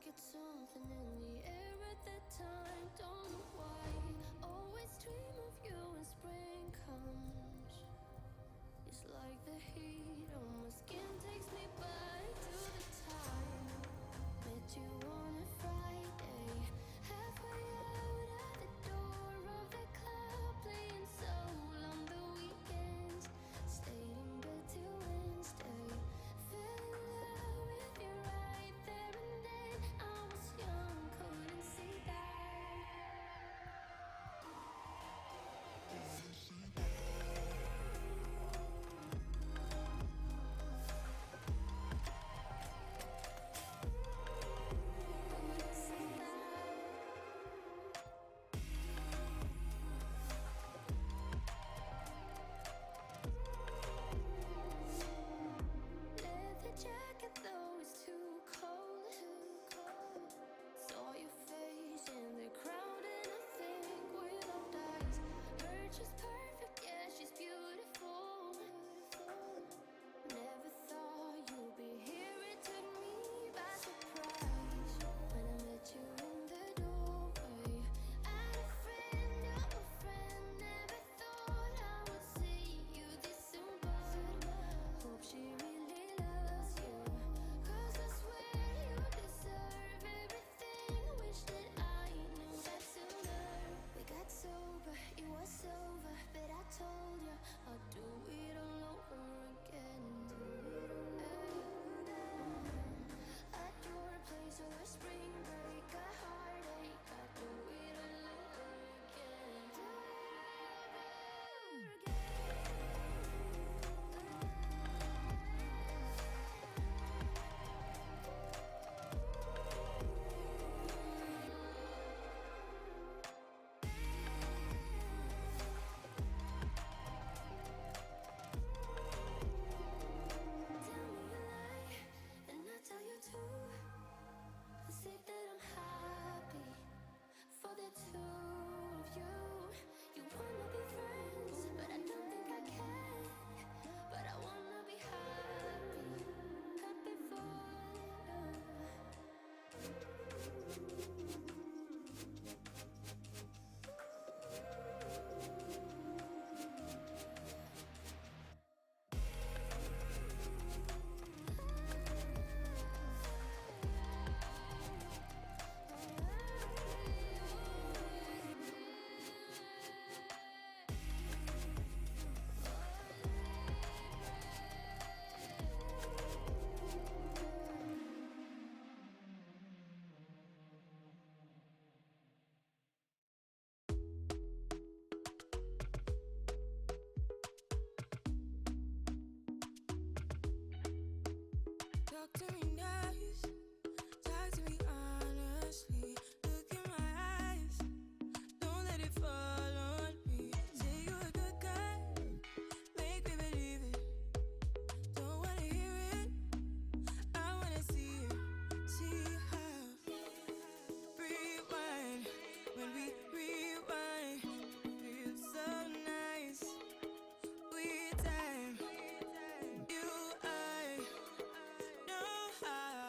it's something in the air at that time. Don't know why. Always dream of you when spring comes. It's like the heat on my skin takes me back to the time met you on a Friday, halfway out at the door of the club, playing soul on the weekends. Stayed in bed till Wednesday. Fell in love with you right there and then. I was young, couldn't see that. Leather jacket, though it's too cold. Saw your face in the crowd, and I think we locked eyes. Her she's perfect, yeah, she's beautiful. Never thought you'd be here. It took me by surprise when I met you in the doorway. And a friend of a friend, never thought I would see you this soon, but hope she really loves you. 'Cause I swear you deserve everything. Wish that I knew that sooner. We got sober, it was over, but I told you I'd do it all over again. At your place over spring break, a heartache. I'd do it all over again. Do it all over Tell me a lie, and I tell you too. I say that I'm happy for the two of you. You wanna be friends, but I don't think I can. But I wanna be happy, happy for you. Talk to me nice, talk to me honestly. Look in my eyes, don't let it fall on me. Say you're a good guy, make me believe it. Don't wanna hear it, I wanna see it. See how rewind, when we rewind, feels so nice. We time, you I know how.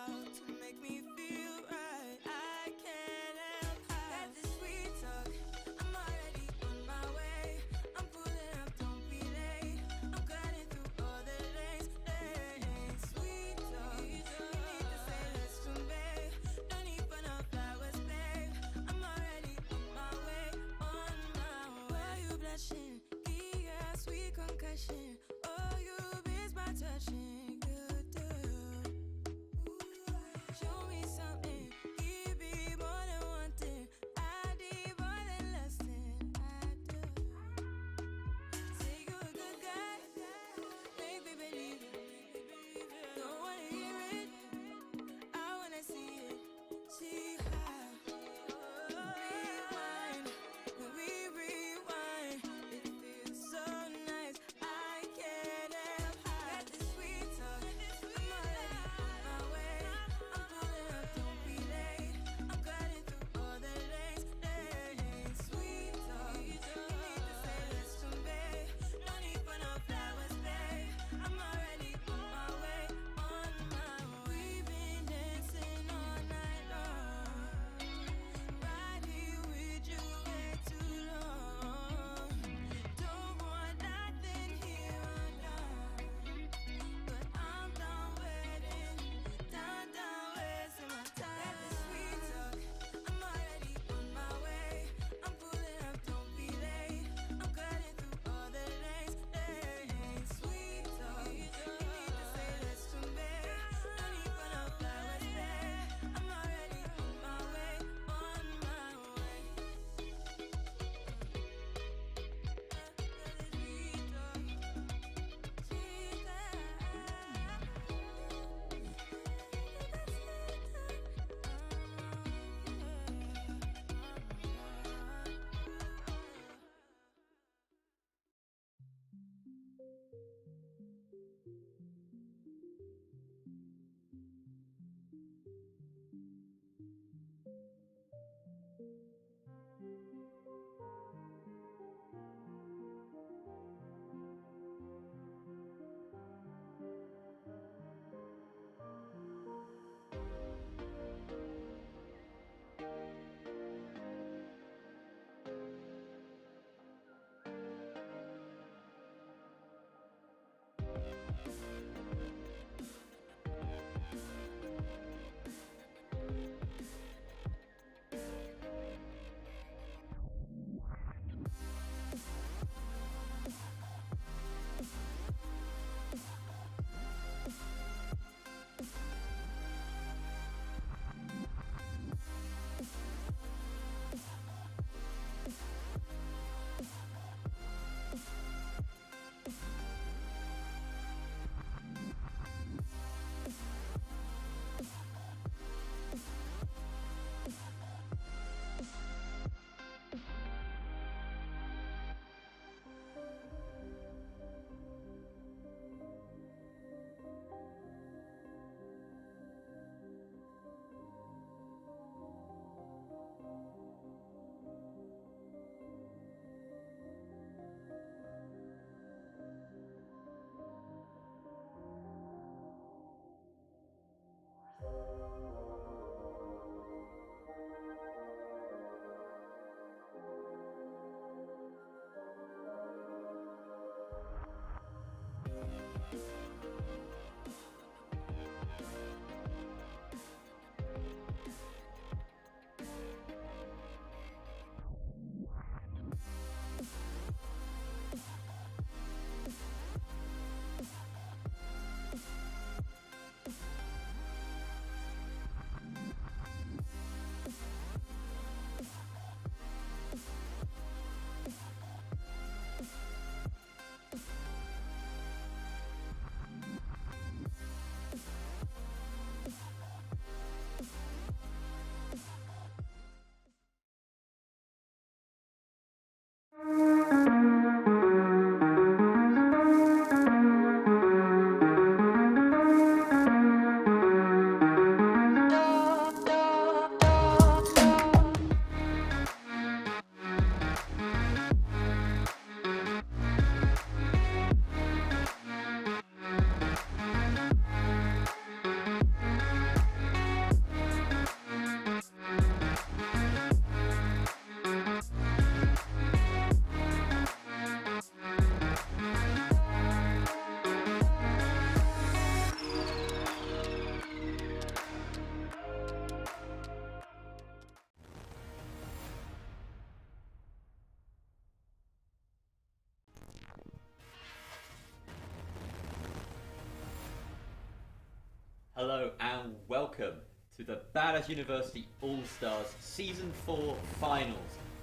Hello and welcome to the Badass University All-Stars Season 4 Finals,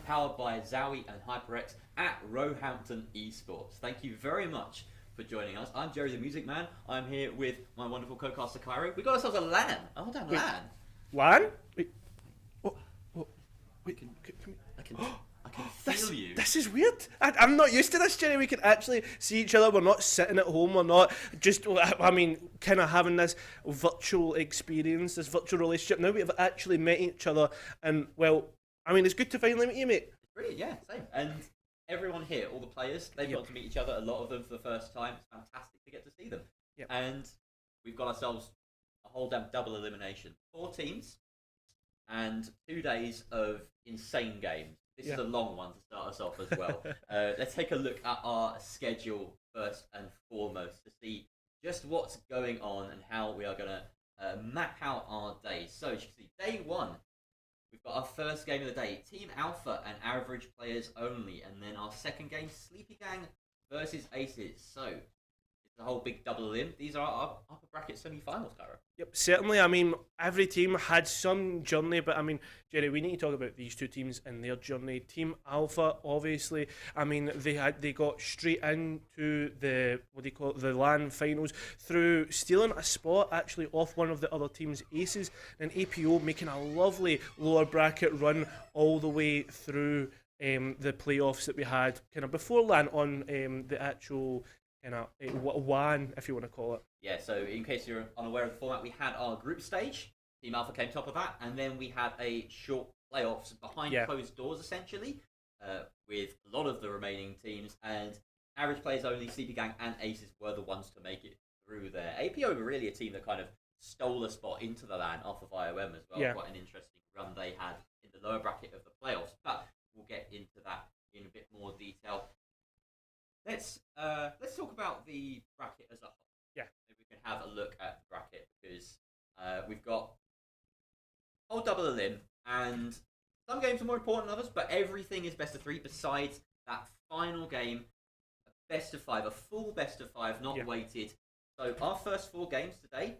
powered by Zowie and HyperX at Roehampton Esports. Thank you very much for joining us. I'm Jerry the Music Man. I'm here with my wonderful co-caster Cairo. We got ourselves a LAN. Oh damn, LAN. LAN? Wait. What? Wait, I can feel you. This is weird. I'm not used to this, Jerry. We can actually see each other. We're not sitting at home. We're not just, kind of having this virtual experience, this virtual relationship. Now we've actually met each other. And, it's good to finally meet you, mate. Brilliant, yeah, same. And everyone here, all the players, they've got to meet each other, a lot of them for the first time. It's fantastic to get to see them. Yep. And we've got ourselves a whole damn double elimination. 4 teams and 2 days of insane games. This is a long one to start us off as well. Let's take a look at our schedule first and foremost to see just what's going on and how we are going to map out our days. So as you can see, day 1, we've got our first game of the day, Team Alpha and average players only. And then our second game, Sleepy Gang versus Aces. So it's a whole big double elim. These are our upper bracket semi-finals, Cara. Yep, certainly. Every team had some journey, but Jerry, we need to talk about these 2 teams and their journey. Team Alpha, obviously, they got straight into the the LAN finals through stealing a spot actually off one of the other team's aces, and APO making a lovely lower bracket run all the way through the playoffs that we had kind of before LAN on the actual WAN, if you want to call it. Yeah, so in case you're unaware of the format, we had our group stage. Team Alpha came top of that, and then we had a short playoffs behind closed doors, essentially, with a lot of the remaining teams, and average players only, Sleepy Gang and Aces were the ones to make it through there. APO were really a team that kind of stole a spot into the LAN off of IOM as well. Yeah. Quite an interesting run they had in the lower bracket of the playoffs, but we'll get into that in a bit more detail. Let's talk about the bracket as a whole. Yeah. Maybe we can have a look at the bracket because we've got whole double elim, and some games are more important than others, but everything is best of 3 besides that final game, a best of 5, a full best of 5, not weighted. So our first 4 games today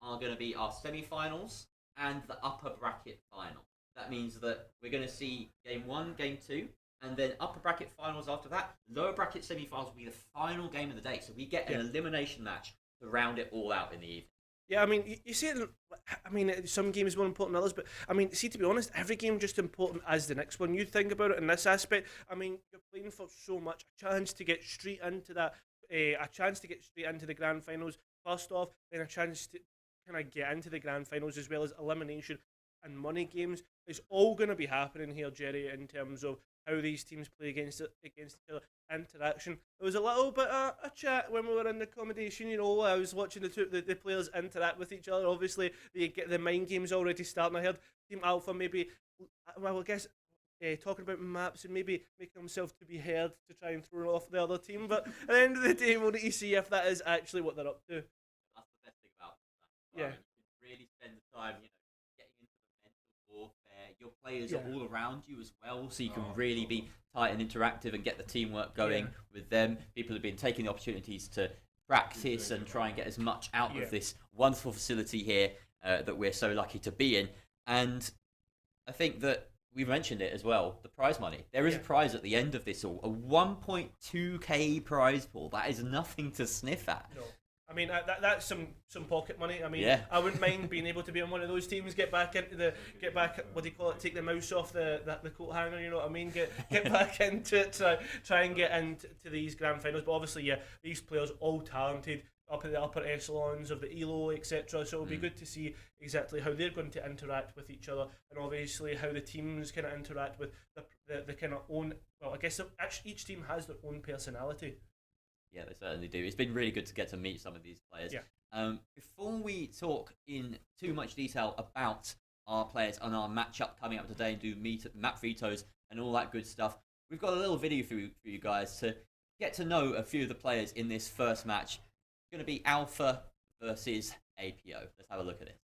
are going to be our semi-finals and the upper bracket final. That means that we're going to see game 1, game 2, and then upper bracket finals after that. Lower bracket semi-finals will be the final game of the day. So we get an elimination match to round it all out in the evening. Yeah, you see it, some games more important than others, but, see, to be honest, every game just important as the next one. You think about it in this aspect, you're playing for so much. A chance to get straight into that, a chance to get straight into the grand finals, first off, then a chance to kind of get into the grand finals as well as elimination and money games. It's all going to be happening here, Jerry, in terms of how these teams play against each other, interaction. There was a little bit of a chat when we were in the accommodation, I was watching the players interact with each other. Obviously, they get the mind games already starting. I heard Team Alpha maybe, I guess talking about maps and maybe making himself to be heard to try and throw off the other team. But at the end of the day, we'll need to see if that is actually what they're up to. That's the best thing about that. Yeah. You can really spend the time, getting into the mental warfare. Your players are all around you as well, so you can really be tight and interactive and get the teamwork going with them. People have been taking the opportunities to practice and try and get as much out of this wonderful facility here that we're so lucky to be in. And I think that we mentioned it as well, the prize money. There is a prize at the end of this all, a 1.2k prize pool. That is nothing to sniff at. No. I mean, that's some pocket money. I mean, I wouldn't mind being able to be on one of those teams, get back, what do you call it, take the mouse off the coat hanger, you know what I mean? Get back into it, try and get into these grand finals. But obviously, these players all talented, up at the upper echelons of the ELO, etc. So it'll be good to see exactly how they're going to interact with each other, and obviously how the teams kind of interact with the kind of own. Well, I guess actually each team has their own personality. Yeah, they certainly do. It's been really good to get to meet some of these players. Yeah. Before we talk in too much detail about our players and our matchup coming up today and do map vetoes and all that good stuff, we've got a little video for you guys to get to know a few of the players in this first match. It's going to be Alpha versus APO. Let's have a look at it.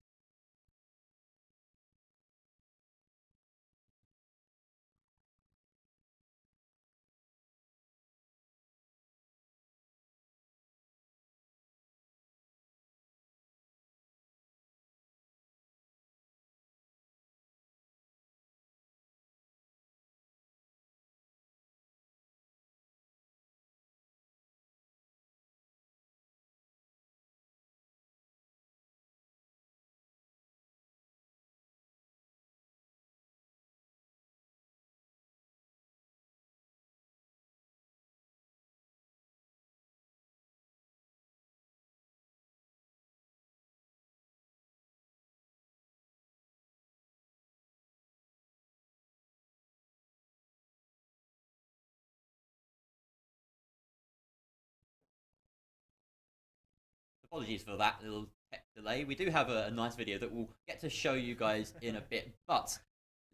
Apologies for that little tech delay. We do have a nice video that we'll get to show you guys in a bit, but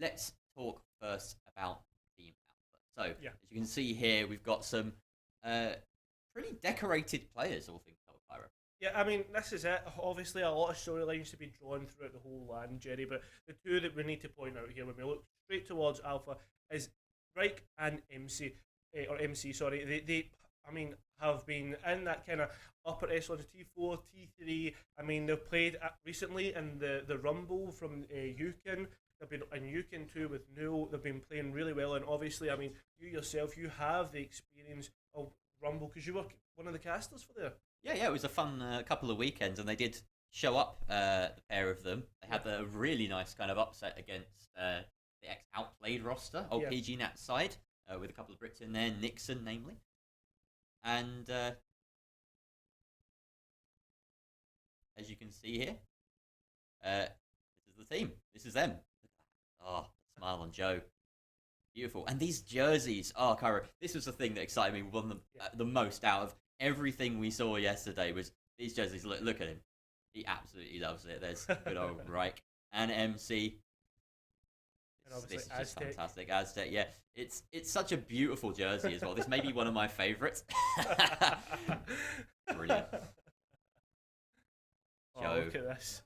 let's talk first about Team Alpha. So, as you can see here, we've got some pretty decorated players, all things told, Kyra. Yeah, I mean, this is it. Obviously, a lot of storylines to be drawn throughout the whole LAN, Jerry, but the two that we need to point out here when we look straight towards Alpha is Reich and MC, sorry. They I mean, have been in that kind of upper echelons, T4, T3. I mean, they've played recently in the Rumble from Yukon. They've been in Yukon too with Null. They've been playing really well, and obviously, I mean, you yourself, you have the experience of Rumble because you were one of the casters for there. Yeah, it was a fun couple of weekends, and they did show up, the pair of them. They had a really nice kind of upset against the ex-Outplayed roster, old PG Nat side, with a couple of Brits in there, Nixon namely. And as you can see here, this is the team. This is them. Oh, smile on Joe. Beautiful. And these jerseys, Kyra, this was the thing that excited me the most out of everything we saw yesterday was these jerseys. Look at him. He absolutely loves it. There's good old Reich and MC. This is just fantastic. Aztec, yeah. It's such a beautiful jersey as well. This may be one of my favourites. Brilliant. Joe. Look at this.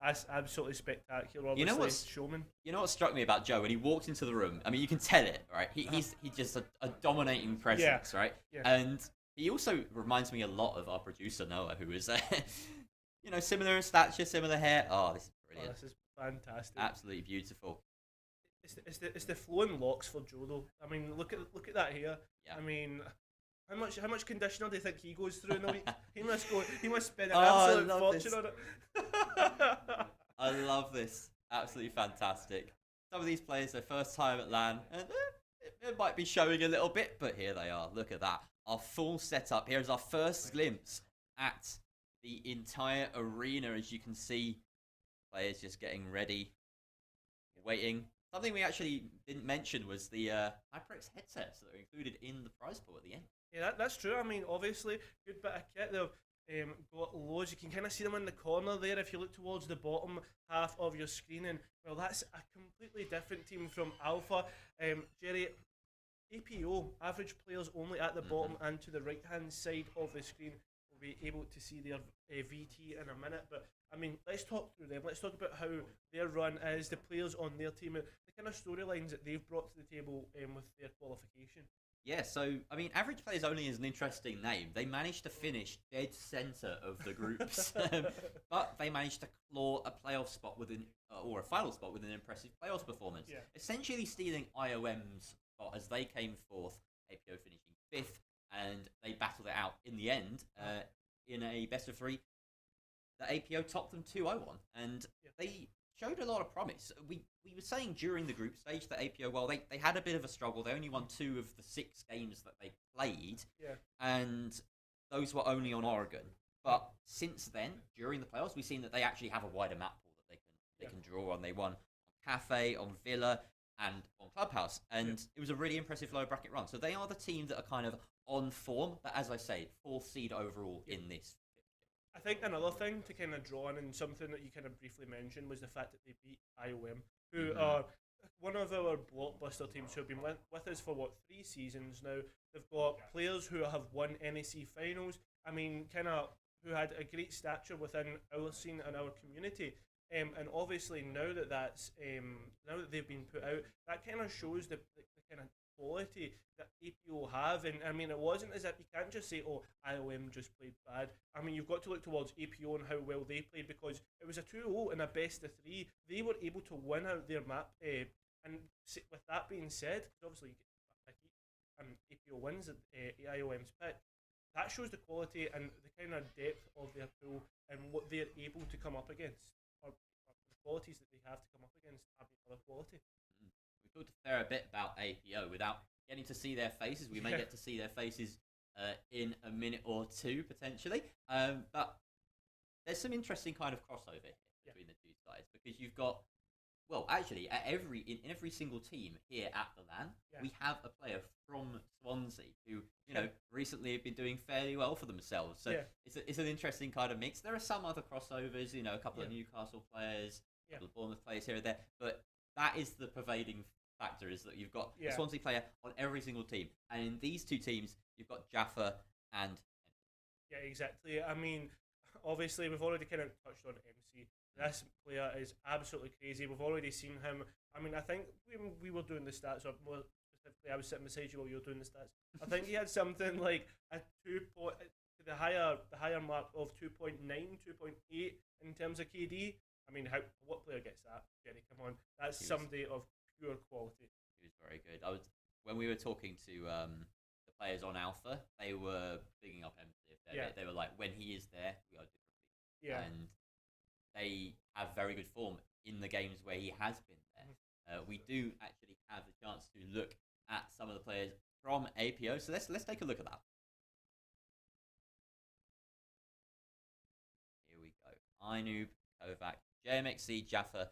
That's absolutely spectacular. Obviously, showman. You know what struck me about Joe when he walked into the room? I mean, you can tell it, right? He's just a dominating presence, right? Yeah. And he also reminds me a lot of our producer Noah, who is, similar in stature, similar hair. Oh, this is brilliant. Oh, this is fantastic. Absolutely beautiful. It's the flowing locks for Joe though. I mean, look at that here. Yeah. I mean, how much conditioner do you think he goes through in a week? He must spend an absolute fortune on it. I love this. Absolutely fantastic. Some of these players, their first time at LAN, and it might be showing a little bit, but here they are. Look at that. Our full setup. Here is our first glimpse at the entire arena. As you can see, players just getting ready, waiting. Something we actually didn't mention was the HyperX headsets that are included in the prize pool at the end. Yeah, that's true. I mean, obviously, good bit of kit. got loads. You can kind of see them in the corner there if you look towards the bottom half of your screen. And well, that's a completely different team from Alpha. Jerry, APO, average players only at the bottom and to the right hand side of the screen. We'll be able to see their VT in a minute. But I mean, let's talk through them. Let's talk about how their run is, the players on their team, and the kind of storylines that they've brought to the table with their qualification. Yeah, so, I mean, Average Players Only is an interesting name. They managed to finish dead centre of the groups, but they managed to claw a playoff spot or a final spot with an impressive playoffs performance. Yeah. Essentially stealing IOM's spot as they came fourth, APO finishing fifth, and they battled it out in the end in a best of three. The APO topped them 2-0 on, and they showed a lot of promise. We were saying during the group stage that APO, well, they had a bit of a struggle. They only won 2 of the 6 games that they played, and those were only on Oregon. But since then, during the playoffs, we've seen that they actually have a wider map pool that they can draw on. They won on Cafe, on Villa, and on Clubhouse, and it was a really impressive lower bracket run. So they are the team that are kind of on form, but as I say, 4th seed overall in this. I think another thing to kind of draw on, and something that you kind of briefly mentioned, was the fact that they beat IOM, who are one of our blockbuster teams who have been with us for, 3 seasons now. They've got players who have won NEC finals, I mean, kind of who had a great stature within our scene and our community. And obviously now that now that they've been put out, that kind of shows the kind of quality that APO have. And I mean, it wasn't as if you can't just say, oh, IOM just played bad. I mean, you've got to look towards APO and how well they played, because it was a 2-0 in a best of 3. They were able to win out their map. And with that being said, because obviously you get picky, and APO wins at IOM's pick, that shows the quality and the kind of depth of their pool and what they're able to come up against, or the qualities that they have to come up against having other quality. We talked a fair bit about APO without getting to see their faces. We may get to see their faces in a minute or two potentially, but there's some interesting kind of crossover here between the two sides, because you've got, well, actually, in every single team here at the LAN, we have a player from Swansea who, you know, recently have been doing fairly well for themselves. So it's an interesting kind of mix. There are some other crossovers, you know, a couple of Newcastle players, a couple of Bournemouth players here and there, but that is the pervading factor, is that you've got a Swansea player on every single team. And in these two teams, you've got Jaffa and... Yeah, exactly. I mean, obviously, we've already kind of touched on MC. This player is absolutely crazy. We've already seen him. I mean, I think we were doing the stats, or more specifically, I was sitting beside you while you were doing the stats. I think he had something like the higher mark of 2.9, 2.8 in terms of KD. I mean, what player gets that? Jerry, come on, that's somebody of pure quality. He was very good. When we were talking to the players on Alpha, they were bigging up MC. They were like, when he is there, we are different. And they have very good form in the games where he has been there. We do actually have the chance to look at some of the players from APO, so let's take a look at that. Here we go. Inoob, Kovac, JMXC, Jaffa,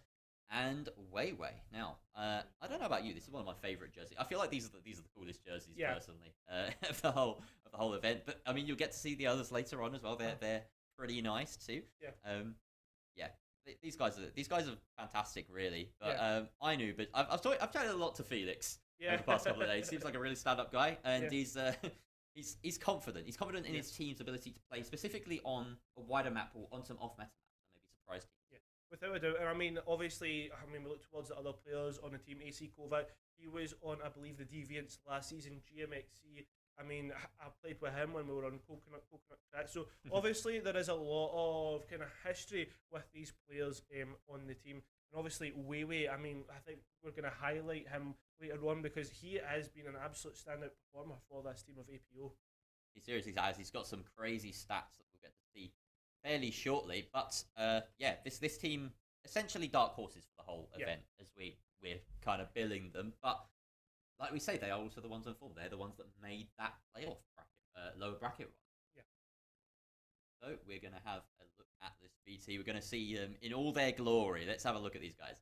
and Weiwei. Now, I don't know about you. This is one of my favourite jerseys. I feel like these are the coolest jerseys personally of the whole event. But I mean, you'll get to see the others later on as well. They're pretty nice too. These guys are fantastic, really. But I knew, but I've chatted a lot to Felix over the past couple of days. Seems like a really stand-up guy, and he's confident. He's confident in his team's ability to play specifically on a wider map pool, on some off-meta maps, and maybe surprise teams. Without a doubt. And I mean, obviously, we look towards the other players on the team. AC Kovac, he was on, I believe, the Deviants last season. GMXC, I mean, I played with him when we were on Coconut Crack. So obviously there is a lot of kind of history with these players on the team. And obviously Weiwei, I mean, I think we're going to highlight him later on, because he has been an absolute standout performer for this team of APO. He seriously has. He's got some crazy stats that we'll get to see fairly shortly. But this team, essentially dark horses for the whole event, as we're kind of billing them. But like we say, they are also the ones on form. They're the ones that made that playoff bracket, lower bracket run. So we're going to have a look at this VT. We're going to see them in all their glory. Let's have a look at these guys.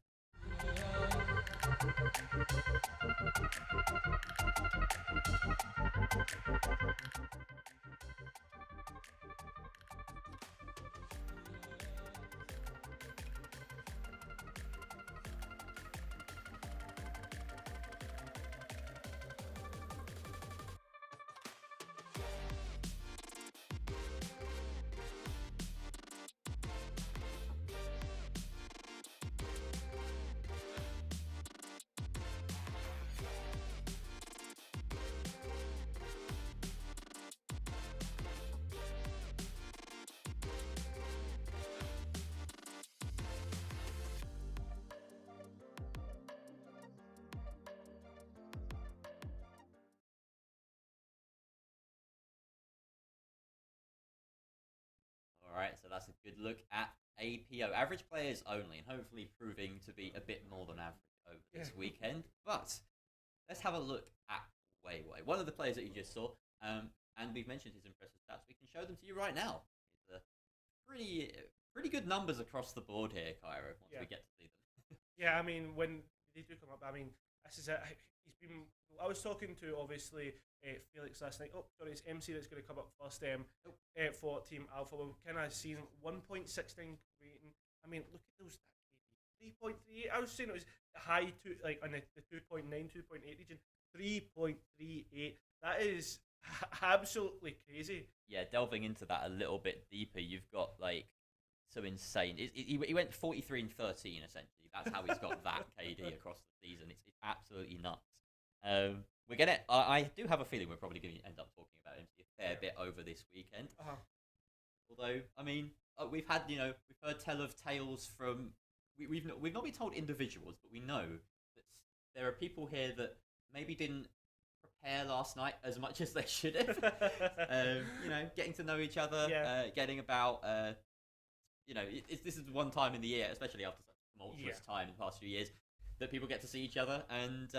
so that's a good look at APO. Average players only, and hopefully proving to be a bit more than average over this weekend. But let's have a look at Weiwei, one of the players that you just saw. And we've mentioned his impressive stats. We can show them to you right now. It's pretty good numbers across the board here, Cairo, once we get to see them. Yeah, I mean, when they do come up, I mean, this is it. He's been. I was talking to obviously Felix last night. Oh, sorry, it's MC that's going to come up first. For Team Alpha, we've kind of seen 1.69 rating. I mean, look at those stats. 3.38. I was saying it was high to like on the 2.9, 2.8 region. 3.38. That is absolutely crazy. Yeah, delving into that a little bit deeper, you've got like so insane. He went 43 and 13 essentially. That's how he's got that KD across the season. It's absolutely nuts. We're gonna. I do have a feeling we're probably going to end up talking about him a fair bit over this weekend. Although, I mean, we've heard tell of tales from. We've not been told individuals, but we know that there are people here that maybe didn't prepare last night as much as they should have. Getting to know each other, getting about. This is one time in the year, especially after such a tumultuous time in the past few years, that people get to see each other, and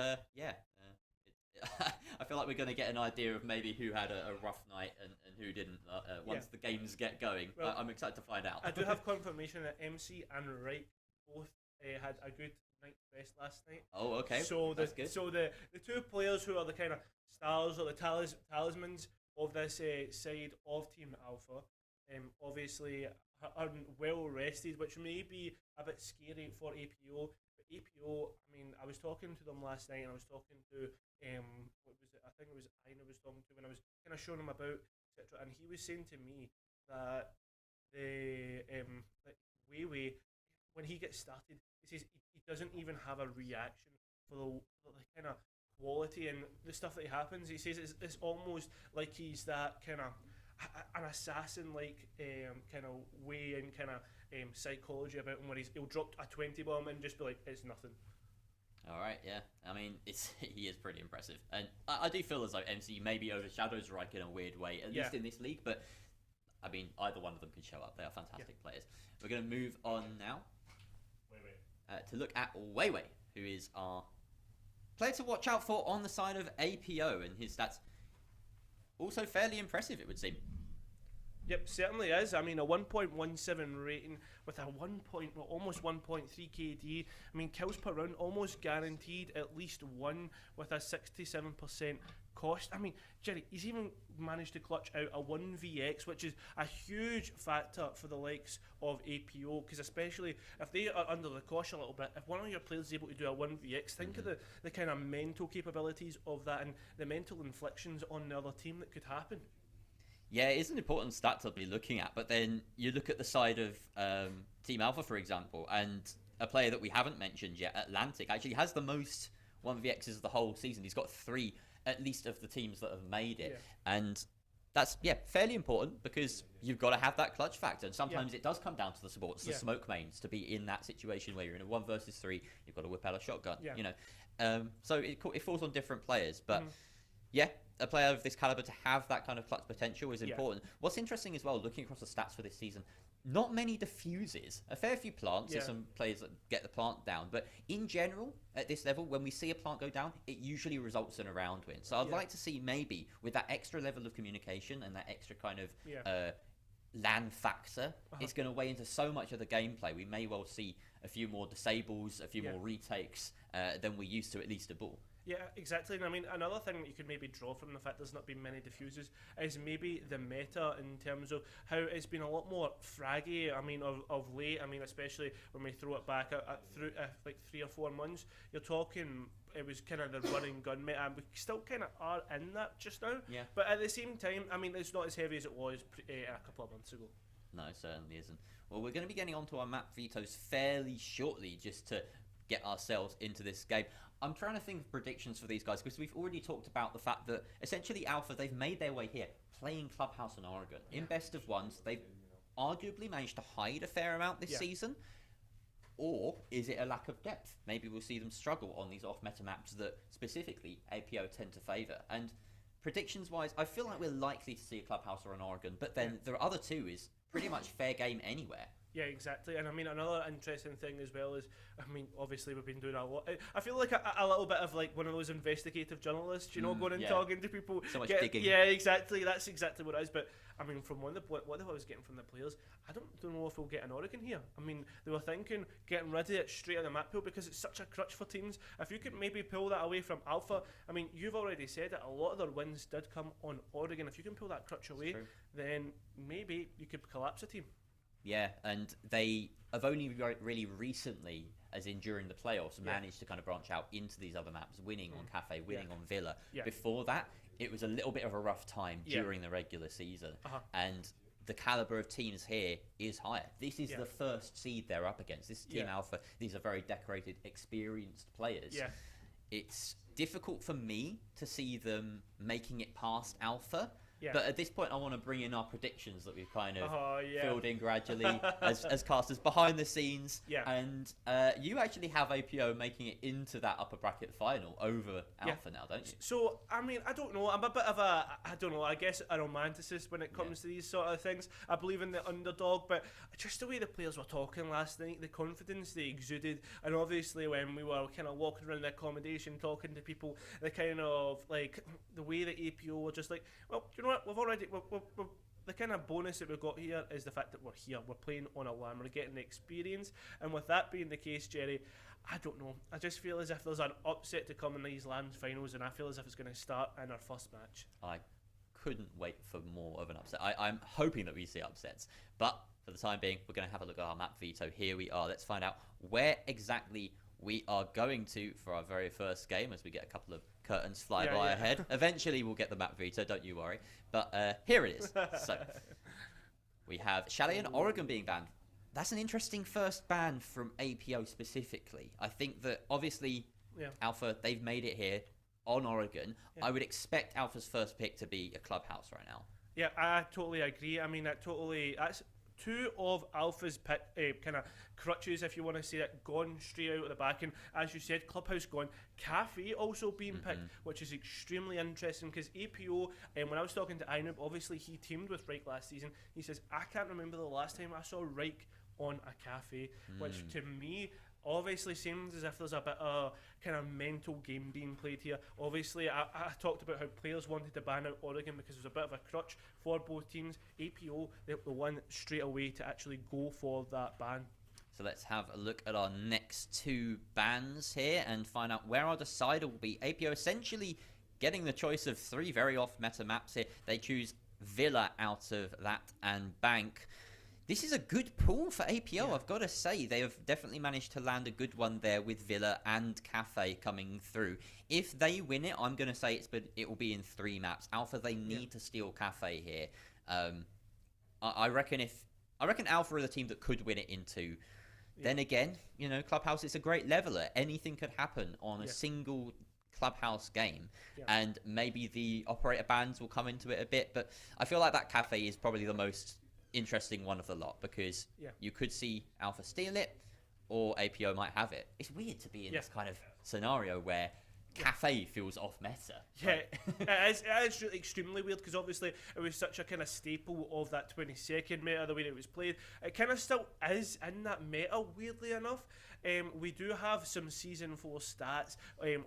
I feel like we're going to get an idea of maybe who had a rough night and who didn't once the games get going. Well, I'm excited to find out. I do have confirmation that MC and Wright both had a good night's rest last night. Oh, okay. That's good. So the two players who are the kind of stars or the talismans of this side of Team Alpha, obviously are well rested, which may be a bit scary for APO. But APO, I mean, I was talking to them last night, and I was talking to what was it? I think it was Aina was talking to when I was kind of showing him about etc. And he was saying to me that the Weiwei, when he gets started, he says he doesn't even have a reaction for the kind of quality and the stuff that happens. He says it's almost like he's that kind of an assassin like kind of way and kind of psychology about him, where he'll drop a 20 bomb and just be like, it's nothing. All right, yeah. I mean, he is pretty impressive, and I do feel as though MC maybe overshadows Reich in a weird way, at least in this league. But I mean, either one of them can show up. They are fantastic players. We're going to move on now to look at Weiwei, who is our player to watch out for on the side of APO, and his stats also fairly impressive, it would seem. Yep, certainly is. I mean, a 1.17 rating with a almost 1.3 KD. I mean, kills per round almost guaranteed at least one with a 67% cost. I mean, Jerry, he's even managed to clutch out a 1vx, which is a huge factor for the likes of APO, because especially if they are under the cosh a little bit, if one of your players is able to do a 1vx, think of the kind of mental capabilities of that and the mental inflictions on the other team that could happen. Yeah, it is an important stat to be looking at, but then you look at the side of Team Alpha, for example, and a player that we haven't mentioned yet, Atlantic, actually has the most 1vx's of the whole season. He's got 3, at least, of the teams that have made it. And that's, fairly important, because you've got to have that clutch factor, and sometimes it does come down to the supports, the smoke mains, to be in that situation where you're in a 1 versus 3, you've got to whip out a shotgun, So it falls on different players, but a player of this caliber to have that kind of clutch potential is important. What's interesting as well, looking across the stats for this season, not many diffuses. A fair few plants. There's some players that get the plant down, but in general, at this level, when we see a plant go down, it usually results in a round win. So I'd like to see maybe with that extra level of communication and that extra kind of LAN factor, it's going to weigh into so much of the gameplay. We may well see a few more disables, a few more retakes than we used to, at least a ball. Yeah, exactly. And I mean, another thing that you could maybe draw from the fact there's not been many diffusers is maybe the meta in terms of how it's been a lot more fraggy. I mean, of late. I mean, especially when we throw it back through like 3 or 4 months. You're talking, it was kind of the running gun meta, and we still kind of are in that just now. Yeah. But at the same time, I mean, it's not as heavy as it was a couple of months ago. No, it certainly isn't. Well, we're going to be getting onto our map vetoes fairly shortly, just to get ourselves into this game. I'm trying to think of predictions for these guys, because we've already talked about the fact that essentially Alpha, they've made their way here playing Clubhouse in Oregon. In best of ones, they've arguably managed to hide a fair amount this season. Or is it a lack of depth? Maybe we'll see them struggle on these off-meta maps that specifically APO tend to favour. And predictions-wise, I feel like we're likely to see a Clubhouse or an Oregon, but then there are other two is pretty much fair game anywhere. Yeah, exactly. And I mean, another interesting thing as well is, I mean, obviously we've been doing a lot. I feel like a little bit of like one of those investigative journalists, you know, going and talking to people. So much digging. Yeah, exactly. That's exactly what it is. But I mean, from what I was getting from the players, I don't know if we'll get an Oregon here. I mean, they were thinking getting rid of it straight on the map pool because it's such a crutch for teams. If you could maybe pull that away from Alpha, I mean, you've already said it, a lot of their wins did come on Oregon. If you can pull that crutch away, then maybe you could collapse a team. Yeah, and they have only really recently, as in during the playoffs, managed to kind of branch out into these other maps, winning on Cafe, winning on Villa. Before that, it was a little bit of a rough time during the regular season. And the caliber of teams here is higher. This is the first seed they're up against. This is Team Alpha. These are very decorated, experienced players. It's difficult for me to see them making it past Alpha. But at this point, I want to bring in our predictions that we've kind of filled in gradually as casters behind the scenes. And you actually have APO making it into that upper bracket final over Alpha now, don't you? So, I mean, I don't know. I'm a bit of a, I don't know, I guess a romanticist when it comes to these sort of things. I believe in the underdog, but just the way the players were talking last night, the confidence they exuded, and obviously when we were kind of walking around the accommodation talking to people, the kind of, like, the way that APO were just like, well, you know what, we've already, we're the kind of bonus that we've got here is the fact that we're here, we're playing on a LAN, we're getting the experience, and with that being the case, Jerry, I don't know, I just feel as if there's an upset to come in these LAN finals, and I feel as if it's going to start in our first match. I couldn't wait for more of an upset. I'm hoping that we see upsets, but for the time being, we're going to have a look at our map veto. Here we are. Let's find out where exactly we are going to for our very first game, as we get a couple of curtains fly by ahead. Eventually we'll get the map veto, don't you worry. But here it is. So we have Chalet and Oregon being banned. That's an interesting first ban from APO specifically. I think that obviously Alpha, they've made it here on Oregon. I would expect Alpha's first pick to be a Clubhouse right now. Yeah, I totally agree. I mean, that's two of Alpha's kind of crutches, if you want to say it, gone straight out of the back. And as you said, Clubhouse gone. Cafe also being picked, which is extremely interesting because APO, when I was talking to Inub, obviously he teamed with Reich last season. He says, I can't remember the last time I saw Reich on a cafe, which to me obviously seems as if there's a bit of kind of mental game being played here. Obviously, I talked about how players wanted to ban out Oregon because it was a bit of a crutch for both teams. APO, the one straight away to actually go for that ban. So let's have a look at our next two bans here and find out where our decider will be. APO essentially getting the choice of three very off-meta maps here. They choose Villa out of that and Bank. This is a good pool for APO, I've got to say. They have definitely managed to land a good one there with Villa and Cafe coming through. If they win it, I'm going to say it will be in three maps. Alpha, they need to steal Cafe here. I reckon Alpha are the team that could win it in two. Then again, you know, Clubhouse is a great leveler. Anything could happen on a single Clubhouse game, and maybe the operator bans will come into it a bit. But I feel like that Cafe is probably the most interesting one of the lot because you could see Alpha steal it or APO might have it. It's weird to be in this kind of scenario where Cafe feels off meta. It is really extremely weird because obviously it was such a kind of staple of that 22nd meta, the way it was played. It kind of still is in that meta, weirdly enough. We do have some Season 4 stats,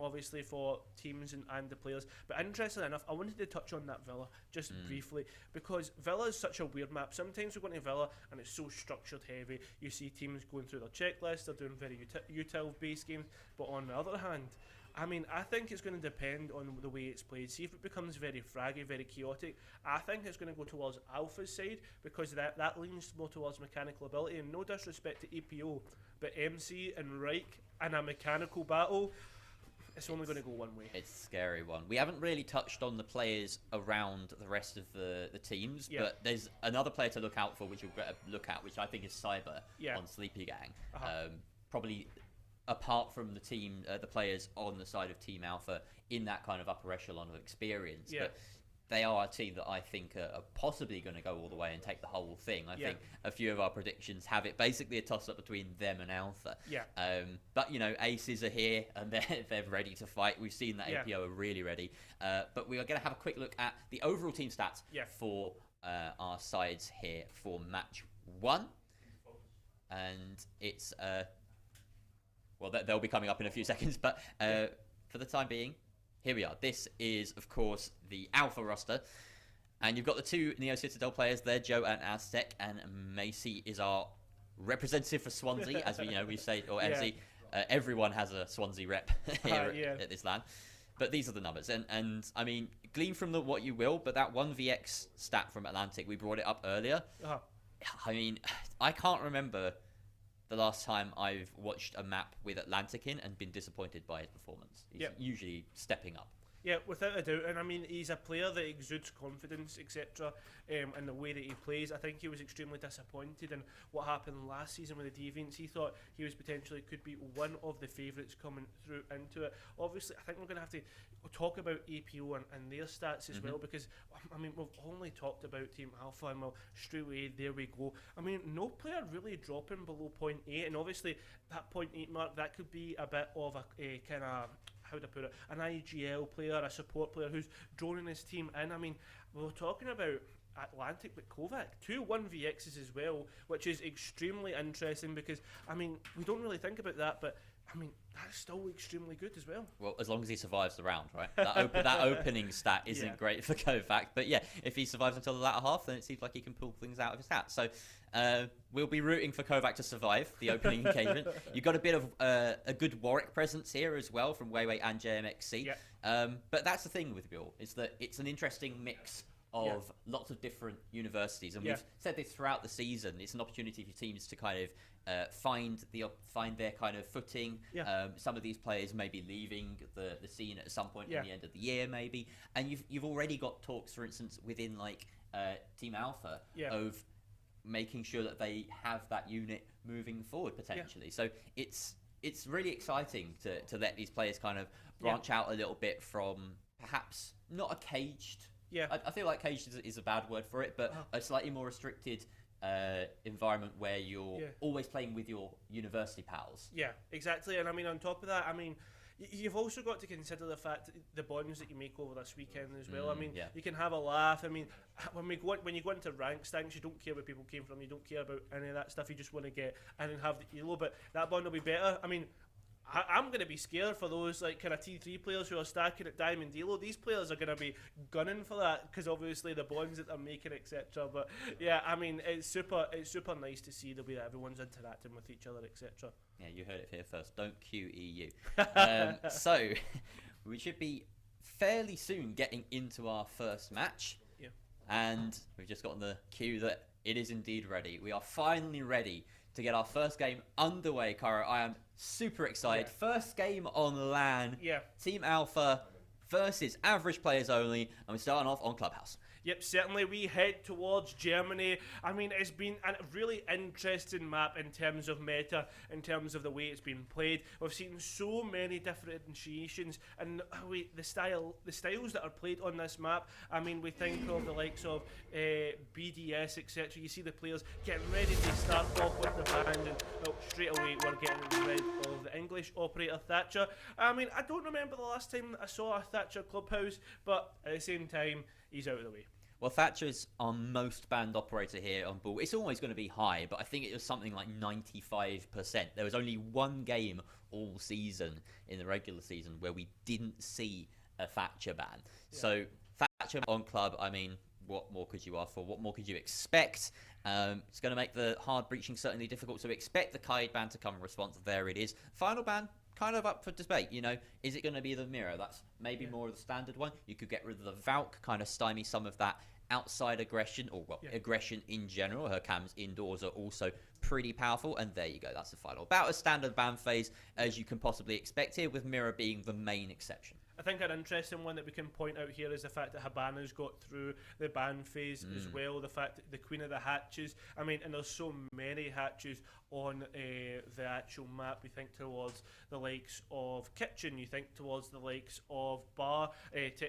obviously, for teams and the players. But interestingly enough, I wanted to touch on that Villa just briefly because Villa is such a weird map. Sometimes we go into Villa and it's so structured heavy. You see teams going through their checklist, they're doing very util-based games. But on the other hand, I mean, I think it's going to depend on the way it's played. See if it becomes very fraggy, very chaotic. I think it's going to go towards Alpha's side because that leans more towards mechanical ability. And no disrespect to EPO, but MC and Reich in a mechanical battle, it's only going to go one way. It's a scary one. We haven't really touched on the players around the rest of the teams, but there's another player to look out for, which you'll look at, which I think is Cyber on Sleepy Gang. Probably apart from the team, the players on the side of Team Alpha in that kind of upper echelon of experience. But they are a team that I think are possibly going to go all the way and take the whole thing. I think a few of our predictions have it basically a toss-up between them and Alpha. But, you know, Aces are here and they're ready to fight. We've seen that APO are really ready. But we are going to have a quick look at the overall team stats for our sides here for match 1. And it's well, they'll be coming up in a few seconds, but for the time being, here we are. This is, of course, the Alpha roster. And you've got the 2 Neo Citadel players there, Joe and Aztec, and Macy is our representative for Swansea, as we say, or MC. Everyone has a Swansea rep here at this LAN. But these are the numbers. And I mean, glean from what you will, but that 1vx stat from Atlantic, we brought it up earlier. I mean, I can't remember the last time I've watched a map with Atlantic in and been disappointed by his performance. He's usually stepping up. Yeah, without a doubt. And I mean, he's a player that exudes confidence, etc. In the way that he plays. I think he was extremely disappointed in what happened last season with the Deviants. He thought he was potentially could be one of the favourites coming through into it. Obviously, I think we're going to have to talk about APO and their stats as well, because I mean, we've only talked about Team Alpha, and well, straight away there we go. I mean, no player really dropping below 0.8, and obviously that 0.8 mark, that could be a bit of a kind of, how to put it, an IGL player, a support player who's droning his team in. I mean, we were talking about Atlantic with Kovac, 2 1vx's as well, which is extremely interesting because, I mean, we don't really think about that, but I mean, that's still extremely good as well. Well, as long as he survives the round, right? That opening stat isn't great for Kovac, but yeah, if he survives until the latter half, then it seems like he can pull things out of his hat. So we'll be rooting for Kovac to survive the opening engagement. You've got a bit of a good Warwick presence here as well from Weiwei and JMXC. But that's the thing with BUAL, is that it's an interesting mix of lots of different universities, and we've said this throughout the season. It's an opportunity for teams to kind of find their kind of footing. Some of these players may be leaving the scene at some point in the end of the year, maybe, and you've already got talks, for instance, within like Team Alpha of making sure that they have that unit moving forward potentially. So it's really exciting to let these players kind of branch out a little bit from perhaps not a caged. I feel like caged is a bad word for it, but a slightly more restricted environment where you're always playing with your university pals. Yeah, exactly. And I mean, on top of that, I mean, you've also got to consider the fact that the bonds that you make over this weekend as well. I mean, you can have a laugh. I mean, when you go into rank stanks, you don't care where people came from. You don't care about any of that stuff. You just want to get in and have the elo. But that bond will be better. I mean, I'm going to be scared for those like kind of T3 players who are stacking at Diamond Elo. These players are going to be gunning for that because obviously the bonds that they're making, etc. But yeah, I mean, it's super nice to see the way that everyone's interacting with each other, etc. Yeah, you heard it here first. Don't QEU. So we should be fairly soon getting into our first match. And we've just gotten the cue that it is indeed ready. We are finally ready to get our first game underway, Cairo. I am super excited. First game on LAN. Team Alpha versus average players only. And we're starting off on Clubhouse. Yep, certainly we head towards Germany. I mean, it's been a really interesting map in terms of meta, in terms of the way it's been played. We've seen so many differentiations and the styles that are played on this map. I mean, we think of the likes of BDS, etc. You see the players getting ready to start off with the band, and well, straight away we're getting rid of the English operator Thatcher. I mean, I don't remember the last time I saw a Thatcher Clubhouse, but at the same time, he's out of the way. Well, Thatcher's our most banned operator here on BUAL. It's always going to be high, but I think it was something like 95%. There was only one game all season in the regular season where we didn't see a Thatcher ban. So Thatcher on club, I mean, what more could you ask for? What more could you expect? It's going to make the hard breaching certainly difficult. So expect the Kaid ban to come in response. There it is. Final ban, kind of up for debate, you know. Is it going to be the Mirror? That's maybe more of the standard one. You could get rid of the Valk, kind of stymie some of that outside aggression, or aggression in general. Her cams indoors are also pretty powerful, and there you go, that's the final. About a standard ban phase as you can possibly expect here, with Mirror being the main exception. I think an interesting one that we can point out here is the fact that Habana's got through the ban phase as well. The fact that the Queen of the Hatches, I mean, and there's so many hatches on the actual map. We think towards the likes of Kitchen, you think towards the likes of Bar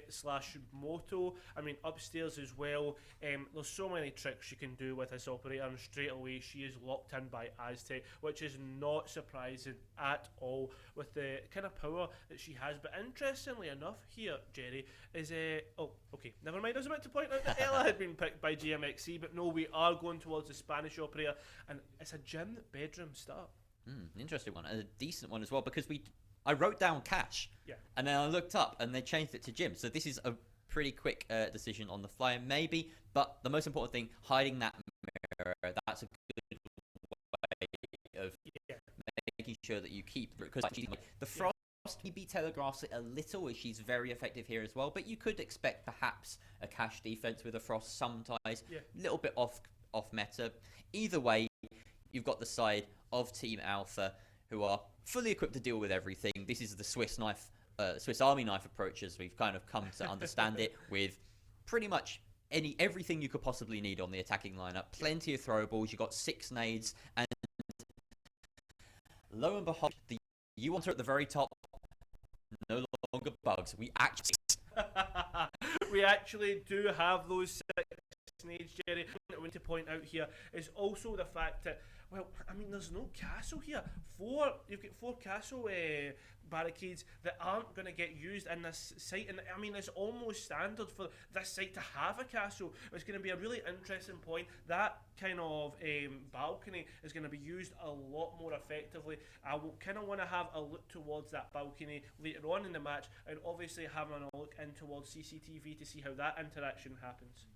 slash Moto. I mean, upstairs as well. There's so many tricks you can do with this operator, and straight away she is locked in by Aztec, which is not surprising at all with the kind of power that she has. But interestingly enough here, Jerry, is oh, okay, never mind. I was about to point out that Ella had been picked by GMXC, but no, we are going towards the Spanish operator, and it's a gym bedroom start. Interesting one, and a decent one as well, because I wrote down Cash, and then I looked up and they changed it to Jim. So this is a pretty quick decision on the fly, maybe, but the most important thing, hiding that mirror, that's a good way of making sure that you keep, because the Frost maybe telegraphs it a little, as she's very effective here as well, but you could expect perhaps a Cash defense with a Frost sometimes, a little bit off meta. Either way, you've got the side of Team Alpha who are fully equipped to deal with everything. This is the Swiss Army knife approach, as we've kind of come to understand it, with pretty much everything you could possibly need on the attacking lineup. Plenty of throwables. You've got 6 nades, and lo and behold, the U-Hunter at the very top no longer bugs. We actually do have those 6 nades, Jerry. What I want to point out here is also the fact that, well, I mean, there's no castle here. You've got 4 castle barricades that aren't going to get used in this site, and I mean, it's almost standard for this site to have a castle. It's going to be a really interesting point. That kind of balcony is going to be used a lot more effectively. I will kind of want to have a look towards that balcony later on in the match, and obviously having a look in towards CCTV to see how that interaction happens.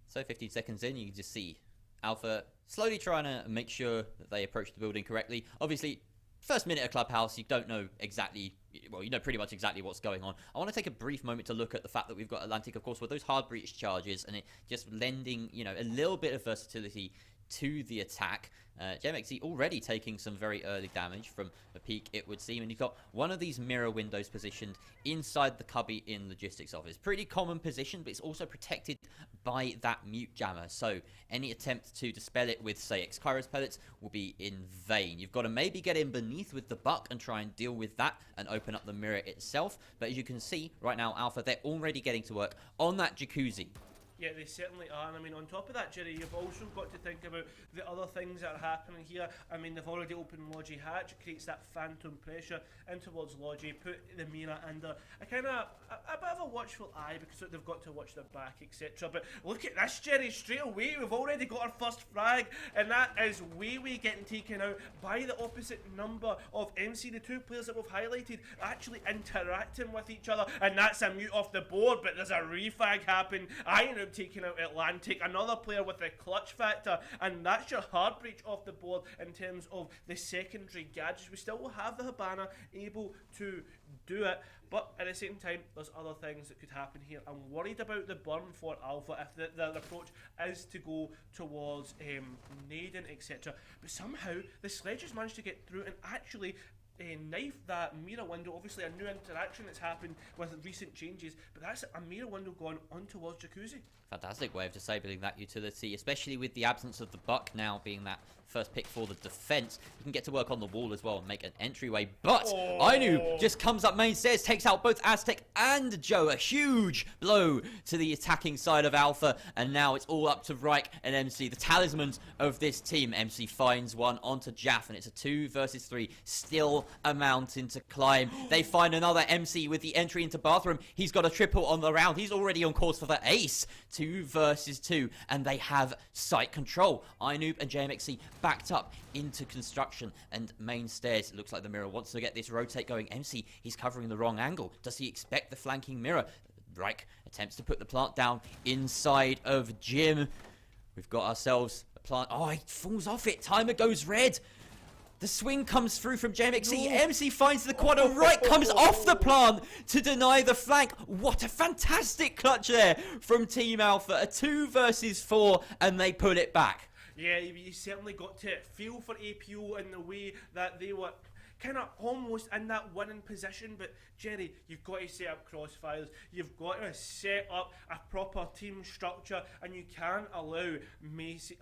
So 15 seconds in, you can just see Alpha slowly trying to make sure that they approach the building correctly. Obviously, first minute of Clubhouse, you don't know exactly, well, you know pretty much exactly what's going on. I want to take a brief moment to look at the fact that we've got Atlantic, of course, with those hard breach charges, and it just lending, a little bit of versatility to the attack. GMXC already taking some very early damage from a peak, it would seem, and you've got one of these mirror windows positioned inside the cubby in logistics office. Pretty common position, but it's also protected by that mute jammer, so any attempt to dispel it with, say, X-Kairos pellets will be in vain. You've got to maybe get in beneath with the buck and try and deal with that and open up the mirror itself, but as you can see right now, Alpha, they're already getting to work on that jacuzzi. Yeah, they certainly are. And I mean, on top of that, Jerry, you've also got to think about the other things that are happening here. I mean, they've already opened Logi hatch. It creates that phantom pressure in towards Logi, put the mirror under a kind of a bit of a watchful eye, because they've got to watch their back, etc. But look at this, Jerry, straight away we've already got our first frag, and that is way getting taken out by the opposite number of MC. The 2 players that we've highlighted actually interacting with each other, and that's a mute off the board, but there's a refag happen. Iron taking out Atlantic, another player with a clutch factor, and that's your hard breach off the board in terms of the secondary gadgets. We still will have the Habana able to do it, but at the same time, there's other things that could happen here. I'm worried about the burn for Alpha if the approach is to go towards nading, etc. But somehow the sledges managed to get through and actually knife that mirror window. Obviously a new interaction that's happened with recent changes, but that's a mirror window going on towards Jacuzzi. Fantastic way of disabling that utility, especially with the absence of the buck now being that first pick for the defense. You can get to work on the wall as well and make an entryway, but Ainu just comes up main stairs, takes out both Aztec and Joe. A huge blow to the attacking side of Alpha, and now it's all up to Reich and MC, the talismans of this team. MC finds one onto Jaff, and it's a 2 versus 3. Still a mountain to climb. They find another MC with the entry into bathroom. He's got a triple on the round. He's already on course for the ace. 2 versus 2, and they have site control. Inoob and JMXC backed up into construction and main stairs. It looks like the mirror wants to get this rotate going. MC, he's covering the wrong angle. Does he expect the flanking mirror? Reich attempts to put the plant down inside of Jim. We've got ourselves a plant. Oh, he falls off it. Timer goes red. The swing comes through from JMXC. No. MC finds the quad, and Reich comes off the plant to deny the flank. What a fantastic clutch there from Team Alpha. A 2 versus 4, and they put it back. Yeah, you certainly got to feel for APO in the way that they were kind of almost in that winning position. But Jerry, you've got to set up crossfires. You've got to set up a proper team structure, and you can't allow MC,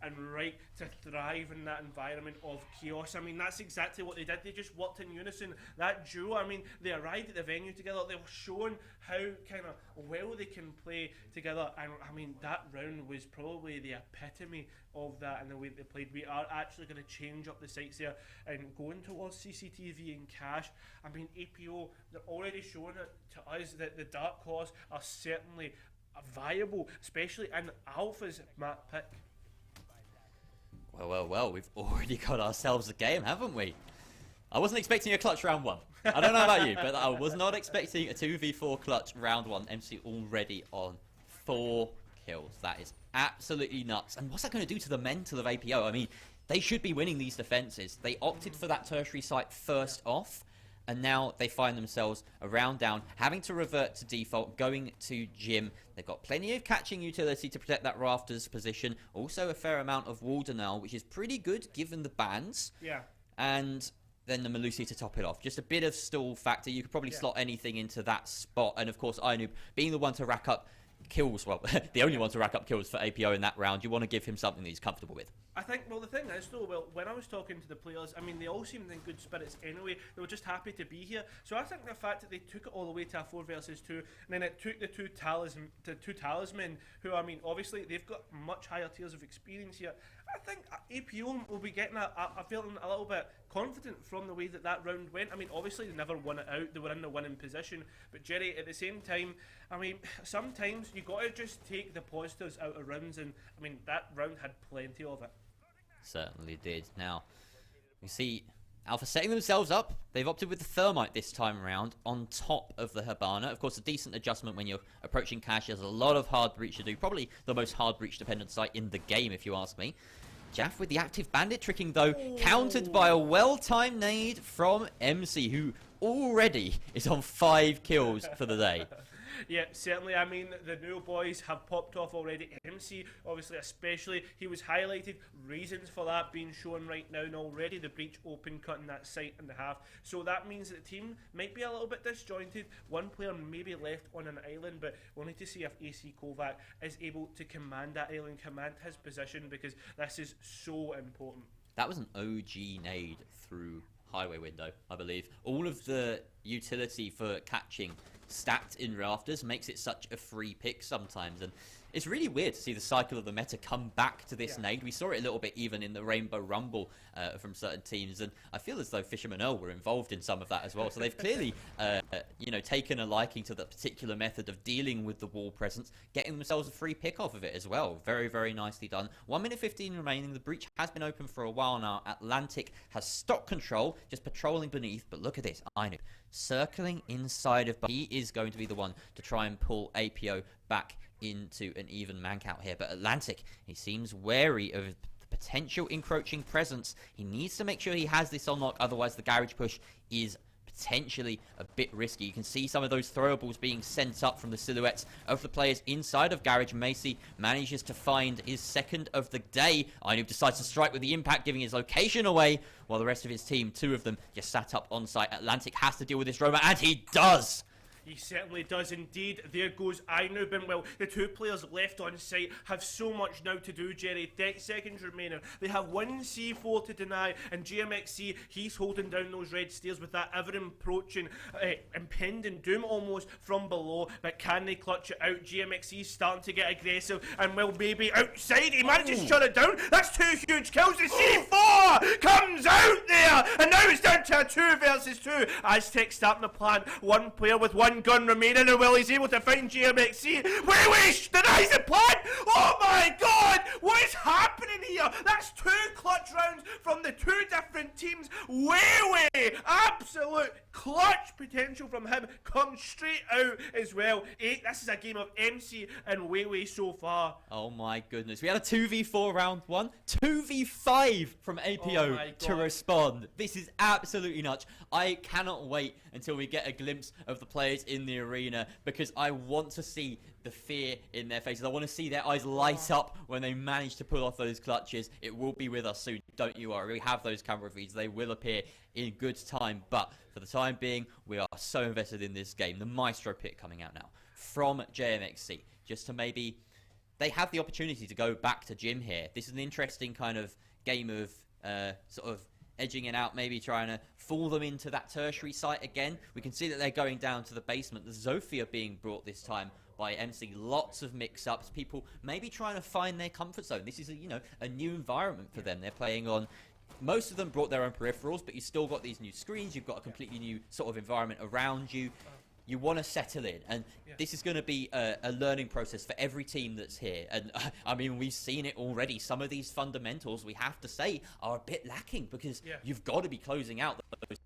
and Wright to thrive in that environment of chaos. I mean, that's exactly what they did. They just worked in unison. That duo, I mean, they arrived at the venue together. They were showing how kind of well they can play together. And I mean, that round was probably the epitome of that in the way they played. We are actually going to change up the sights there and going towards CCTV and cash. I mean, APO, they're already showing it to us that the Dark Horse are certainly viable, especially in Alpha's map pick. Well, we've already got ourselves a game, haven't we? I wasn't expecting a clutch round 1. I don't know about you, but I was not expecting a 2v4 clutch round 1. MC already on 4 kills. That is absolutely nuts. And what's that going to do to the mental of APO? I mean, they should be winning these defenses. They opted for that tertiary site first off, and now they find themselves a round down, having to revert to default, going to Gym. They've got plenty of catching utility to protect that Rafters position. Also a fair amount of wall denial, which is pretty good given the bans. Yeah. And then the Melusi to top it off. Just a bit of stall factor. You could probably slot anything into that spot. And of course, Ainoob being the one to rack up kills, well, the only one to rack up kills for APO in that round, you want to give him something that he's comfortable with. I think, well, the thing is, though, well, when I was talking to the players, I mean, they all seemed in good spirits anyway. They were just happy to be here. So I think the fact that they took it all the way to a 4 versus 2, and then it took the two talismen, who, I mean, obviously, they've got much higher tiers of experience here. I think APO will be getting a feeling a little bit confident from the way that round went. I mean, obviously, they never won it out. They were in the winning position. But, Jerry, at the same time, I mean, sometimes you got to just take the positives out of rounds, and, I mean, that round had plenty of it. Certainly did. Now, you see Alpha setting themselves up. They've opted with the Thermite this time around on top of the Hibana. Of course, a decent adjustment when you're approaching cash. There's a lot of hard breach to do. Probably the most hard breach dependent site in the game, if you ask me. Jaff with the active bandit tricking, though, countered by a well-timed nade from MC, who already is on 5 kills for the day. Yeah, certainly. I mean, the new boys have popped off already. MC, obviously, especially, he was highlighted. Reasons for that being shown right now, and already the breach open, cutting that site in half. So that means that the team might be a little bit disjointed. One player may be left on an island, but we'll need to see if AC Kovac is able to command that island, command his position, because this is so important. That was an OG nade through highway window, I believe. All of the utility for catching stacked in Rafters makes it such a free pick sometimes, and it's really weird to see the cycle of the meta come back to this nade. We saw it a little bit even in the Rainbow Rumble from certain teams, and I feel as though Fisherman Earl were involved in some of that as well. So they've clearly, taken a liking to that particular method of dealing with the wall presence, getting themselves a free pick off of it as well. Very, very nicely done. 1 minute 15 remaining. The breach has been open for a while now. Atlantic has stock control, just patrolling beneath, but look at this. Ainoob circling inside of, he is going to be the one to try and pull APO back into an even man count here. But Atlantic, he seems wary of the potential encroaching presence. He needs to make sure he has this on lock, otherwise the garage push is potentially a bit risky. You can see some of those throwables being sent up from the silhouettes of the players inside of garage. Macy manages to find his second of the day. Ainoob decides to strike with the impact, giving his location away, while the rest of his team, 2 of them, just sat up on site. Atlantic has to deal with this Roma, and he does! He certainly does indeed. There goes Ainoob, and well, the 2 players left on site have so much now to do, Jerry. 30 seconds remaining. They have 1 C4 to deny, and GMXC, he's holding down those red stairs with that ever approaching, impending doom almost from below. But can they clutch it out? GMXC's starting to get aggressive, and well, maybe outside, he manages to shut it down. That's 2 huge kills. The C4 comes out there, and now it's down to a 2 versus 2. Aztec starting to plan. 1 player with 1 gun remaining, and well, he's able to find GMXC. Wait, denies the plan. Oh my god, what is happening here? That's 2 clutch rounds from the 2 different teams. Way, absolute clutch potential from him comes straight out as well. This is a game of MC and Way so far. Oh my goodness, we had a 2v4 round 1, 2v5 from APO to respond. This is absolutely nuts. I cannot wait until we get a glimpse of the players players in the arena because I want to see the fear in their faces. I want to see their eyes light up when they manage to pull off those clutches. It will be with us soon, don't you worry. We have those camera feeds. They will appear in good time. But for the time being, we are so invested in this game. The Maestro pick coming out now from JMXC. Just to maybe... They have the opportunity to go back to Jim here. This is an interesting kind of game of sort of edging it out, maybe trying to fool them into that tertiary site again. We can see that they're going down to the basement. The Zofia being brought this time by MC. Lots of mix-ups. People maybe trying to find their comfort zone. This is a new environment for them. They're playing on... Most of them brought their own peripherals, but you still got these new screens. You've got a completely new sort of environment around you. You want to settle in, and this is going to be a learning process for every team that's here. And I mean, we've seen it already. Some of these fundamentals, we have to say, are a bit lacking because you've got to be closing out those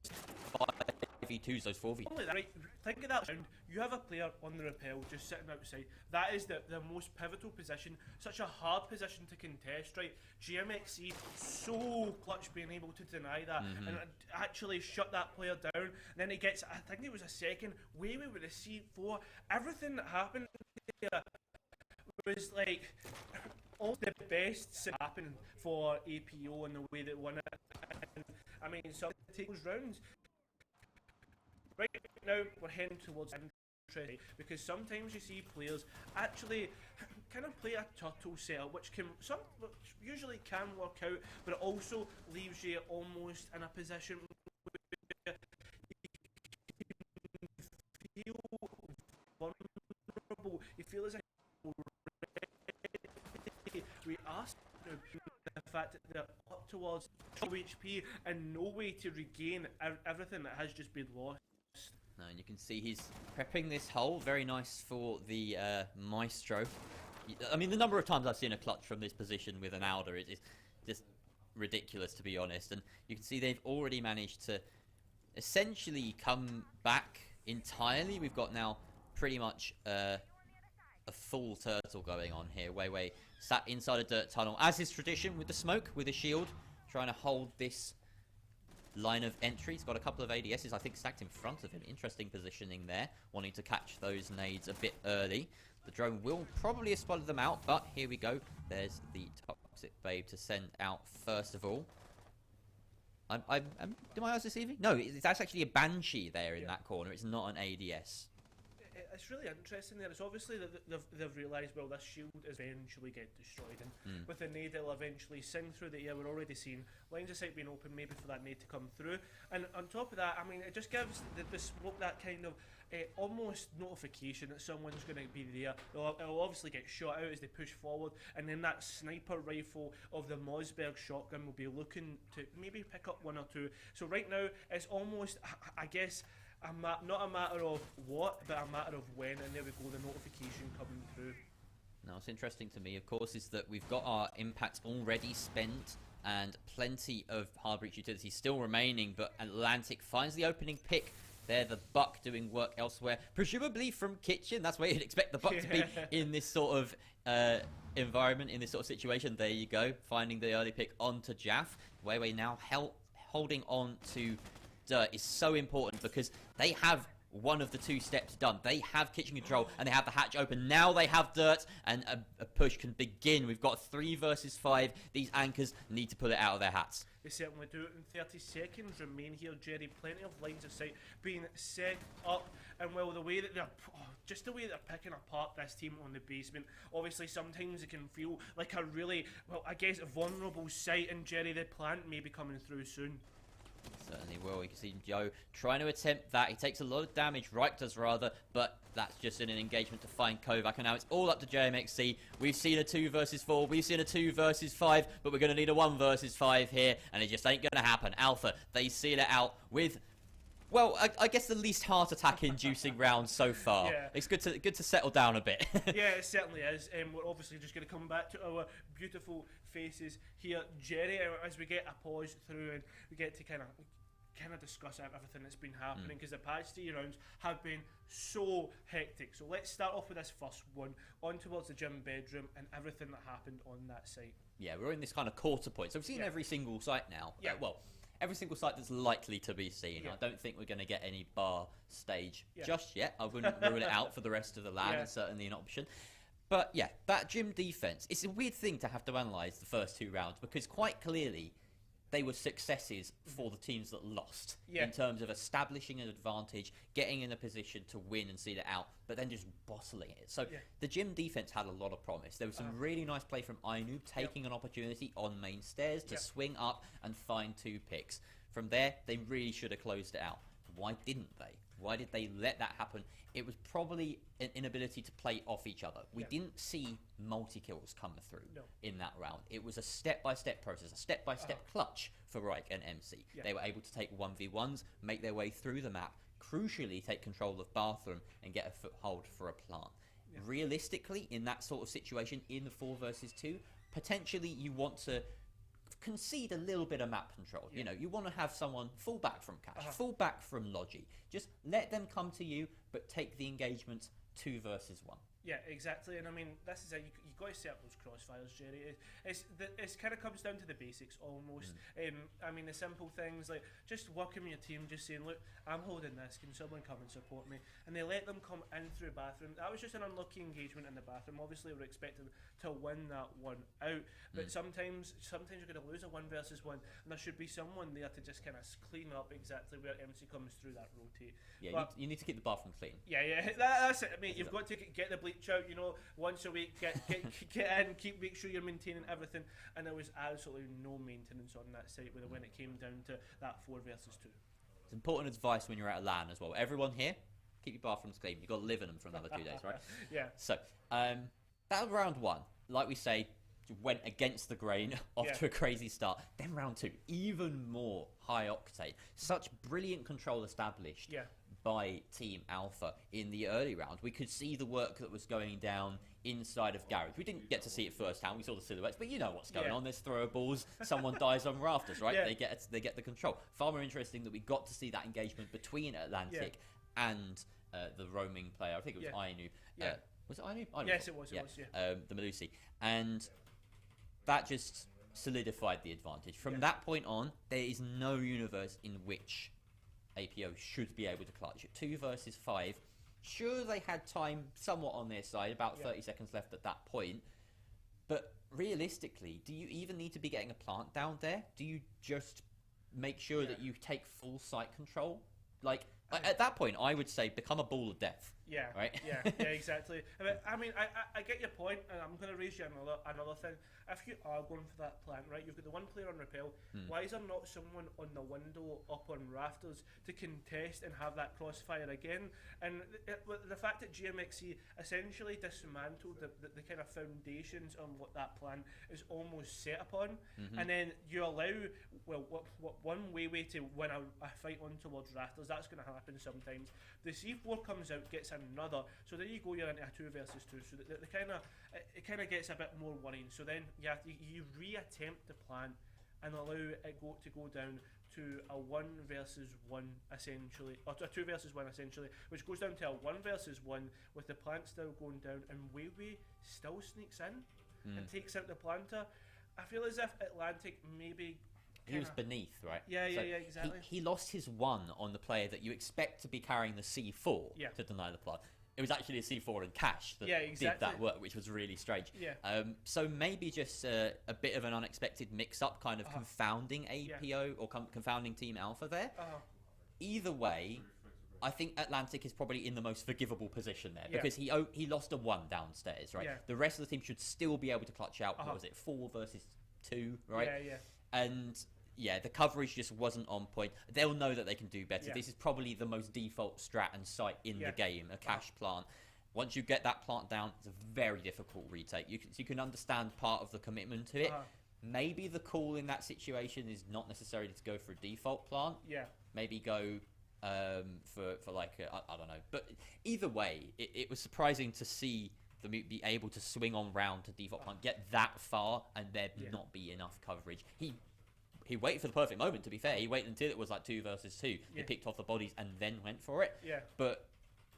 5v2s, those 4v2s. Right, think of that round. You have a player on the rappel just sitting outside. That is the most pivotal position, such a hard position to contest, right? GMXC so clutch being able to deny that and actually shut that player down. And then it gets, I think it was a second, way with the C4. Everything that happened there was like all the best happening for APO and the way that won it. And, I mean, some take those rounds. Right now, we're heading towards interest because sometimes you see players actually kind of play a turtle setup, which usually can work out, but it also leaves you almost in a position where you feel vulnerable. You feel as if we ask the fact that they're up towards 2 HP and no way to regain everything that has just been lost. No, and you can see he's prepping this hole. Very nice for the Maestro. I mean, the number of times I've seen a clutch from this position with an Alder is just ridiculous, to be honest. And you can see they've already managed to essentially come back entirely. We've got now pretty much a full turtle going on here. Wei sat inside a dirt tunnel, as is tradition with the smoke, with a shield, trying to hold this line of entry. He's got a couple of ADSs, I think, stacked in front of him. Interesting positioning there, wanting to catch those nades a bit early. The drone will probably have spotted them out, but here we go. There's the Toxic Babe to send out first of all. Am I eyes deceiving? No, it's actually a Banshee there in that corner. It's not an ADS. It's really interesting there. It's obviously that they've realised, well, this shield is eventually get destroyed, and with the nade it'll eventually sing through the air. We're already seeing lines of sight being open, maybe for that nade to come through. And on top of that, I mean, it just gives the smoke that kind of almost notification that someone's going to be there. It'll obviously get shot out as they push forward, and then that sniper rifle of the Mossberg shotgun will be looking to maybe pick up one or two. So right now, it's almost, I guess, not a matter of what, but a matter of when, and there we go, the notification coming through. Now, what's interesting to me, of course, is that we've got our impacts already spent and plenty of hard breach utilities still remaining, but Atlantic finds the opening pick. There, the Buck doing work elsewhere, presumably from Kitchen. That's where you'd expect the Buck to be in this sort of environment, in this sort of situation. There you go, finding the early pick onto Jaff. Wei now holding on to Dirt is so important because they have one of the two steps done. They have kitchen control and they have the hatch open. Now they have Dirt and a push can begin. We've got 3 versus 5. These anchors need to pull it out of their hats. They certainly do it in 30 seconds. Remain here, Jerry. Plenty of lines of sight being set up. And well, the way that just the way they're picking apart this team on the basement, obviously sometimes it can feel like a really, well, I guess, vulnerable site. And Jerry, the plant may be coming through soon. Certainly will. You can see Joe trying to attempt that. He takes a lot of damage, Reich does rather, but that's just in an engagement to find Kovac. And now it's all up to JMXC. We've seen a 2 versus 4. We've seen a 2 versus 5, but we're going to need a 1 versus 5 here, and it just ain't going to happen. Alpha, they seal it out with, well, I guess the least heart attack inducing round so far. Yeah. It's good to settle down a bit. Yeah, it certainly is. We're obviously just going to come back to our beautiful faces here, Jerry, as we get a pause through and we get to kind of discuss everything that's been happening, because the past 3 rounds have been so hectic. So let's start off with this first one, on towards the gym bedroom and everything that happened on that site. Yeah, we're in this kind of quarter point. So we've seen every single site now. Yeah. Well, every single site that's likely to be seen. Yeah. I don't think we're going to get any bar stage Yeah. just yet. I wouldn't rule it out for the rest of the LAN. Yeah. It's certainly an option. But yeah, that gym defense, it's a weird thing to have to analyse the first 2 rounds, because quite clearly they were successes for the teams that lost in terms of establishing an advantage, getting in a position to win and see it out, but then just bottling it. So the gym defense had a lot of promise. There was some really nice play from Ainu, taking an opportunity on main stairs to swing up and find 2 picks. From there, they really should have closed it out. Why didn't they? Why did they let that happen? It was probably an inability to play off each other. We didn't see multi-kills come through in that round. It was a step-by-step process, a step-by-step clutch for Reich and MC. They were able to take 1v1s, make their way through the map, crucially take control of Bathroom and get a foothold for a plant. Realistically, in that sort of situation, in the 4 versus 2, potentially you want to concede a little bit of map control. You know, you want to have someone fall back from Cash, fall back from Logi. Just let them come to you, but take the engagement 2 versus 1. Yeah, exactly. And I mean, this is it. You got to set up those crossfires, Jerry. It's kind of comes down to the basics almost. I mean, the simple things like just working with your team, just saying, look, I'm holding this. Can someone come and support me? And they let them come in through Bathroom. That was just an unlucky engagement in the Bathroom. Obviously, we're expecting to win that one out, but sometimes you're going to lose a 1 versus 1, and there should be someone there to just kind of clean up exactly where MC comes through that rotate. Yeah, but, you need to keep the Bathroom clean. Yeah, that's it. I mean, you've got to get the bleach out, you know, once a week, get in, make sure you're maintaining everything, and there was absolutely no maintenance on that site when it came down to that 4 versus 2. It's important advice when you're at a LAN as well. Everyone here, keep your bathrooms clean. You've got to live in them for another 2 days, right? Yeah. So, that was round 1. Like we say, went against the grain off to a crazy start. Then round 2, even more high octane. Such brilliant control established by Team Alpha in the early round. We could see the work that was going down inside of Garage. We didn't get to see it firsthand. We saw the silhouettes, but you know what's going on. There's throwables. Someone dies on rafters, right? They get the control. Far more interesting that we got to see that engagement between Atlantic and the roaming player. I think it was Ainu. Was it Ainu? Yes, it was. The Melusi. And that just solidified the advantage. From that point on, there is no universe in which APO should be able to clutch it. 2 versus 5. Sure, they had time somewhat on their side, about 30 seconds left at that point. But realistically, do you even need to be getting a plant down there? Do you just make sure that you take full site control? Like, at that point, I would say become a ball of death. Yeah, right. yeah, exactly. I mean, I get your point, and I'm going to raise you another thing. If you are going for that plant, right, you've got the one player on repel. Why is there not someone on the window up on rafters to contest and have that crossfire again? And the fact that GMXC essentially dismantled the kind of foundations on what that plan is almost set upon, and then you allow one way to win a fight on towards rafters. That's going to happen sometimes. The C4 comes out, gets another, so there you go, you're into a 2 versus 2, so it kind of gets a bit more worrying. So then you re-attempt the plan and allow it to go down to a 1 versus 1 essentially, or to a 2 versus 1 essentially, which goes down to a 1 versus 1 with the plant still going down, and Weiwei still sneaks in and takes out the planter. I feel as if Atlantic maybe he was beneath, right? Yeah, exactly. He lost his 1 on the player that you expect to be carrying the C4 to deny the plant. It was actually a C4 and Cash that did that work, which was really strange. Yeah. So maybe just a bit of an unexpected mix-up, kind of confounding APO or confounding Team Alpha there. Either way, I think Atlantic is probably in the most forgivable position there because he lost a 1 downstairs, right? The rest of the team should still be able to clutch out. What was it, 4 versus 2, right? Yeah. And the coverage just wasn't on point. They'll know that they can do better. This is probably the most default strat and site in the game, a Cash plant. Once you get that plant down, it's a very difficult retake. You can understand part of the commitment to it. Maybe the call in that situation is not necessarily to go for a default plant. Maybe go for like, I don't know. But either way, it was surprising to see them be able to swing on round to default plant, get that far, and there not be enough coverage. He waited for the perfect moment, to be fair. He waited until it was like 2 versus 2. He picked off the bodies and then went for it. But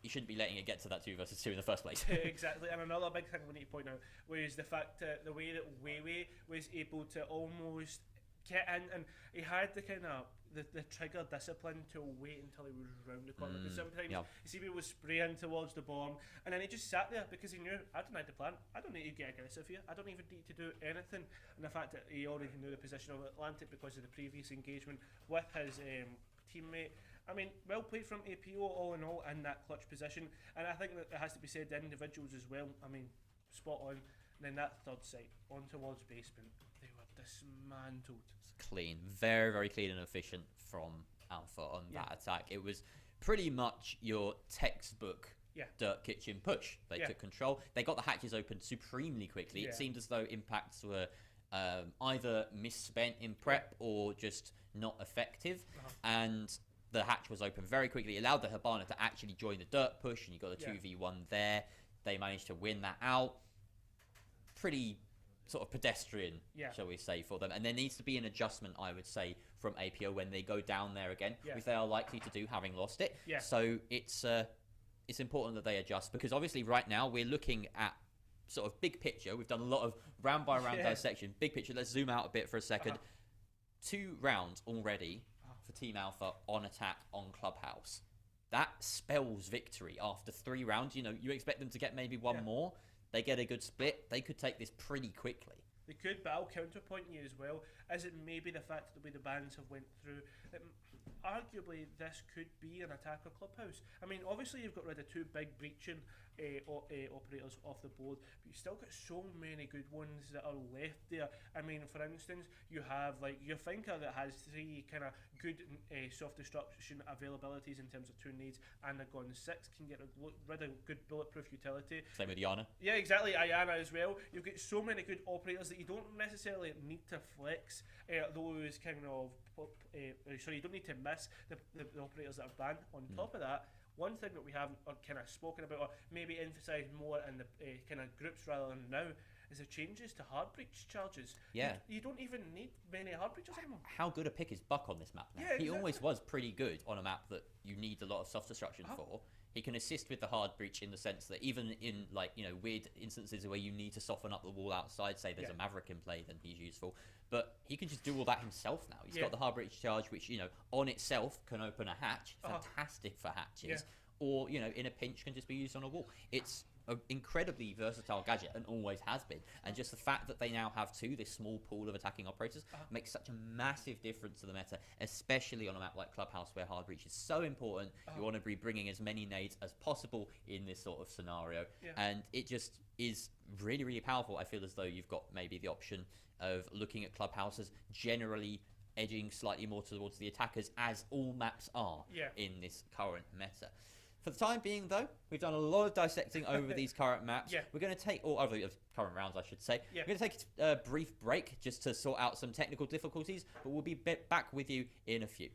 you shouldn't be letting it get to that 2 versus 2 in the first place. Exactly. And another big thing we need to point out was the fact that the way that Weiwei was able to almost get in, and he had the kind of the trigger discipline to wait until he was round the corner. Because sometimes you see people would spray in towards the bomb, and then he just sat there because he knew, I don't need to plan, I don't need to get aggressive here, I don't even need to do anything. And the fact that he already knew the position of Atlantic because of the previous engagement with his teammate. I mean, well played from APO all in all in that clutch position, and I think that it has to be said, the individuals as well, I mean, spot on. And then that third side, on towards basement, they were dismantled. Clean, very, very clean and efficient from Alpha on that attack. It was pretty much your textbook Dirt Kitchen push. They took control. They got the hatches open supremely quickly. It seemed as though impacts were either misspent in prep or just not effective. And the hatch was open very quickly. It allowed the Hibana to actually join the Dirt push, and you got a 2v1 there. They managed to win that out. Pretty sort of pedestrian, shall we say, for them. And there needs to be an adjustment, I would say, from APO when they go down there again, which they are likely to do, having lost it. So it's important that they adjust, because obviously right now we're looking at sort of big picture. We've done a lot of round by round dissection. Big picture. Let's zoom out a bit for a second. 2 rounds already for Team Alpha on attack on Clubhouse. That spells victory after 3 rounds. You know, you expect them to get maybe one more. They get a good split. They could take this pretty quickly. They could, but I'll counterpoint you as well. Is it maybe the fact that the way the bans have went through, that arguably this could be an attacker Clubhouse? I mean, obviously you've got rid of 2 big breaching operators off the board, but you've still got so many good ones that are left there. I mean, for instance, you have like your Finker that has 3 kind of good soft destruction availabilities in terms of 2 nades, and the Gun 6 can get rid of good bulletproof utility. Same with Yana. Yeah, exactly, Ayana as well. You've got so many good operators that you don't necessarily need to flex those kind of sorry, you don't need to miss the operators that are banned. On top of that, one thing that we haven't kind of spoken about, or maybe emphasised more in the kind of groups rather than now, is the changes to hard breach charges. You don't even need many hard breaches anymore. How good a pick is Buck on this map now? He always was pretty good on a map that you need a lot of soft destruction for. He can assist with the hard breach in the sense that even in, like, you know, weird instances where you need to soften up the wall outside, say there's a Maverick in play, then he's useful. But he can just do all that himself now. He's got the hard breach charge, which, you know, on itself can open a hatch. Fantastic for hatches. Or, you know, in a pinch can just be used on a wall. It's an incredibly versatile gadget, and always has been. And just the fact that they now have 2, this small pool of attacking operators, makes such a massive difference to the meta, especially on a map like Clubhouse where hard breach is so important. You want to be bringing as many nades as possible in this sort of scenario. And it just is really, really powerful. I feel as though you've got maybe the option of looking at Clubhouses generally edging slightly more towards the attackers, as all maps are in this current meta. For the time being, though, we've done a lot of dissecting over these current maps. We're going to take, or over current rounds, I should say. We're going to take a brief break just to sort out some technical difficulties, but we'll be back with you in a few.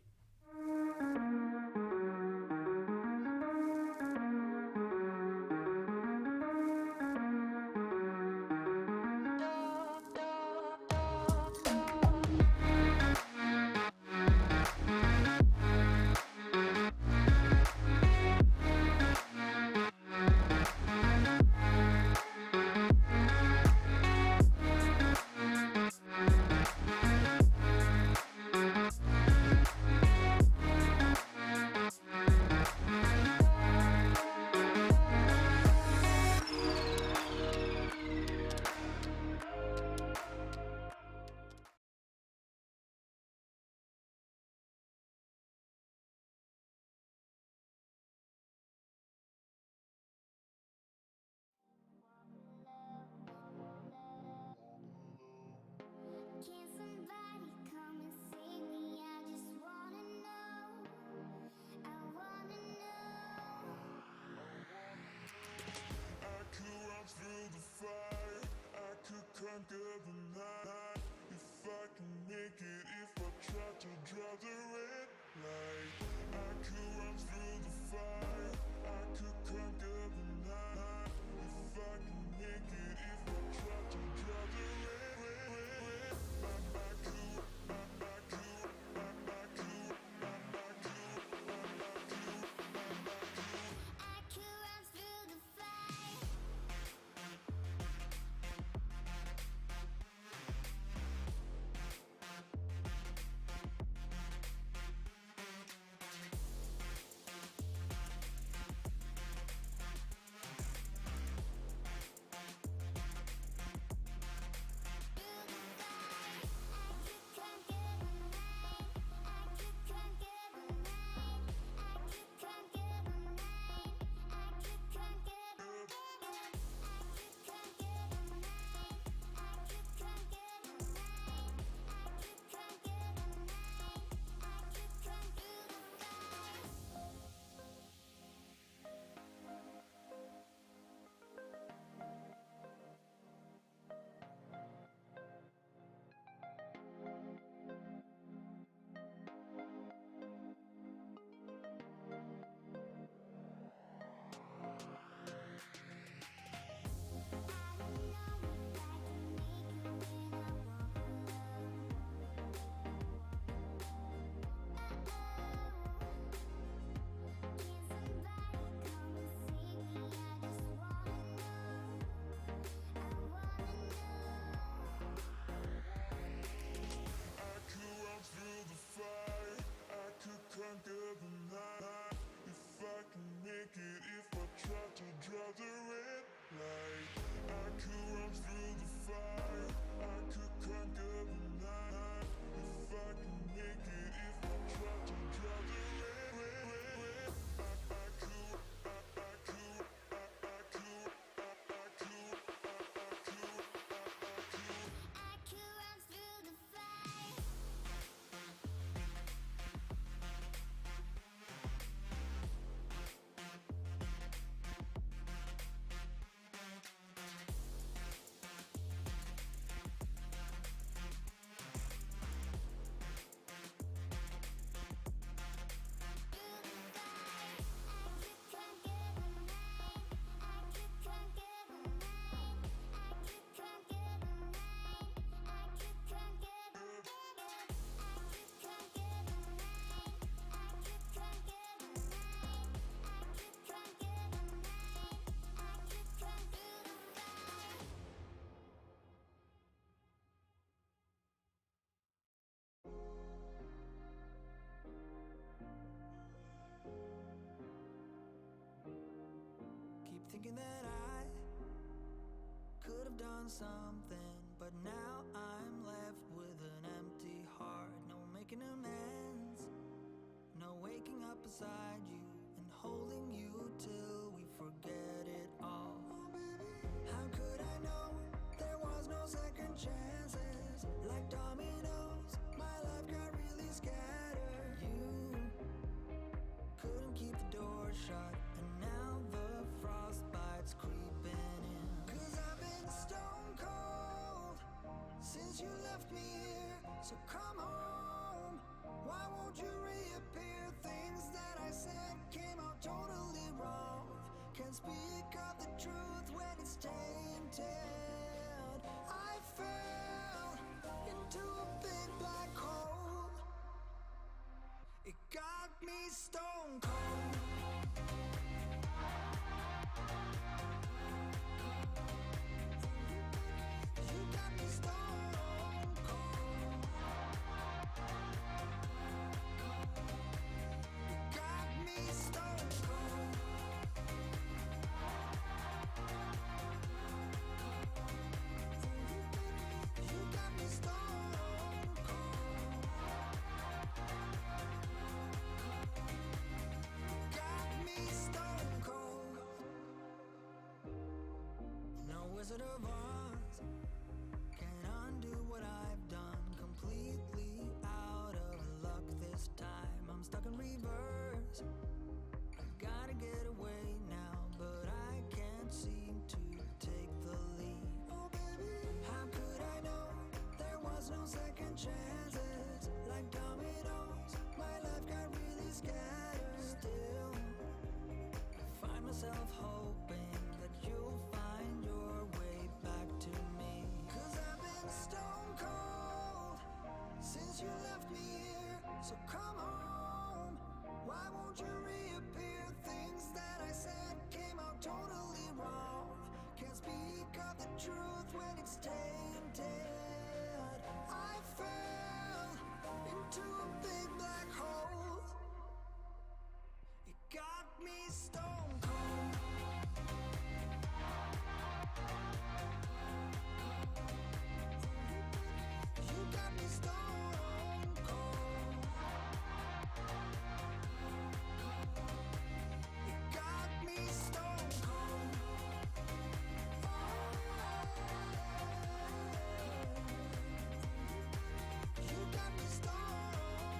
Can somebody come and save me? I just wanna know. I wanna know. I could run through the fire, I could conquer the night. If I can make it, if I try to draw the red light. I could run through the fire, I could conquer the night. If I can make it, if I try to draw the red. thinking that I could have done something, but now I'm left with an empty heart. No making amends, no waking up beside you and holding you till we forget it all. How could I know there was no second chances? Like dominoes, my life got really scattered. You couldn't keep the door shut, and now the frostbite's creeping in. 'Cause I've been stone cold since you left me here. So come home, why won't you reappear? Things that I said came out totally wrong. Can't speak of the truth when it's tainted. I fell into a big black hole. It got me stone cold. You got me stone cold. You got me stone cold. You got me stone cold. Got me stone cold. No Wizard of Oz can undo what I've done. Completely out of luck this time. I'm stuck in reverse. I gotta get away now, but I can't seem to take the lead. Oh baby, how could I know there was no second chances? Like dominoes, my life got really scattered. Still, I find myself hoping that you'll find your way back to me. 'Cause I've been stone cold since you left me here. So come home, why won't you reappear? Things that I said came out totally wrong. Can't speak of the truth when it's tainted. I fell into a big black hole. It got me stone cold. You got me stone cold. You got me stone cold. You got me stone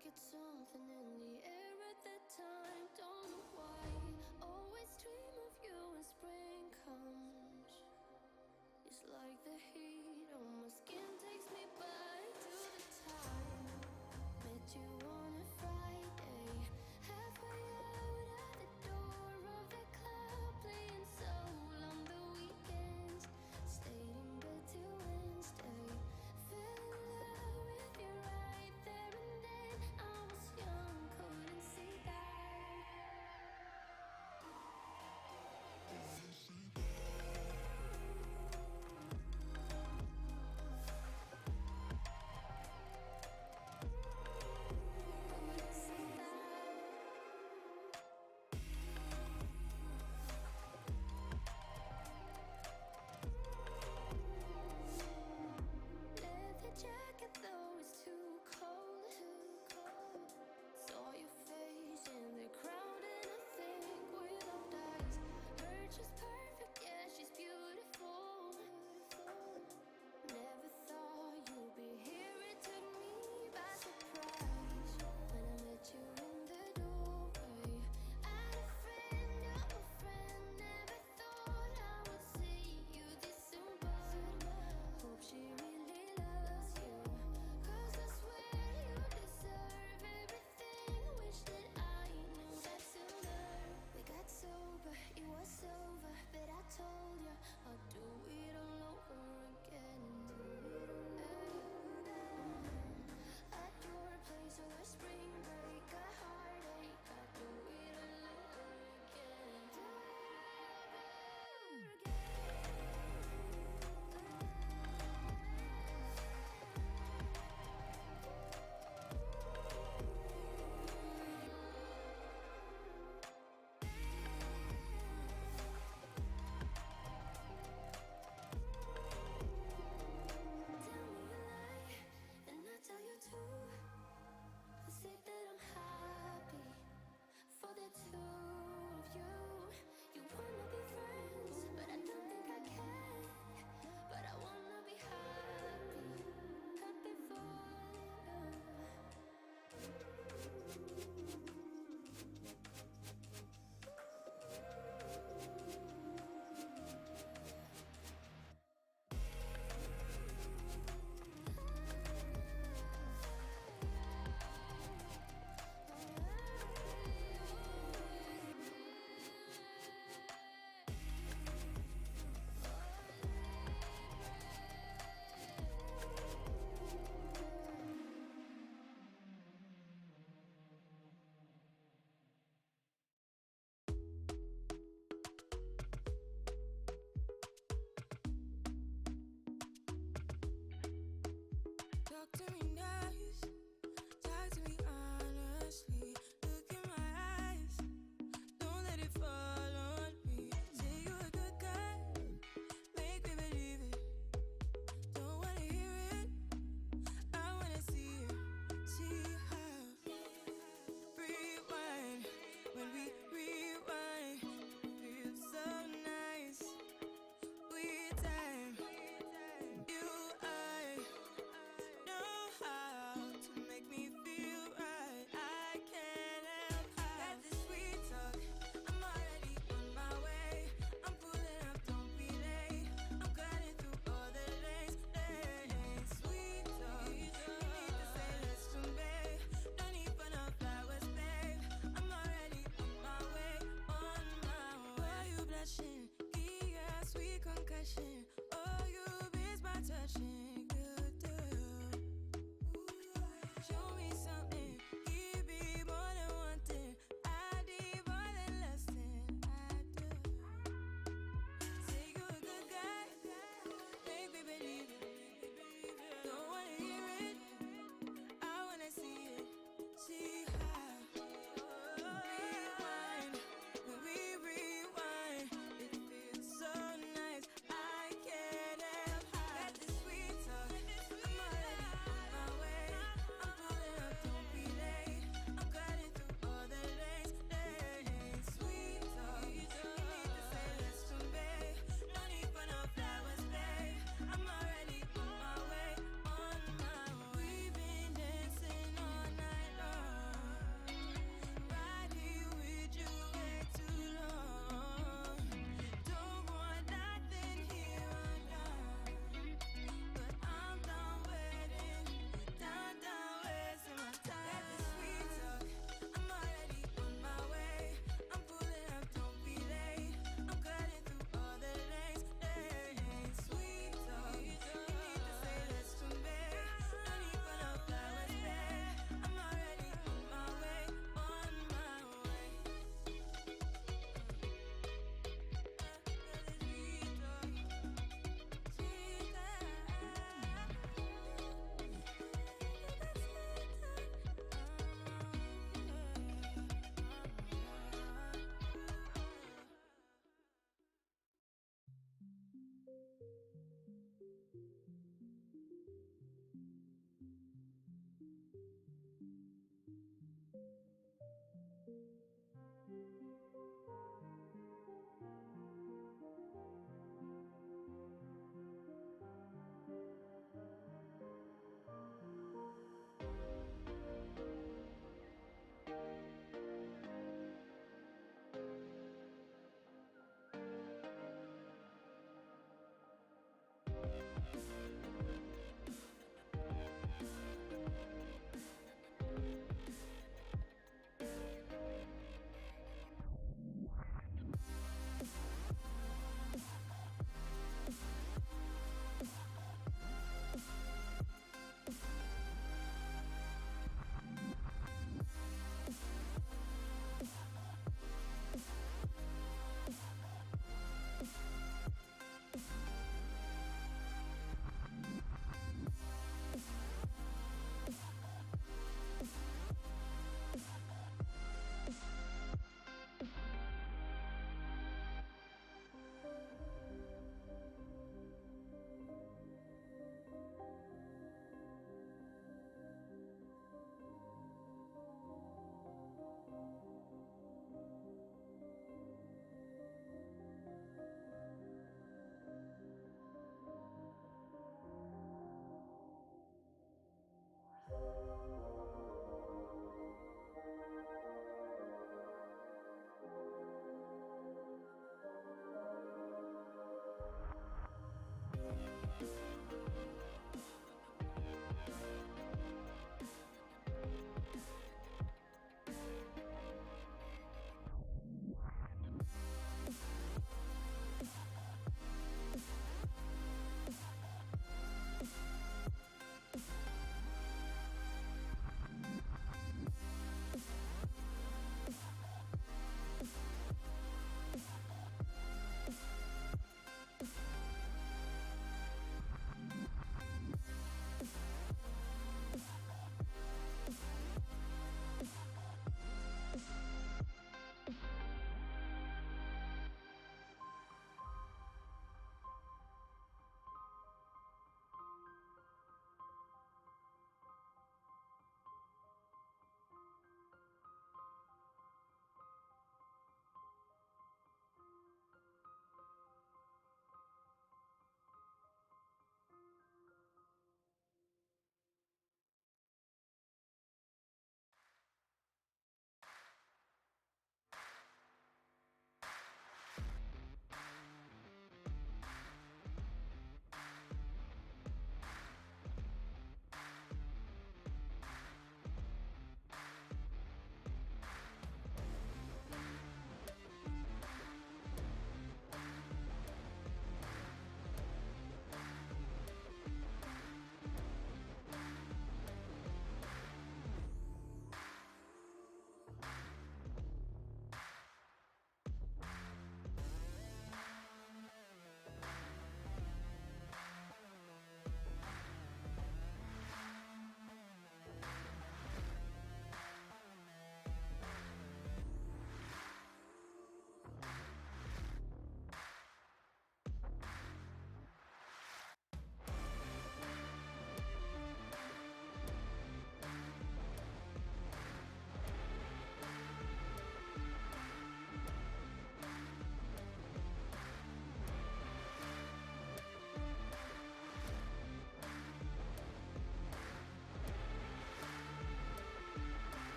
like it's something in the air at that time. Don't know why. Always dream of you when spring comes. It's like the heat on my skin takes me back to the time met you on a Friday, halfway out at the door of the club, playing soul on the weekends. Stayed in bed till Wednesday. Fell in love with you right there and then. I was young, couldn't see that. Couldn't see that. Leather jacket though it's too cold. Saw your face in the crowd and I think without eyes. Her just perfect, yeah, she's beautiful. Never thought you'd be here, it took me by surprise when I met you in the doorway. And a friend of a friend, never thought I would see you this soon, but hope she really loves you. 'Cause I swear you deserve everything. Wish that I knew that sooner. We got sober, it was over, but I told you I'll do it all over again. At your place over spring break, a heartache. I'll do it all over again. Do it all Tell me a lie, and I tell you too. I say that I'm happy for the two of you. You wanna be friends, but I don't think I can. But I wanna be happy, happy for you. Talk to me nice, talk to me honestly. Look in my eyes, don't let it fall on me. Say you're a good guy, make me believe it. Don't wanna hear it, I wanna see it. See how rewind when we rewind. Feels so nice. We time, you I know how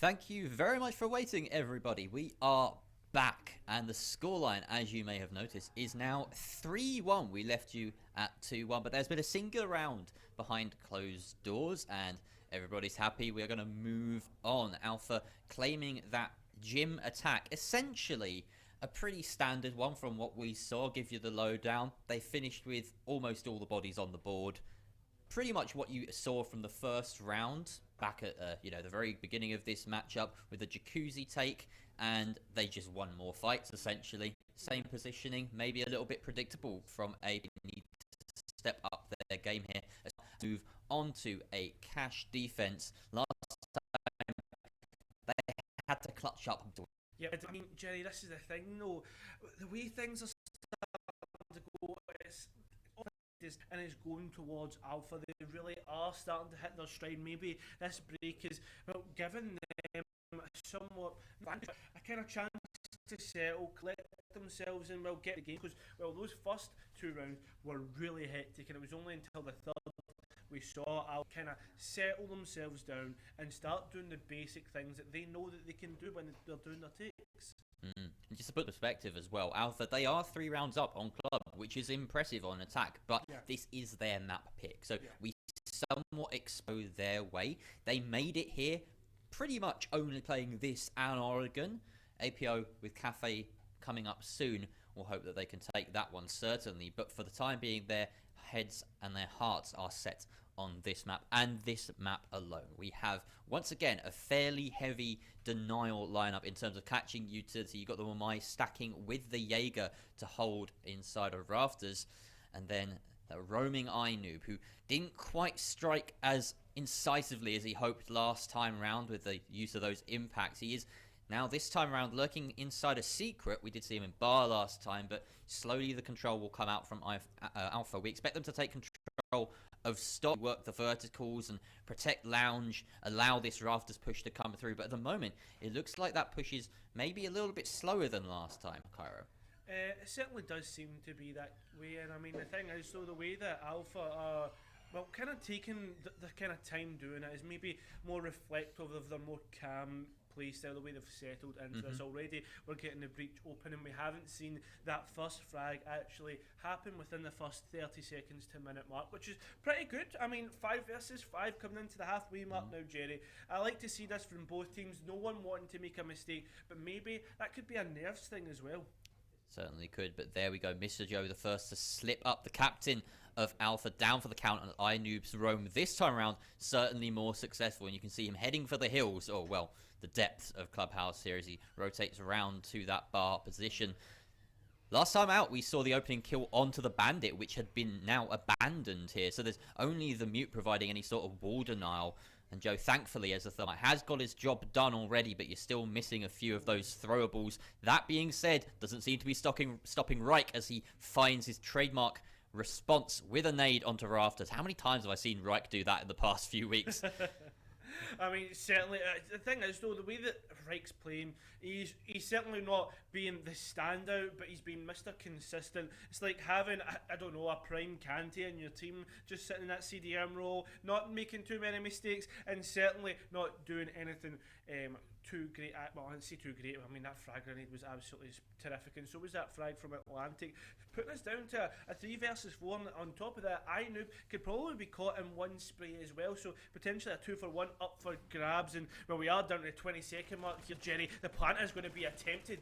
Thank you very much for waiting, everybody. We are back, and the scoreline, as you may have noticed, is now 3-1. We left you at 2-1, but there's been a single round behind closed doors, and everybody's happy. We're going to move on. Alpha claiming that gym attack, essentially a pretty standard one from what we saw. Give you the lowdown. They finished with almost all the bodies on the board. Pretty much what you saw from the first round back at the very beginning of this matchup with the jacuzzi take, and they just won more fights essentially. Same positioning, maybe a little bit predictable from a need to step up their game here. Let's move on to a cash defense. Last time they had to clutch up. Yeah, I mean, Jerry, this is the thing though. The way things are starting to go, and it's going towards Alpha. They really are starting to hit their stride. Maybe this break is, well, giving them somewhat a kind of chance to settle, collect themselves, and get the game. Because, well, those first two rounds were really hectic, and it was only until the third we saw Alpha kind of settle themselves down and start doing the basic things that they know that they can do when they're doing their takes. And just to put perspective as well, Alpha, they are 3 rounds up on club, which is impressive on attack, but this is their map pick, so we somewhat expose their way. They made it here pretty much only playing this and Oregon. APO with Cafe coming up soon. We'll hope that they can take that one, certainly, but for the time being, their heads and their hearts are set on this map and this map alone. We have, once again, a fairly heavy denial lineup in terms of catching utility. You've got the Wamai stacking with the Jaeger to hold inside of rafters, and then the roaming eye noob who didn't quite strike as incisively as he hoped last time round with the use of those impacts. He is now this time around lurking inside a secret. We did see him in bar last time, but slowly the control will come out from Alpha. We expect them to take control of stop, work the verticals and protect lounge, allow this rafters push to come through, but at the moment it looks like that push is maybe a little bit slower than last time, Cairo. It certainly does seem to be that way, and I mean the thing is though, the way that Alpha are kind of taking the kind of time doing it is maybe more reflective of their more calm playstyle, the way they've settled into this already. We're getting the breach open, and we haven't seen that first frag actually happen within the first 30 seconds to minute mark, which is pretty good. I mean, 5 versus 5 coming into the halfway mark now, Jerry. I like to see this from both teams, no one wanting to make a mistake, but maybe that could be a nerves thing as well. Certainly could, but there we go. Mr. Joe, the first to slip up. The captain of Alpha down for the count, and iNoob's roam this time around certainly more successful, and you can see him heading for the hills, or well, the depths of Clubhouse here as he rotates around to that bar position. Last time out, we saw the opening kill onto the Bandit, which had been now abandoned here, so there's only the Mute providing any sort of wall denial. And Joe, thankfully, as a Thermite, has got his job done already, but you're still missing a few of those throwables. That being said, doesn't seem to be stopping Reich as he finds his trademark response with a nade onto rafters. How many times have I seen Reich do that in the past few weeks? I mean, certainly, the thing is, though, the way that Reich's playing, he's certainly not being the standout, but he's been Mr. Consistent. It's like having, I don't know, a prime Kanté in your team, just sitting in that CDM role, not making too many mistakes, and certainly not doing anything too great. Well, I didn't say too great. I mean, that frag grenade was absolutely terrific, and so was that frag from Atlantic. Putting us down to a 3 versus 4, and on top of that, iNoob could probably be caught in one spray as well, so potentially a 2-for-1 up for grabs, and well, we are down to the 20-second mark here, Jerry. The plant is going to be attempted.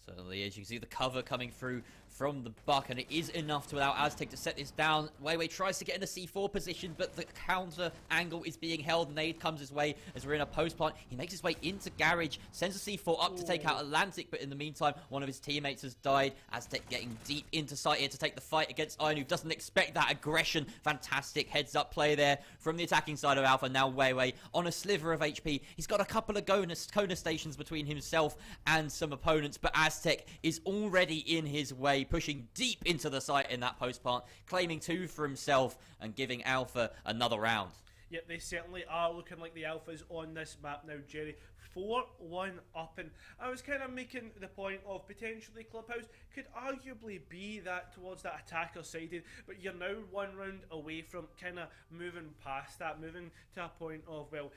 Certainly, as you can see the cover coming through from the Buck, and it is enough to allow Aztec to set this down. Weiwei tries to get in a C4 position, but the counter angle is being held. Nade comes his way as we're in a post plant. He makes his way into Garage, sends a C4 up to take out Atlantic, but in the meantime, one of his teammates has died. Aztec getting deep into sight here to take the fight against iNoob. Doesn't expect that aggression. Fantastic heads-up play there from the attacking side of Alpha. Now Weiwei on a sliver of HP. He's got a couple of Kona stations between himself and some opponents, but Aztec is already in his way, pushing deep into the site in that post plant, claiming 2 for himself and giving Alpha another round. Yep, they certainly are looking like the Alphas on this map now, Jerry. 4-1 up, and I was kind of making the point of potentially Clubhouse could arguably be that towards that attacker sided, but you're now 1 round away from kind of moving past that, moving to a point of, well,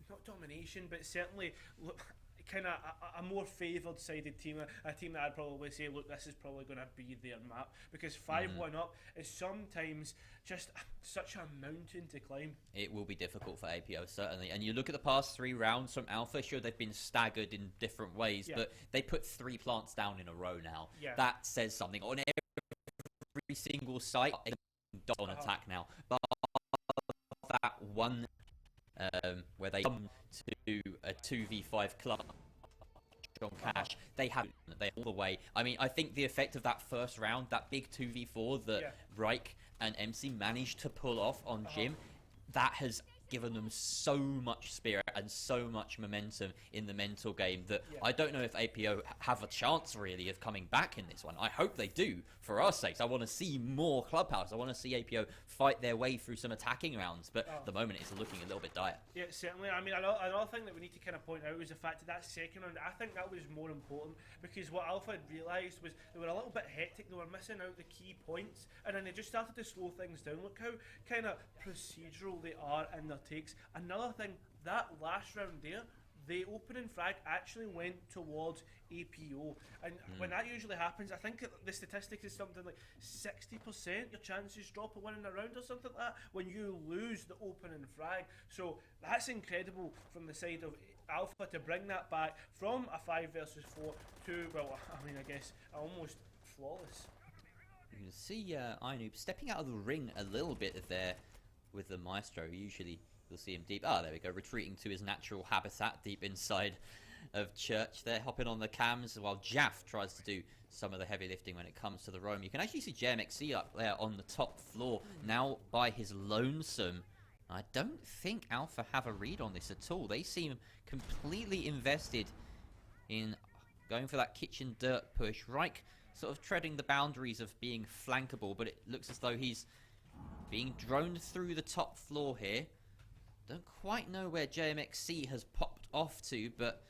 not domination, but certainly kind of a more favoured sided team, a team that I'd probably say, look, this is probably going to be their map, because 5-1 up is sometimes just such a mountain to climb. It will be difficult for APO, certainly. And you look at the past 3 rounds from Alpha, sure, they've been staggered in different ways, but they put 3 plants down in a row now. That says something. On every single site, on attack now. But that one where they come to a 2v5 club on cash, they all the way. I mean, I think the effect of that first round, that big 2v4 that Reich and MC managed to pull off on Jim, that has given them so much spirit and so much momentum in the mental game that I don't know if APO have a chance really of coming back in this one. I hope they do, for our sakes. I want to see more Clubhouse. I want to see APO fight their way through some attacking rounds, but at the moment it's looking a little bit dire. Yeah, certainly. I mean, another thing that we need to kind of point out is the fact that second round, I think that was more important, because what Alpha had realised was they were a little bit hectic, they were missing out the key points, and then they just started to slow things down. Look how kind of procedural they are in their takes. Another thing, that last round there, the opening frag actually went towards APO, and when that usually happens, I think the statistic is something like 60% your chances drop of winning a round or something like that when you lose the opening frag. So that's incredible from the side of Alpha to bring that back from a 5 versus 4 to, well, I mean, I guess almost flawless. You can see iNoob stepping out of the ring a little bit there with the Maestro. Usually you'll see him deep. There we go, retreating to his natural habitat deep inside of Church there, hopping on the cams while Jaff tries to do some of the heavy lifting when it comes to the roam. You can actually see JMXC up there on the top floor now by his lonesome. I don't think Alpha have a read on this at all. They seem completely invested in going for that kitchen dirt push. Reich sort of treading the boundaries of being flankable, but it looks as though he's being droned through the top floor here. Don't quite know where JMXC has popped off to, but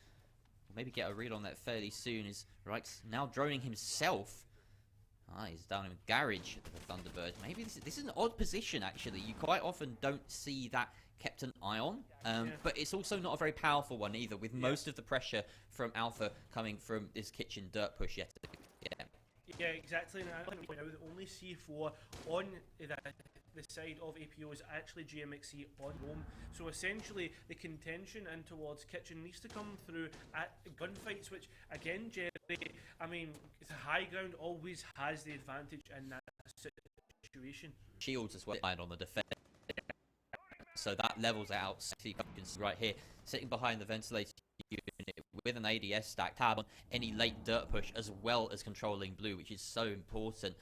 we'll maybe get a read on that fairly soon, as Reich's now droning himself. He's down in Garage at the Thunderbirds. Maybe this is an odd position, actually. You quite often don't see that kept an eye on, but it's also not a very powerful one either, with most of the pressure from Alpha coming from this kitchen dirt push yet. Yeah, exactly. And I think we only C4 on the side of APO is actually GMXC on Rome. So essentially, the contention in towards Kitchen needs to come through at gunfights, which again, Jerry, I mean, it's high ground always has the advantage in that situation. Shields as well on the defense. So that levels out. You can see right here, sitting behind the ventilator unit with an ADS stack, tab on any late dirt push, as well as controlling blue, which is so important.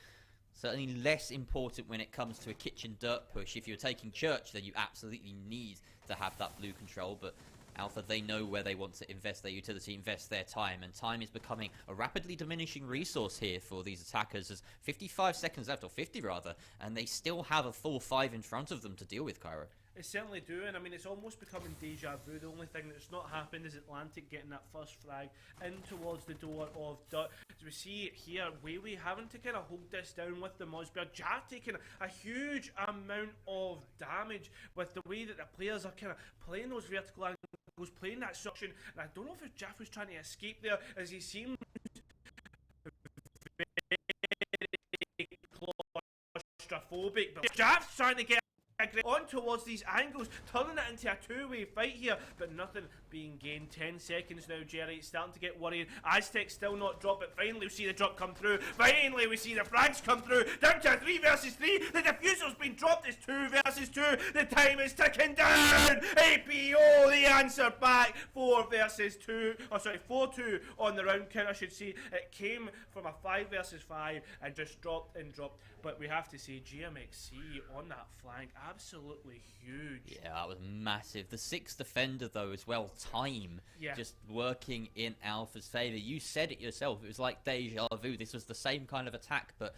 Certainly less important when it comes to a kitchen dirt push. If you're taking church, then you absolutely need to have that blue control. But Alpha, they know where they want to invest their utility, invest their time, and time is becoming a rapidly diminishing resource here for these attackers. There's 55 seconds left, or 50 rather, and they still have a full 5 in front of them to deal with, Cairo. They certainly do, and I mean, it's almost becoming deja vu. The only thing that's not happened is Atlantic getting that first frag in towards the door of Dirt. As we see here, Weiwei having to kind of hold this down with the Mossberg. Jav taking a huge amount of damage with the way that the players are kind of playing those vertical angles, playing that suction. And I don't know if Jav was trying to escape there, as he seemed very claustrophobic. But Jav's trying to get on towards these angles, turning it into a two-way fight here, but nothing being gained. 10 seconds now, Jerry. It's starting to get worrying. Aztec still not dropped, but finally we see the drop come through. Finally we see the frags come through. Down to a 3 versus 3. The diffuser's been dropped. It's 2 versus 2. The time is ticking down. APO, the answer back. 4 versus 2. Oh, sorry, 4-2 on the round count, I should say. It came from a 5 versus 5 and just dropped and dropped. But we have to say, GMXC on that flank, absolutely huge. Yeah, that was massive. The 6th defender, though, as well, time, just working in Alpha's favour. You said it yourself. It was like deja vu. This was the same kind of attack, but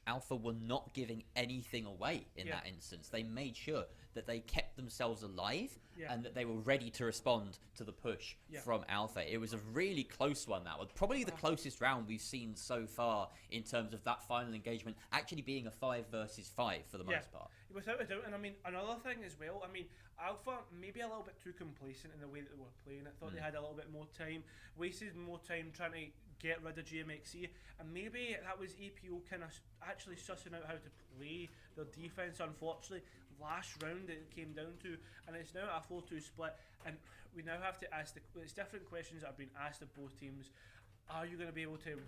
Alpha were not giving anything away in that instance. They made sure that they kept themselves alive and that they were ready to respond to the push from Alpha. It was a really close one, that was. Probably the closest round we've seen so far in terms of that final engagement actually being a 5 versus 5 for the most part. Without a doubt, and I mean, another thing as well, I mean, Alpha maybe a little bit too complacent in the way that they were playing. I thought they had a little bit more time, wasted more time trying to get rid of GMXC, and maybe that was APO kind of actually sussing out how to play their defence. Unfortunately, last round it came down to, and it's now a 4-2 split, and we now have to ask it's different questions that have been asked of both teams. Are you going to be able to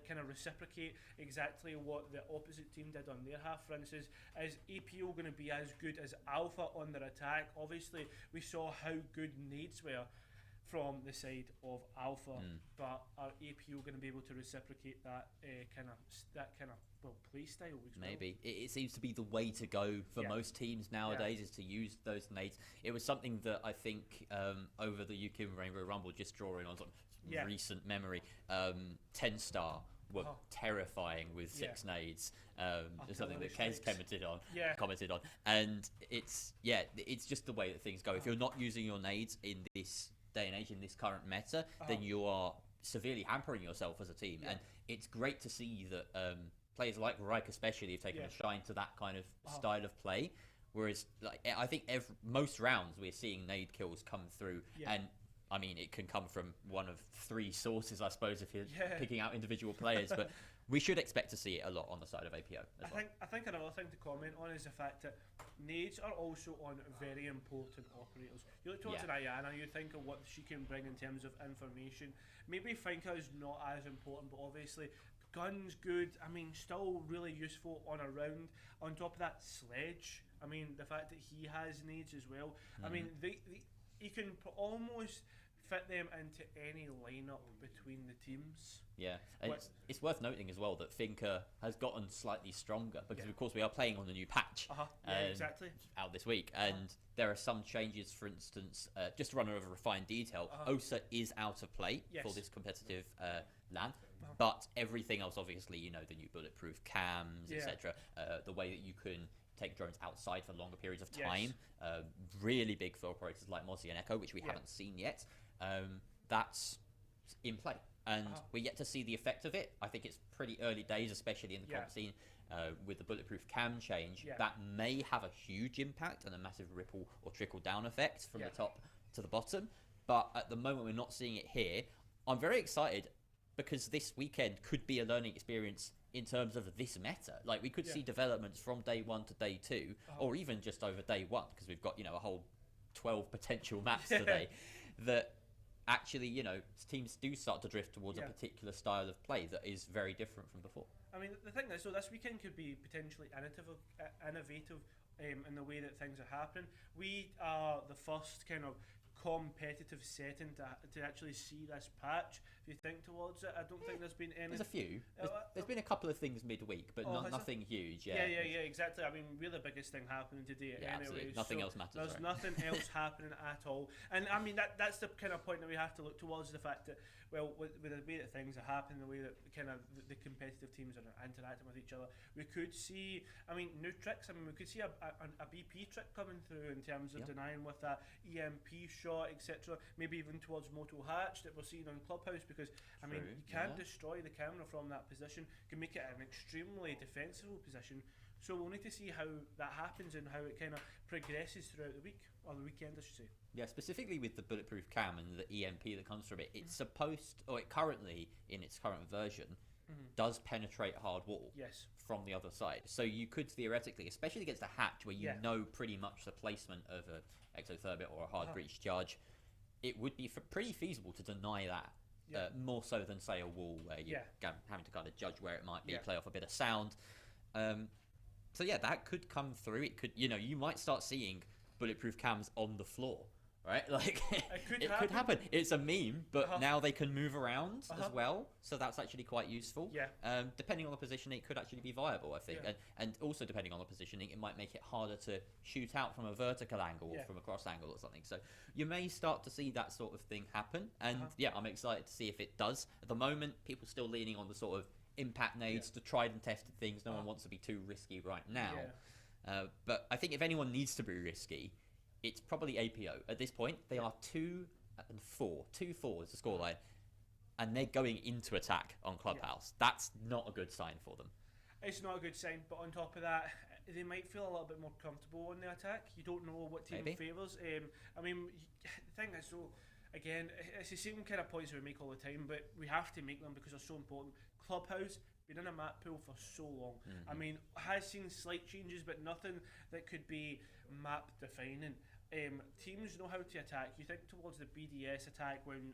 kind of reciprocate exactly what the opposite team did on their half? For instance, is APO going to be as good as Alpha on their attack? Obviously, we saw how good nades were from the side of Alpha, but are APO going to be able to reciprocate that kind of play style? Maybe it seems to be the way to go for most teams nowadays, is to use those nades. It was something that I think over the UK Rainbow Rumble, just drawing on sort of recent memory, 10-star were terrifying with 6 nades. Something that Kez commented on, and it's just the way that things go. If you're not using your nades in this day and age, in this current meta, then you are severely hampering yourself as a team. And it's great to see that players like Reich especially have taken a shine to that kind of style of play. Whereas, like, I think most rounds we're seeing nade kills come through, and I mean, it can come from one of 3 sources, I suppose, if you're picking out individual players. But we should expect to see it a lot on the side of APO as well. I think another thing to comment on is the fact that nades are also on very important operators. You look towards an Ayana, you think of what she can bring in terms of information. Maybe Finka is not as important, but obviously guns good. I mean, still really useful on a round. On top of that, Sledge. I mean, the fact that he has nades as well. I mean, you can almost fit them into any lineup between the teams. Yeah, and it's worth noting as well that Finka has gotten slightly stronger because, of course, we are playing on the new patch exactly. out this week, and there are some changes. For instance, just to run over a refined detail, Osa is out of play for this competitive LAN, but everything else, obviously, you know, the new bulletproof cams, etc., the way that you can take drones outside for longer periods of time, really big for operators like Mozzie and Echo, which we haven't seen yet. That's in play, and we're yet to see the effect of it. I think it's pretty early days, especially in the comp scene, with the bulletproof cam change. That may have a huge impact and a massive ripple or trickle down effect from the top to the bottom, but at the moment we're not seeing it here. I'm very excited because this weekend could be a learning experience in terms of this meta. Like, we could see developments from day 1 to day 2, or even just over day 1, because we've got, a whole 12 potential maps today, that actually, teams do start to drift towards a particular style of play that is very different from before. I mean, the thing is, so this weekend could be potentially innovative in the way that things are happening. We are the first kind of competitive setting to actually see this patch. If you think towards it, I don't think there's been any. There's a few. There's been a couple of things midweek, but nothing huge. Yeah, exactly. I mean, we're the biggest thing happening today. Anyway, nothing else matters. There's nothing else happening at all, and I mean that's the kind of point that we have to look towards, the fact that, well, with the way that things are happening, the way that kind of the competitive teams are interacting with each other, we could see, I mean, new tricks. I mean, we could see a BP trick coming through in terms of denying with that EMP shot, etc. Maybe even towards Moto Hatch that we're seeing on Clubhouse, because I mean, you can't destroy the camera from that position. You can make it an extremely defensible position. So we'll need to see how that happens and how it kind of progresses throughout the week, or the weekend, I should say. Yeah, specifically with the bulletproof cam and the EMP that comes from it, it's supposed, or it currently, in its current version, does penetrate hard wall from the other side. So you could theoretically, especially against a hatch where you know pretty much the placement of an exothermic or a hard breach charge, it would be pretty feasible to deny that. More so than, say, a wall where you're having to kind of judge where it might be, play off a bit of sound. So yeah, that could come through. It could, you might start seeing bulletproof cams on the floor, right? Like, it could happen. It's a meme, but now they can move around as well, so that's actually quite useful. Depending on the positioning, it could actually be viable, I think. And also depending on the positioning, it might make it harder to shoot out from a vertical angle or from a cross angle or something. So you may start to see that sort of thing happen. And yeah, I'm excited to see if it does. At the moment, people are still leaning on the sort of impact nades, the tried and tested things. No one wants to be too risky right now. But I think if anyone needs to be risky, it's probably APO. At this point, they are 2-4. 2-4 is the scoreline. And they're going into attack on Clubhouse. That's not a good sign for them. It's not a good sign, but on top of that, they might feel a little bit more comfortable on the attack. You don't know what team favours. I mean, the thing is, so again, it's the same kind of points we make all the time, but we have to make them because they're so important. Clubhouse, been in a map pool for so long. I mean, has seen slight changes, but nothing that could be map defining. Teams know how to attack. You think towards the BDS attack when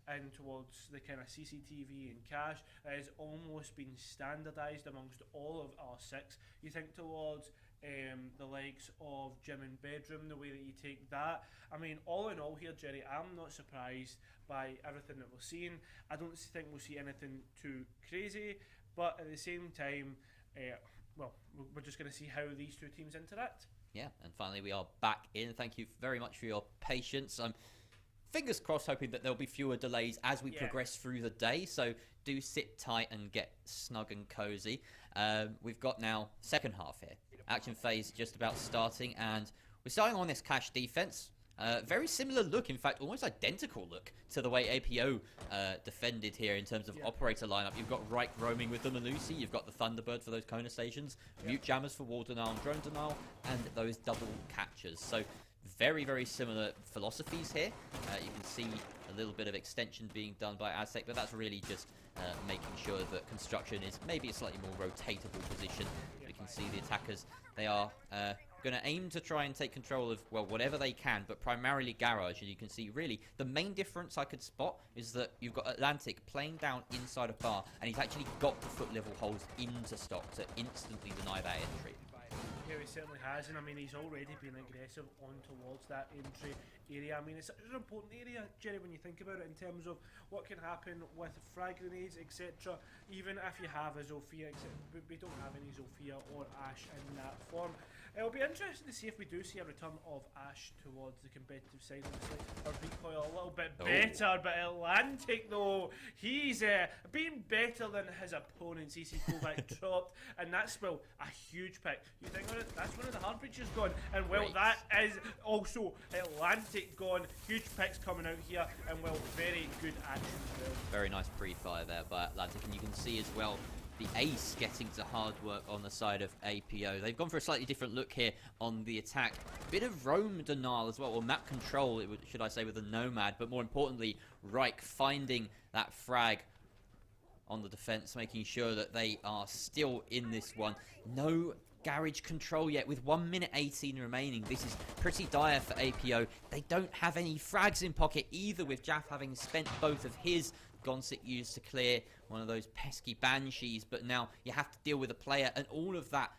and towards the kind of CCTV and cache, it has almost been standardised amongst all of our 6. You think towards the likes of gym and bedroom, the way that you take that. I mean, all in all here, Jerry, I'm not surprised by everything that we're seeing. I don't think we'll see anything too crazy, but at the same time, well, we're just going to see how these two teams interact. Yeah, and finally we are back in. Thank you very much for your patience. Fingers crossed, hoping that there'll be fewer delays as we progress through the day. So do sit tight and get snug and cozy. We've got now second half here. Action phase just about starting, and we're starting on this cache defense. Very similar look, in fact, almost identical look to the way APO defended here in terms of operator lineup. You've got Reich roaming with the Malusi, you've got the Thunderbird for those Kona stations, mute jammers for wall denial and drone denial, and those double catchers. So very, very similar philosophies here. You can see a little bit of extension being done by Aztec, but that's really just making sure that construction is maybe a slightly more rotatable position. You can see the attackers, they are going to aim to try and take control of, well, whatever they can, but primarily garage. And you can see really the main difference I could spot is that you've got Atlantic playing down inside of bar, and he's actually got the foot level holes into stock to instantly deny that entry. Yeah, he certainly has, and I mean, he's already been aggressive on towards that entry area. I mean, it's such an important area, Jerry, when you think about it, in terms of what can happen with frag grenades, etc. Even if you have a Zofia, we don't have any Zofia or Ash in that form. It'll be interesting to see if we do see a return of Ash towards the competitive side. Obviously, our recoil a little bit better, but Atlantic, though, he's been better than his opponents. EC Kovac dropped, and that's, well, a huge pick. You think on it, that's one of the hard breaches gone, and well, that is also Atlantic gone. Huge picks coming out here, and well, very good action as well. Very nice pre-fire there by Atlantic, and you can see as well the ace getting to hard work on the side of APO. They've gone for a slightly different look here on the attack. Bit of roam denial as well, or map control, should I say, with the Nomad, but more importantly, Reich finding that frag on the defense, making sure that they are still in this one. No garage control yet with 1 minute 18 remaining. This is pretty dire for APO. They don't have any frags in pocket either, with Jaff having spent both of his. Gonsit used to clear one of those pesky banshees, but now you have to deal with a player and all of that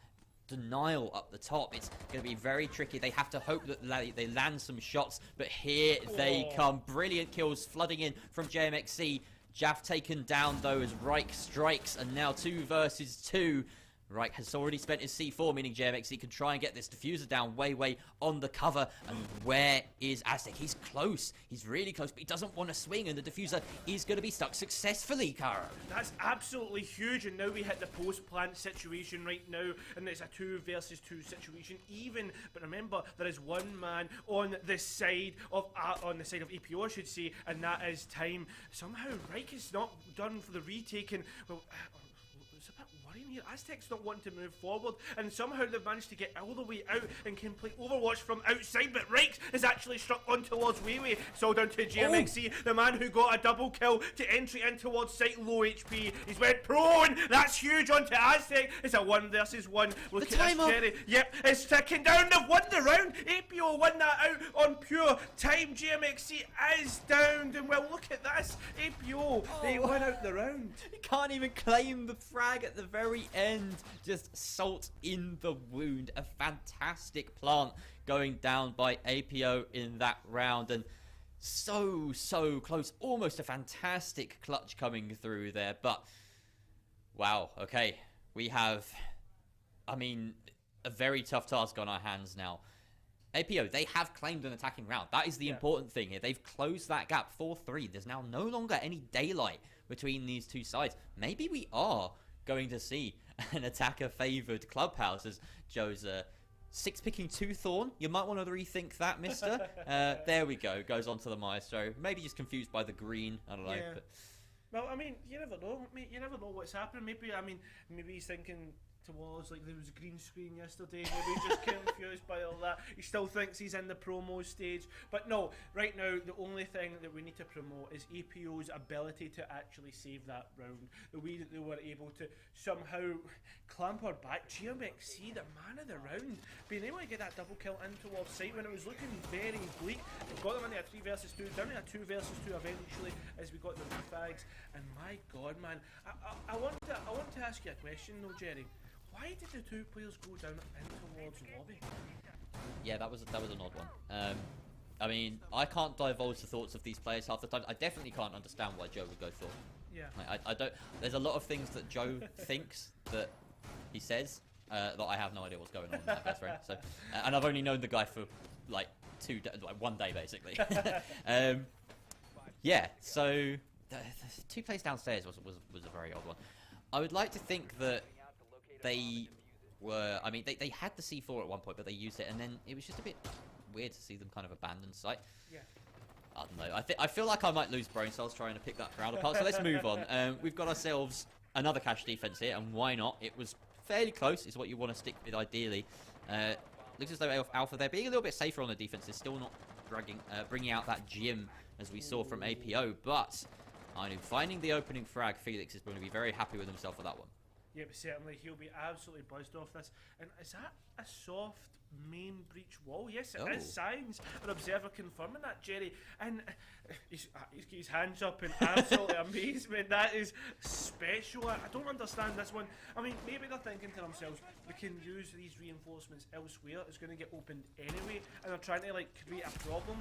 denial up the top. It's going to be very tricky. They have to hope that they land some shots, but here they come. Brilliant kills flooding in from JMXC. Jaff taken down though as Reich strikes, and now 2 versus 2. Reich has already spent his C4, meaning JMXC can try and get this diffuser down way on the cover. And where is Aztec? He's close. He's really close, but he doesn't want to swing, and the diffuser is going to be stuck successfully, Kara. That's absolutely huge, and now we hit the post-plant situation right now, and it's a 2 versus 2 situation even. But remember, there is one man on the side of APO, I should say, and that is time. Somehow Reich is not done for the retaking. Well, it's a bit worrying here. Aztec's not wanting to move forward, and somehow they've managed to get all the way out and can play Overwatch from outside, but Reich is actually struck on towards Weiwei. So down to GMXC, the man who got a double kill to entry in towards site, low HP. He's went prone. That's huge onto Aztec. It's a 1 versus 1. Look at this, Jerry. Yep, it's ticking down. They've won the round. APO won that out on pure time. GMXC is downed, and well, look at this. APO, they won out the round. He can't even claim the frag at the very end. Just salt in the wound. A fantastic plant going down by APO in that round, and so close. Almost a fantastic clutch coming through there, but wow, okay, we have, I mean, a very tough task on our hands now. APO, they have claimed an attacking round. That is the important thing here. They've closed that gap 4-3. There's now no longer any daylight between these two sides. Maybe we are going to see an attacker-favoured clubhouse, as Joe's 6-picking 2 Thorn. You might want to rethink that, mister. There we go. Goes on to the Maestro. Maybe just confused by the green. I don't know. Yeah. But Well, I mean, you never know. Mate, you never know what's happening. Maybe he's thinking towards, like, there was a green screen yesterday. Maybe he's just confused by all that. He still thinks he's in the promo stage. But no, right now, the only thing that we need to promote is APO's ability to actually save that round. The way that they were able to somehow clamp her back. GMXC, the man of the round, being able to get that double kill in towards site when it was looking very bleak. We got them into a 3 versus 2, down to a 2 versus 2 eventually as we got the refags. And my God, man, I want to ask you a question though, Jerry. Why did the 2 players go down in towards lobby? yeah, that was an odd one. I mean, I can't divulge the thoughts of these players half the time. I definitely can't understand why Joe would go Thor. Yeah. Like, I don't. There's a lot of things that Joe thinks that he says that I have no idea what's going on in that best friend. So, and I've only known the guy for like 1 day basically. Yeah. So the 2 plays downstairs was a very odd one. I would like to think that they were. I mean, they had the C4 at one point, but they used it, and then it was just a bit weird to see them kind of abandon site. Yeah. I don't know. I feel like I might lose brain cells trying to pick that crowd apart. So let's move on. We've got ourselves another cash defense here, and why not? It was fairly close. It's what you want to stick with ideally. Looks as though Alpha, they're being a little bit safer on the defense. They're still not bringing out that gym as we saw from APO. But I know finding the opening frag, Felix is going to be very happy with himself for that one. Yep, certainly. He'll be absolutely buzzed off this. And is that a soft main breach wall? Yes, it is. Signs. An observer confirming that, Jerry. And he's got his hands up in absolute amazement. That is special. I don't understand this one. I mean, maybe they're thinking to themselves, we can use these reinforcements elsewhere. It's going to get opened anyway. And they're trying to, like, create a problem.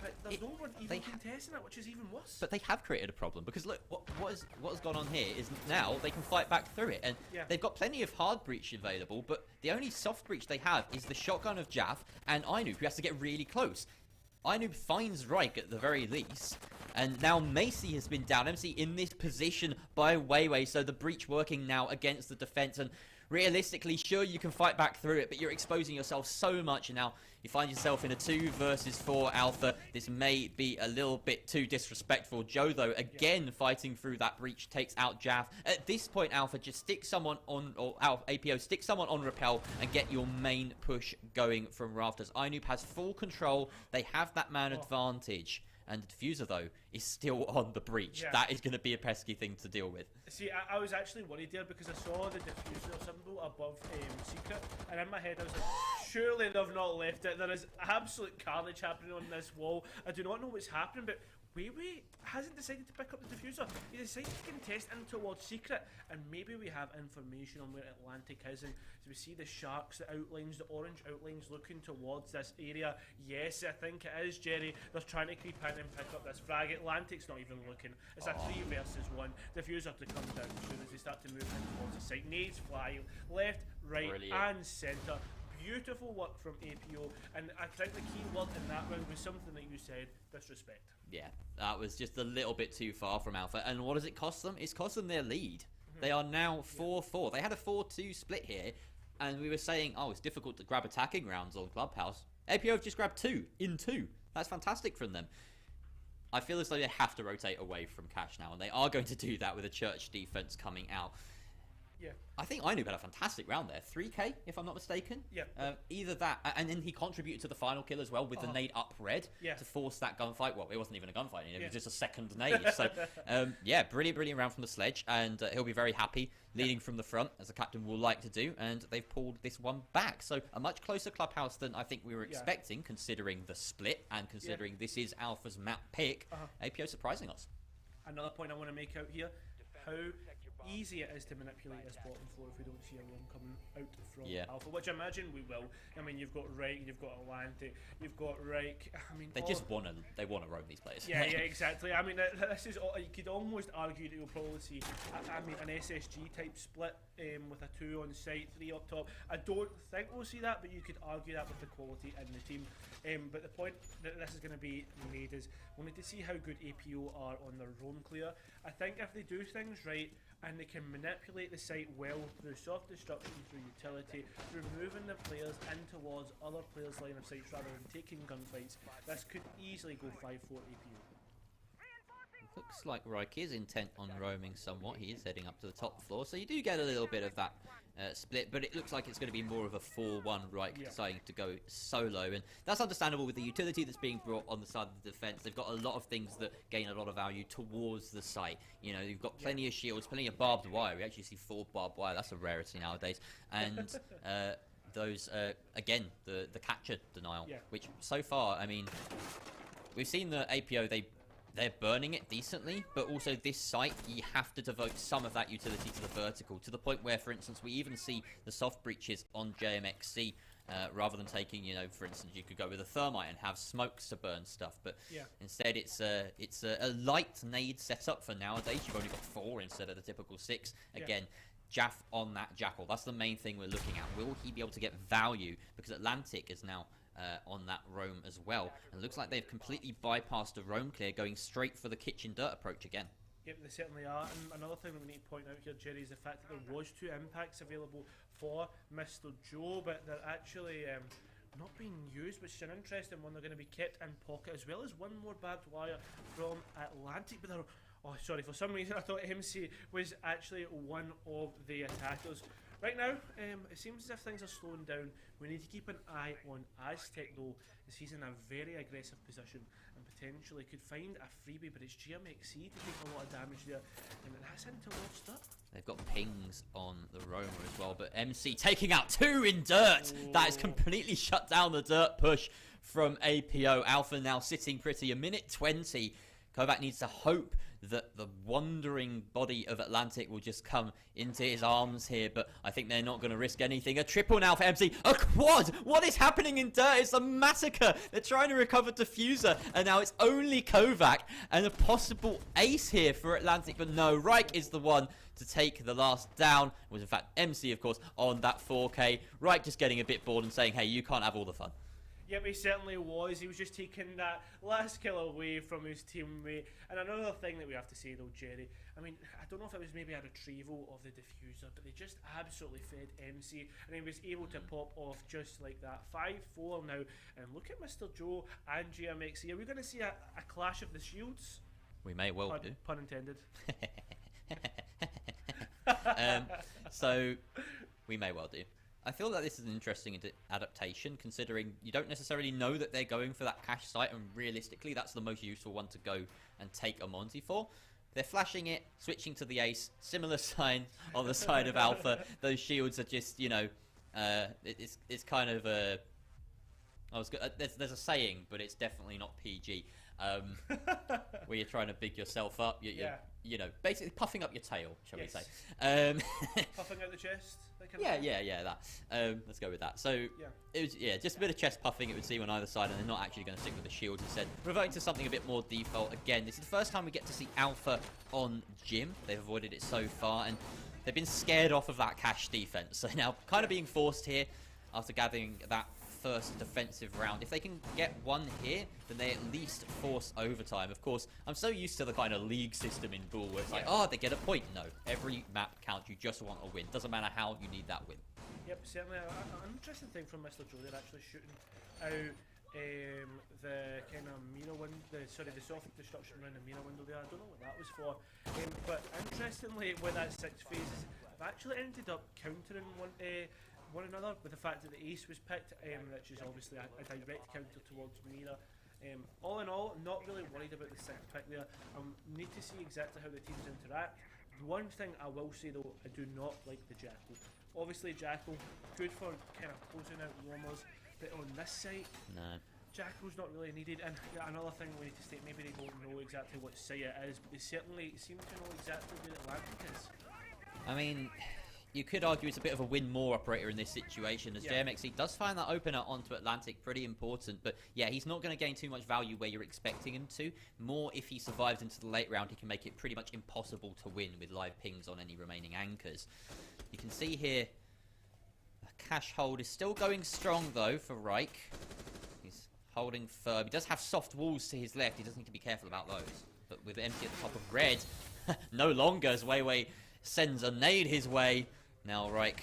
But there's no one even contesting it, which is even worse. But they have created a problem, because look, what has gone on here is now they can fight back through it. And they've got plenty of hard breach available, but the only soft breach they have is the shotgun of Jaff and Ainoob, who has to get really close. Ainoob finds Reich at the very least, and now Macy has been down. MC in this position by Weiwei, so the breach working now against the defense, and realistically, sure, you can fight back through it, but you're exposing yourself so much, and now you find yourself in a 2 versus 4 Alpha. This may be a little bit too disrespectful. Joe, though, again fighting through that breach, takes out Jaff. At this point, Alpha, just stick someone on, or APO, stick someone on Repel and get your main push going from Rafters. Ainoob has full control. They have that man advantage. And the diffuser, though, is still on the breach. Yeah. That is going to be a pesky thing to deal with. See, I was actually worried there because I saw the diffuser symbol above Secret, and in my head I was like, surely they've not left it. There is absolute carnage happening on this wall. I do not know what's happening, but Wei hasn't decided to pick up the diffuser. He decided to contest in towards Secret, and maybe we have information on where Atlantic is. And so we see the sharks, the outlines, the orange outlines looking towards this area. Yes, I think it is, Jerry. They're trying to creep in and pick up this frag. Atlantic's not even looking. It's a 3 versus 1. Diffuser to come down as soon as they start to move in towards the site. Nades fly left, right, Brilliant. and centre. Beautiful work from APO, and I think the key word in that round was something that you said: disrespect. Yeah, that was just a little bit too far from Alpha. And what does it cost them? It's cost them their lead. They are now 4-4. They had a 4-2 split here, and we were saying, oh, it's difficult to grab attacking rounds on Clubhouse. APO have just grabbed 2 in 2. That's fantastic from them. I feel as though they have to rotate away from Cash now, and they are going to do that with a Church defense coming out. Yeah. I think Ainu had a fantastic round there. 3k, if I'm not mistaken. Yeah. Either that, and then he contributed to the final kill as well with the nade up red to force that gunfight. Well, it wasn't even a gunfight. It was just a second nade. So, yeah, brilliant round from the Sledge, and he'll be very happy leading from the front, as the captain will like to do, and they've pulled this one back. So a much closer Clubhouse than I think we were expecting, considering the split, and considering this is Alpha's map pick. APO surprising us. Another point I want to make out here: how easy it is to manipulate this bottom floor if we don't see a roam coming out from Alpha, which I imagine we will. I mean, you've got Reich, you've got Atlantic, you've got Reich. I mean, they just want to roam these players. Yeah, exactly. I mean, this is you could almost argue that you'll probably see an SSG type split with a 2 on site, 3 up top. I don't think we'll see that, but you could argue that with the quality in the team. But the point that this is going to be made is we need to see how good APO are on their roam clear. I think if they do things right, and they can manipulate the site well through soft destruction, through utility, through moving the players in towards other players' line of sight rather than taking gunfights, this could easily go 5-4 APU. Looks like Reich is intent on roaming somewhat. He is heading up to the top floor, so you do get a little bit of that split, but it looks like it's going to be more of a 4-1 Reich deciding to go solo, and that's understandable with the utility that's being brought on the side of the defense. They've got a lot of things that gain a lot of value towards the site. You know, you've got plenty of shields, plenty of barbed wire. We actually see 4 barbed wire. That's a rarity nowadays. And those, again, the catcher denial, which so far, I mean, we've seen the APO, they're burning it decently, but also this site, you have to devote some of that utility to the vertical, to the point where, for instance, we even see the soft breaches on JMXC, rather than taking, you know, for instance, you could go with a thermite and have smokes to burn stuff, but instead it's a light nade setup for nowadays. You've only got 4 instead of the typical 6. Again, Jaff on that Jackal. That's the main thing we're looking at. Will he be able to get value? Because Atlantic is now on that roam as well. And it looks like they've completely bypassed a roam clear, going straight for the kitchen dirt approach again. Yep, they certainly are. And another thing that we need to point out here, Jerry, is the fact that there was 2 impacts available for Mr. Joe, but they're actually not being used, which is an interesting one. They're going to be kept in pocket, as well as 1 more barbed wire from Atlantic. But they're, oh, sorry, for some reason I thought MC was actually one of the attackers. Right now, it seems as if things are slowing down. We need to keep an eye on Aztec, though, as he's in a very aggressive position and potentially could find a freebie, but it's GMXC to take a lot of damage there, and that's in towards dirt. They've got pings on the roamer as well, but MC taking out 2 in dirt. That has completely shut down the dirt push from APO. Alpha now sitting pretty, a minute 20. Kovac needs to hope that the wandering body of Atlantic will just come into his arms here, but I think they're not going to risk anything. A triple now for MC. A quad! What is happening in dirt? It's a massacre. They're trying to recover Diffuser, and now it's only Kovac and a possible ace here for Atlantic, but no, Reich is the one to take the last down. It was in fact MC, of course, on that 4K. Reich just getting a bit bored and saying, hey, you can't have all the fun. Yep, he certainly was. He was just taking that last kill away from his teammate. And another thing that we have to say, though, Jerry, I mean, I don't know if it was maybe a retrieval of the diffuser, but they just absolutely fed MC, and he was able to pop off just like that. 5-4 now. And look at Mr. Joe and GMXC. Are we going to see a clash of the shields? We may well do. Pun intended. So, we may well do. I feel like this is an interesting adaptation, considering you don't necessarily know that they're going for that cash site, and realistically, that's the most useful one to go and take a Monty for. They're flashing it, switching to the ace, similar sign on the side of Alpha. Those shields are just, you know, it's kind of a... there's a saying, but it's definitely not PG, where you're trying to big yourself up. You know, basically puffing up your tail, shall we say. Puffing out the chest? That. Let's go with that. So, it was, just a bit of chest puffing, it would seem, on either side, and they're not actually going to stick with the shield instead. Reverting to something a bit more default. Again, this is the first time we get to see Alpha on Jim. They've avoided it so far, and they've been scared off of that cash defense. So now, kind of being forced here, after gathering that first defensive round. If they can get one here, then they at least force overtime. Of course, I'm so used to the kind of league system in BUAL where it's like, oh, they get a point. No, every map counts. You just want a win. Doesn't matter how, you need that win. Yep, certainly. An interesting thing from Mr. Joe, they're actually shooting out the kind of Mina window, the soft destruction around the Mina window there. I don't know what that was for. But interestingly, with that 6 phases, I've actually ended up countering one another with the fact that the ace was picked, which is obviously a direct counter towards Mina. All in all, not really worried about the 6th pick there. I need to see exactly how the teams interact. The one thing I will say though, I do not like the Jackal. Obviously Jackal, good for kind of closing out roamers, but on this site, no. Jackal's not really needed. And another thing we need to state, maybe they don't know exactly what site it is, but they certainly seem to know exactly where Atlantic is. I mean, you could argue it's a bit of a win-more operator in this situation, as JMXC does find that opener onto Atlantic pretty important. But yeah, he's not going to gain too much value where you're expecting him to. More if he survives into the late round, he can make it pretty much impossible to win with live pings on any remaining anchors. You can see here, the cash hold is still going strong though for Reich. He's holding firm. He does have soft walls to his left. He does need to be careful about those. But with empty at the top of red, no longer as Weiwei sends a nade his way. Now Reich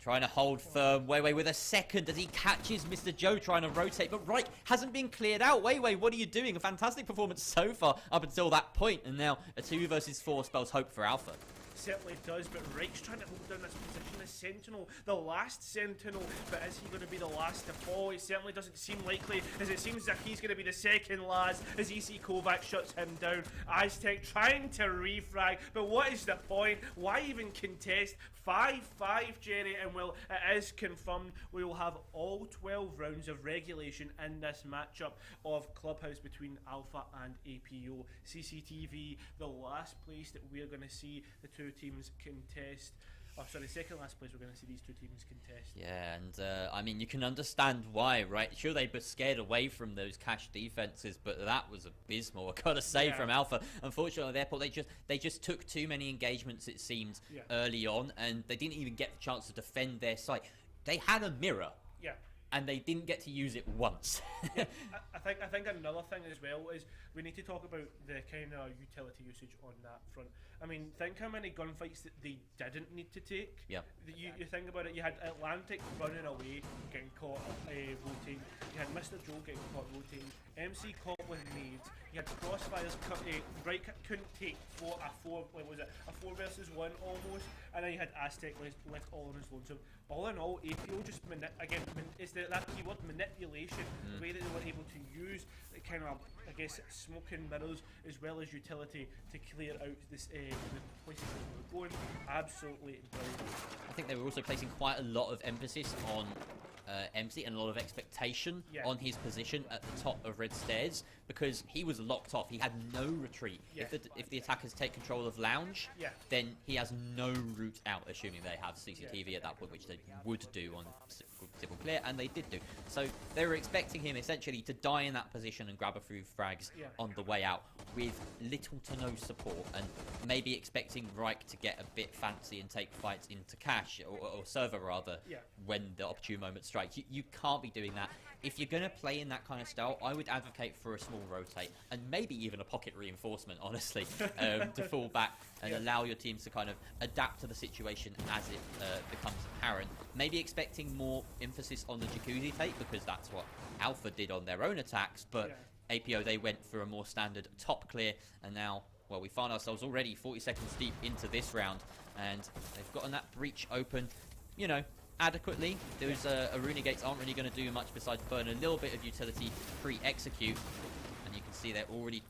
trying to hold firm. Weiwei with a second as he catches Mr. Joe trying to rotate. But Reich hasn't been cleared out. Weiwei, what are you doing? A fantastic performance so far up until that point. And now a 2 versus 4 spells hope for Alpha. Certainly does, but Reich's trying to hold down this position as Sentinel, the last Sentinel, but is he going to be the last to fall? It certainly doesn't seem likely, as it seems that he's going to be the second last as EC Kovac shuts him down. Aztec trying to refrag, but what is the point? Why even contest? 5-5, Jerry, and well, it is confirmed we will have all 12 rounds of regulation in this matchup of Clubhouse between Alpha and APO. CCTV, the last place that we're going to see the two teams contest. Oh, sorry, second last place we're going to see these two teams contest. Yeah, and I mean, you can understand why, right? Sure, they were scared away from those cash defenses, but that was abysmal. I gotta say, from Alpha, unfortunately, therefore they just took too many engagements, it seems, early on, and they didn't even get the chance to defend their site. They had a mirror. Yeah. And they didn't get to use it once. I think another thing as well is we need to talk about the kind of utility usage on that front. I mean, think how many gunfights that they didn't need to take. Yeah. You think about it, you had Atlantic running away, getting caught rotating. You had Mr. Joe getting caught rotating. MC caught with nades. You had Crossfire's Bright couldn't take a 4 versus 1 almost, and then you had Aztec left all on his lonesome. All in all, APO just is that keyword manipulation, the way that they were able to use the kind of, I guess, smoke and mirrors as well as utility to clear out this the places that we were going. Absolutely brilliant. I think they were also placing quite a lot of emphasis on MC and a lot of expectation on his position at the top of red stairs, because he was locked off. He had no retreat. If the attackers take control of lounge, then he has no route out, assuming they have CCTV at that point, which they would do on Simple Clear, and they did do. So they were expecting him essentially to die in that position and grab a few frags on the way out with little to no support, and maybe expecting Reich to get a bit fancy and take fights into cash, or server rather, when the opportune moment strikes. You can't be doing that. If you're going to play in that kind of style, I would advocate for a small rotate, and maybe even a pocket reinforcement, honestly, to fall back and allow your teams to kind of adapt to the situation as it becomes apparent. Maybe expecting more emphasis on the Jacuzzi take, because that's what Alpha did on their own attacks, but APO, they went for a more standard top clear, and now, well, we find ourselves already 40 seconds deep into this round, and they've gotten that breach open. You know, adequately. Those Aruna gates aren't really going to do much besides burn a little bit of utility pre-execute. And you can see they're already,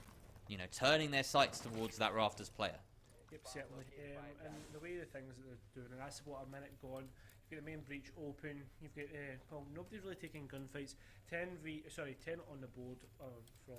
you know, turning their sights towards that Rafters player. Yep, certainly. And the way the things that they're doing, and that's what a minute gone. You've got the main breach open. You've got well, nobody's really taking gunfights. 10 on the board from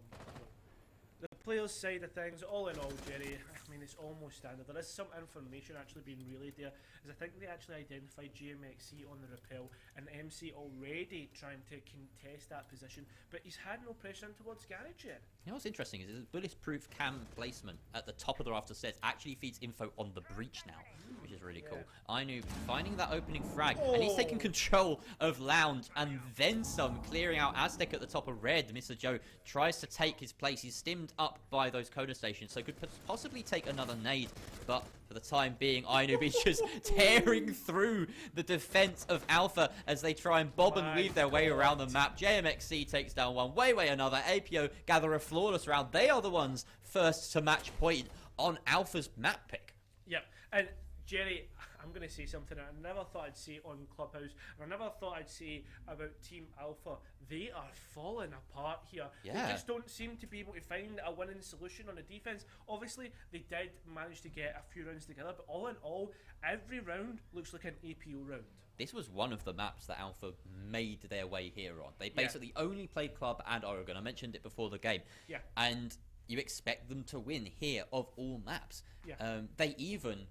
the players' side of things. All in all, Jerry, I mean, it's almost standard. There is some information actually being relayed there, as I think they actually identified GMXC on the rappel, and MC already trying to contest that position, but he's had no pressure in towards Garage yet. You know what's interesting is bulletproof cam placement at the top of the rafter stairs actually feeds info on the breach now, which is really cool. Ainu finding that opening frag, and he's taking control of Lounge and then some, clearing out Aztec at the top of red. Mr. Joe tries to take his place. He's stimmed up by those coda stations, so could possibly take another nade, but for the time being, Ainu is just tearing through the defense of Alpha as they try and bob and weave their way around the map. JMXC takes down one, way another. APO gather a flawless round. They are the ones first to match point on Alpha's map pick. Yep, and Jerry, I'm going to say something I never thought I'd say on Clubhouse, and I never thought I'd say about Team Alpha. They are falling apart here. Yeah. They just don't seem to be able to find a winning solution on the defense. Obviously, they did manage to get a few rounds together, but all in all, every round looks like an APO round. This was one of the maps that Alpha made their way here on. They basically only played Club and Oregon. I mentioned it before the game. Yeah. And you expect them to win here of all maps. Yeah. They even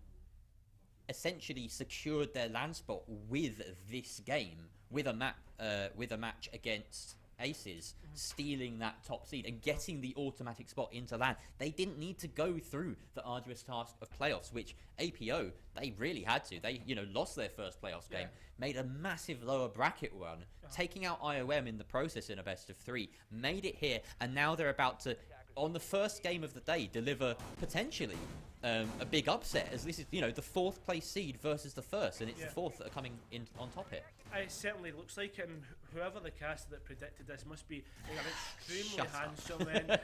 essentially secured their LAN spot with this game, with a match against Aces, stealing that top seed and getting the automatic spot into LAN. They didn't need to go through the arduous task of playoffs, which APO, they really had to. They, you know, lost their first playoffs game, made a massive lower bracket run, taking out IOM in the process in a best of 3, made it here, and now they're about to, on the first game of the day, deliver potentially a big upset, as this is, you know, the 4th place seed versus the 1st, and it's the 4th that are coming in on top here. It certainly looks like, and whoever the cast that predicted this must be an extremely handsome and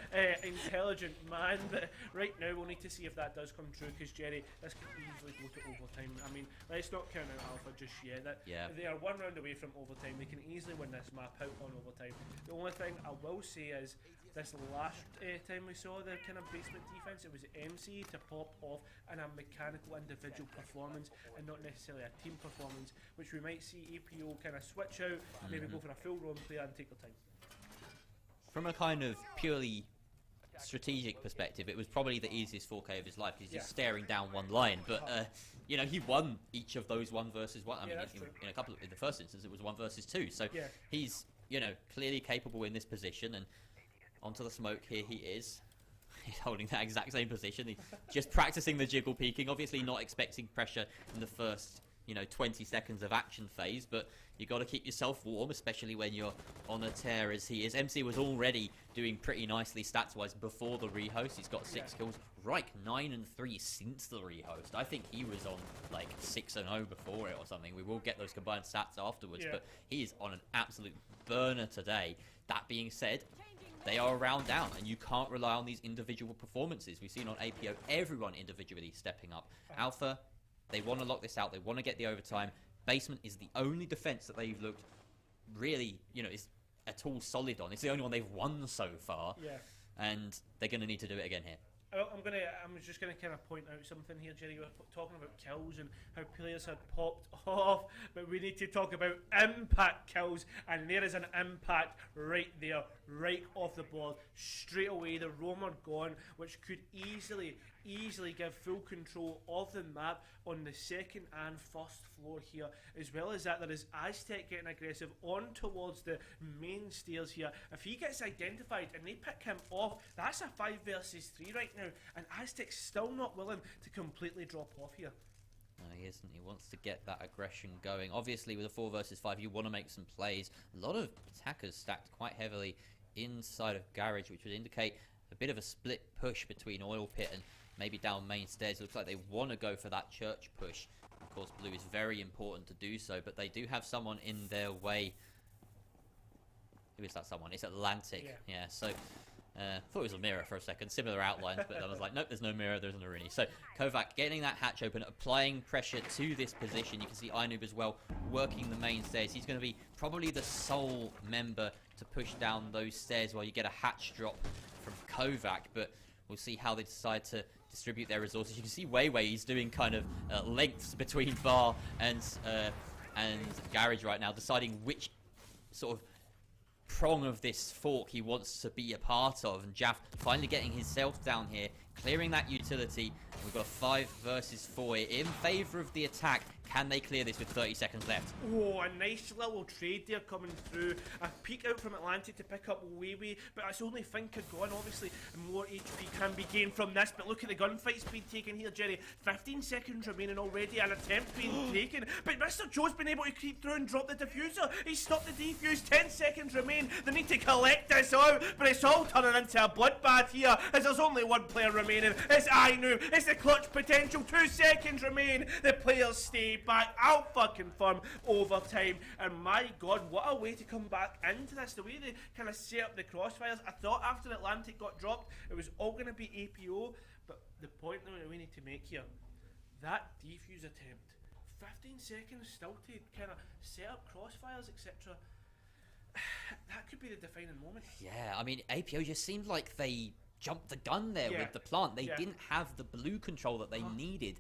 intelligent man. But right now, we'll need to see if that does come true, because Jerry, this could easily go to overtime. I mean, let's not count out Alpha just yet. They are one round away from overtime. They can easily win this map out on overtime. The only thing I will say is, this last time we saw the kind of basement defense, it was MC to pop off in a mechanical individual performance and not necessarily a team performance, which we might see APO kind of switch out, maybe go for a full run player and take their time. From a kind of purely strategic perspective, it was probably the easiest 4K of his life. He's just staring down one line, but you know, he won each of those 1 versus 1. I mean, in a couple of, in the first instance, it was 1 versus 2. So he's, you know, clearly capable in this position. And onto the smoke, here he is. He's holding that exact same position. He's just practicing the jiggle peeking. Obviously not expecting pressure in the first, you know, 20 seconds of action phase, but you got to keep yourself warm, especially when you're on a tear as he is. MC was already doing pretty nicely stats-wise before the rehost. He's got 6 kills. Reich 9-3 since the rehost. I think he was on like 6-0 before it or something. We will get those combined stats afterwards, but he is on an absolute burner today. That being said, they are a round down, and you can't rely on these individual performances. We've seen on APO everyone individually stepping up. Alpha, they want to lock this out. They want to get the overtime. Basement is the only defense that they've looked really, you know, is at all solid on. It's the only one they've won so far, and they're going to need to do it again here. I'm just gonna kind of point out something here, Jerry. We're talking about kills and how players had popped off, but we need to talk about impact kills, and there is an impact right there, right off the board, straight away. The roamer gone, which could easily give full control of the map on the 2nd and 1st floor here. As well as that, there is Aztec getting aggressive on towards the main stairs here. If he gets identified and they pick him off, that's a 5 versus 3 right now, and Aztec's still not willing to completely drop off here. No, he isn't. He wants to get that aggression going. Obviously, with a 4 versus 5, you want to make some plays. A lot of attackers stacked quite heavily inside of Garage, which would indicate a bit of a split push between Oil Pit and maybe down main stairs. It looks like they want to go for that church push. Of course, blue is very important to do so, but they do have someone in their way. Who is that someone? It's Atlantic. So Thought it was a mirror for a second, similar outlines, but I was like, nope, there's no mirror, there's an Arini. So Kovac getting that hatch open, applying pressure to this position. You can see Ainoob as well working the main stairs. He's going to be probably the sole member to push down those stairs while you get a hatch drop from Kovac, but we'll see how they decide to distribute their resources. You can see Weiwei, he's doing kind of lengths between Bar and Garage right now, deciding which sort of prong of this fork he wants to be a part of, and Jaff finally getting himself down here, clearing that utility. We've got a 5 versus 4 in favour of the attack. Can they clear this with 30 seconds left? Oh, a nice little trade there coming through. A peek out from Atlantic to pick up Weiwei, but it's only Finka gone, obviously. More HP can be gained from this, but look at the gunfights being taken here, Jerry. 15 seconds remaining already, an attempt being taken. But Mr. Joe's been able to creep through and drop the diffuser. He stopped the defuse, 10 seconds remain. They need to collect this out, but it's all turning into a bloodbath here, as there's only one player remaining. It's Ainoob. It's the clutch potential. 2 seconds remain. The players stay back, out fucking firm, overtime, and my god, what a way to come back into this, the way they kind of set up the crossfires. I thought after Atlantic got dropped it was all going to be APO, but the point that we need to make here, that defuse attempt, 15 seconds still to kind of set up crossfires, etc. That could be the defining moment. Yeah, I mean, APO just seemed like they jumped the gun there with the plant. They didn't have the blue control that they needed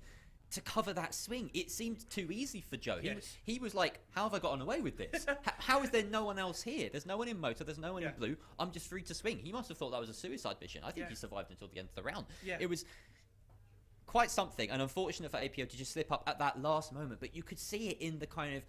to cover that swing. It seemed too easy for Joe. He was like, how have I gotten away with this? How is there no one else here? There's no one in motor, there's no one in blue. I'm just free to swing. He must have thought that was a suicide mission. I think he survived until the end of the round. It was quite something, and unfortunate for APO to just slip up at that last moment, but you could see it in the kind of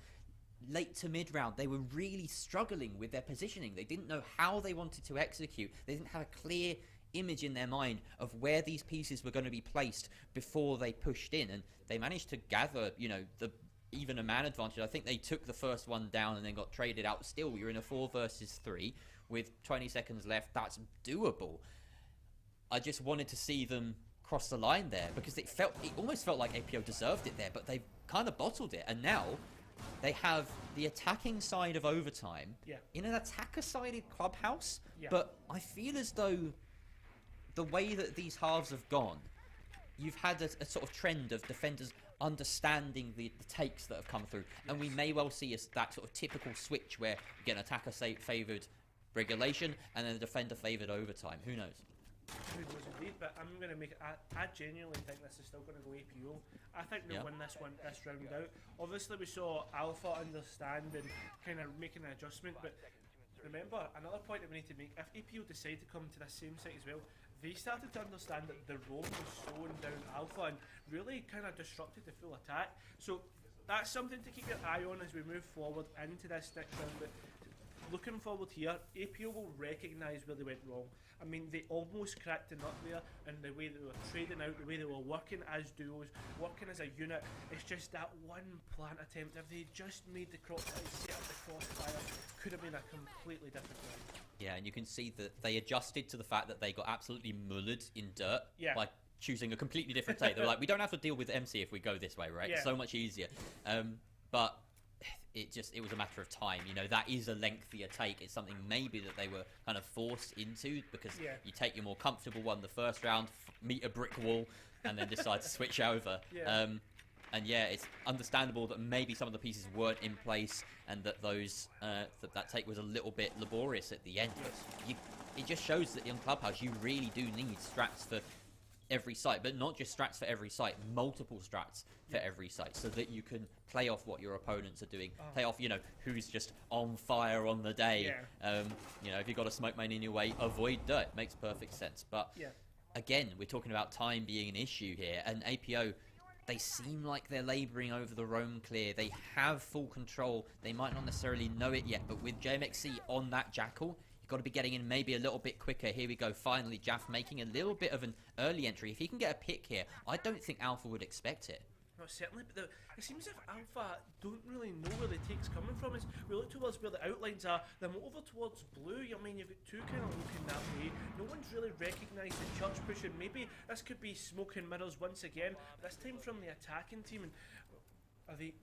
late to mid round. They were really struggling with their positioning. They didn't know how they wanted to execute. They didn't have a clear image in their mind of where these pieces were going to be placed before they pushed in, and they managed to gather, you know, even a man advantage. I think they took the first one down and then got traded out. Still, you're in a 4 versus 3 with 20 seconds left. That's doable. I just wanted to see them cross the line there, because it almost felt like APO deserved it there, but they kind of bottled it, and now they have the attacking side of overtime in an attacker-sided clubhouse. But I feel as though the way that these halves have gone, you've had a sort of trend of defenders understanding the takes that have come through, and we may well see that sort of typical switch where you get an attacker favoured regulation and then a defender favoured overtime. Who knows? Who knows indeed, but I'm going to make it. I genuinely think this is still going to go APO. I think they'll win this round out. Obviously, we saw Alpha understand and kind of making an adjustment, but remember, another point that we need to make, if APO decide to come to the same site as well, they started to understand that the roam was slowing down Alpha and really kind of disrupted the full attack. So that's something to keep your eye on as we move forward into this next round. But looking forward here, APO will recognise where they went wrong. I mean, they almost cracked the nut there, and the way they were trading out, the way they were working as duos, working as a unit. It's just that one plant attempt. If they just made the set up the crossfire, could have been a completely different round. Yeah, and you can see that they adjusted to the fact that they got absolutely mullered in dirt by choosing a completely different take. They were like, we don't have to deal with MC if we go this way, right? It's so much easier. But it was a matter of time. You know, that is a lengthier take. It's something maybe that they were kind of forced into, because you take your more comfortable one the first round, meet a brick wall, and then decide to switch over. And it's understandable that maybe some of the pieces weren't in place, and that that take was a little bit laborious at the end. But it just shows that in Clubhouse you really do need strats for every site, but not just strats for every site, multiple strats for every site, so that you can play off what your opponents are doing, play off, you know, who's just on fire on the day. You know, if you've got a smoke main in your way, avoid dirt. Makes perfect sense. But again, we're talking about time being an issue here, and APO, they seem like they're labouring over the roam clear. They have full control. They might not necessarily know it yet, but with JMXC on that Jackal, you've got to be getting in maybe a little bit quicker. Here we go, finally, Jaff making a little bit of an early entry. If he can get a pick here, I don't think Alpha would expect it. No, certainly, but it seems as if Alpha don't really know where the take's coming from. As we look towards where the outlines are, they're more over towards blue. I mean, you've got two kind of looking that way. No one's really recognised the church pushing. Maybe this could be smoke and mirrors once again, this time from the attacking team. And are they...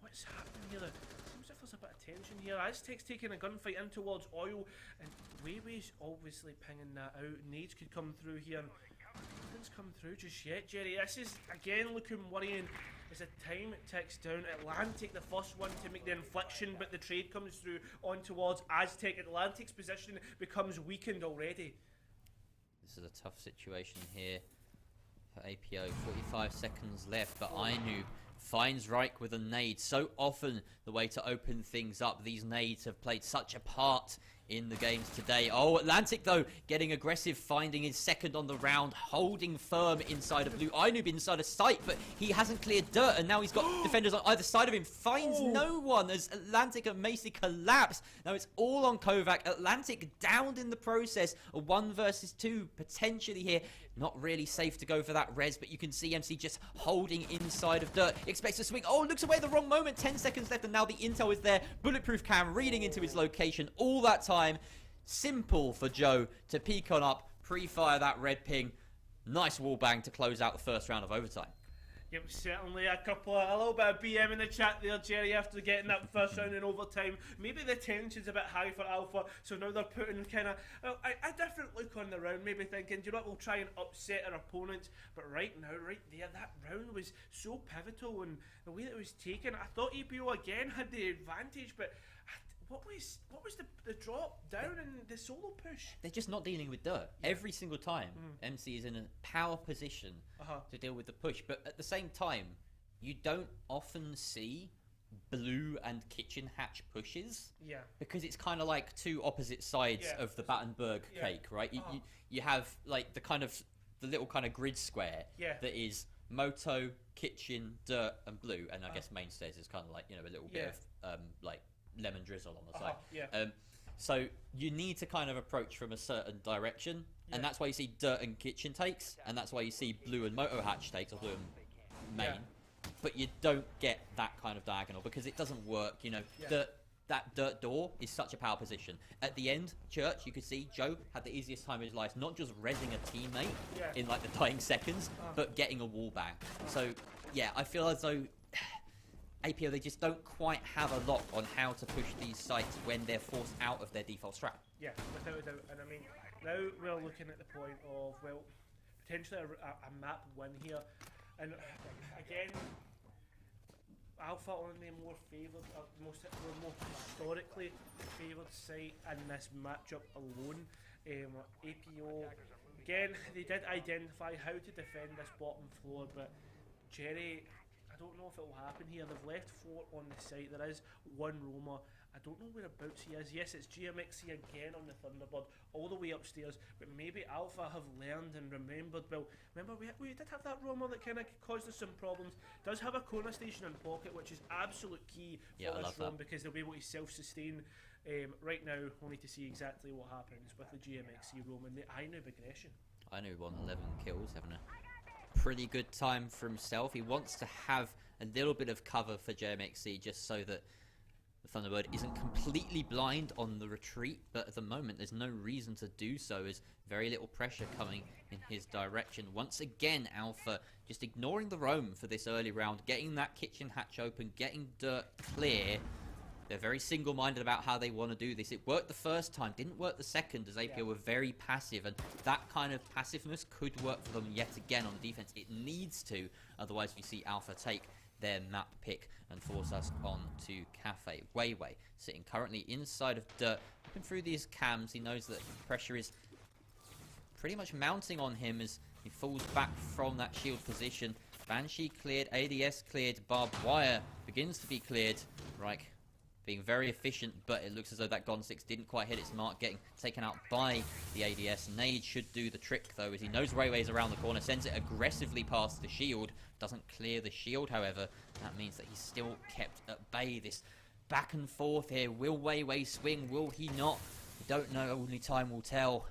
What what's happening here? It seems like there's a bit of tension here. Aztec's taking a gunfight in towards Oil, and Weiwei's obviously pinging that out. Nades could come through here. Nothing's come through just yet, Jerry. This is again looking worrying as the time ticks down. Atlantic, the first one to make the inflection, but the trade comes through on towards Aztec. Atlantic's position becomes weakened already. This is a tough situation here for APO. 45 seconds left, but Ainu finds Reich with a nade. So often the way to open things up. These nades have played such a part in the games today. Oh, Atlantic, though, getting aggressive, finding his second on the round, holding firm inside of blue. Ainub inside of sight, but he hasn't cleared dirt, and now he's got defenders on either side of him. Finds no one as Atlantic and Macy collapse. Now it's all on Kovac. Atlantic downed in the process. A 1 versus 2 potentially here. Not really safe to go for that res, but you can see MC just holding inside of dirt. Expects to swing. Oh, looks away at the wrong moment. 10 seconds left, and now the intel is there. Bulletproof cam reading into his location all that time. Simple for Joe to peek on up, pre-fire that red ping. Nice wall bang to close out the first round of overtime. Yep, certainly a little bit of BM in the chat there, Jerry, after getting that first round in overtime. Maybe the tension's a bit high for Alpha, so now they're putting kind of a different look on the round, maybe thinking, do you know what, we'll try and upset our opponents. But right now, right there, that round was so pivotal, and the way that it was taken, I thought EPO again had the advantage, but what was the drop down in the solo push? They're just not dealing with dirt. Every single time, MC is in a power position to deal with the push. But at the same time, you don't often see blue and kitchen hatch pushes. Yeah. Because it's kind of like two opposite sides of the Battenberg cake, right? You have like the little kind of grid square that is Moto, kitchen, dirt, and blue. And I guess mainstays is kind of like, you know, a little bit of like lemon drizzle on the side. So you need to kind of approach from a certain direction, and that's why you see dirt and kitchen takes, and that's why you see blue and moto hatch takes, or blue and main. But you don't get that kind of diagonal because it doesn't work. You know, that dirt door is such a power position. At the end, Church, you could see Joe had the easiest time of his life, not just rezzing a teammate in like the dying seconds, but getting a wall bang. So yeah, I feel as though APO, they just don't quite have a lock on how to push these sites when they're forced out of their default strat. Yeah, without a doubt. And I mean, now we're looking at the point of, well, potentially a map win here. And again, Alpha on the more favoured, more historically favoured site in this matchup alone. APO, again, they did identify how to defend this bottom floor, but Jerry, I don't know if it will happen here. They've left 4 on the site. There is 1 roamer. I don't know whereabouts he is. Yes, it's GMXC again on the Thunderbird, all the way upstairs. But maybe Alpha have learned and remembered. Well, remember we did have that roamer that kind of caused us some problems. Does have a Kona station in pocket, which is absolute key for this roam because they'll be able to self-sustain. Right now, we'll need to see exactly what happens with the GMXC roam and the Ainub aggression. Ainub on 11 kills, having a pretty good time for himself. He wants to have a little bit of cover for JMXC just so that the Thunderbird isn't completely blind on the retreat, but at the moment there's no reason to do so. There's very little pressure coming in his direction. Once again, Alpha just ignoring the roam for this early round, getting that kitchen hatch open, getting dirt clear. They're very single-minded about how they want to do this. It worked the first time, didn't work the second, as APO were very passive, and that kind of passiveness could work for them yet again on defense. It needs to, otherwise we see Alpha take their map pick and force us on to Cafe. Weiwei sitting currently inside of dirt, looking through these cams. He knows that pressure is pretty much mounting on him as he falls back from that shield position. Banshee cleared, ADS cleared, barbed wire begins to be cleared. Reich being very efficient, but it looks as though that Gon 6 didn't quite hit its mark, getting taken out by the ADS. Nade should do the trick, though, as he knows Weiwei's around the corner, sends it aggressively past the shield. Doesn't clear the shield, however. That means that he's still kept at bay. This back and forth here. Will Weiwei swing? Will he not? We don't know. Only time will tell.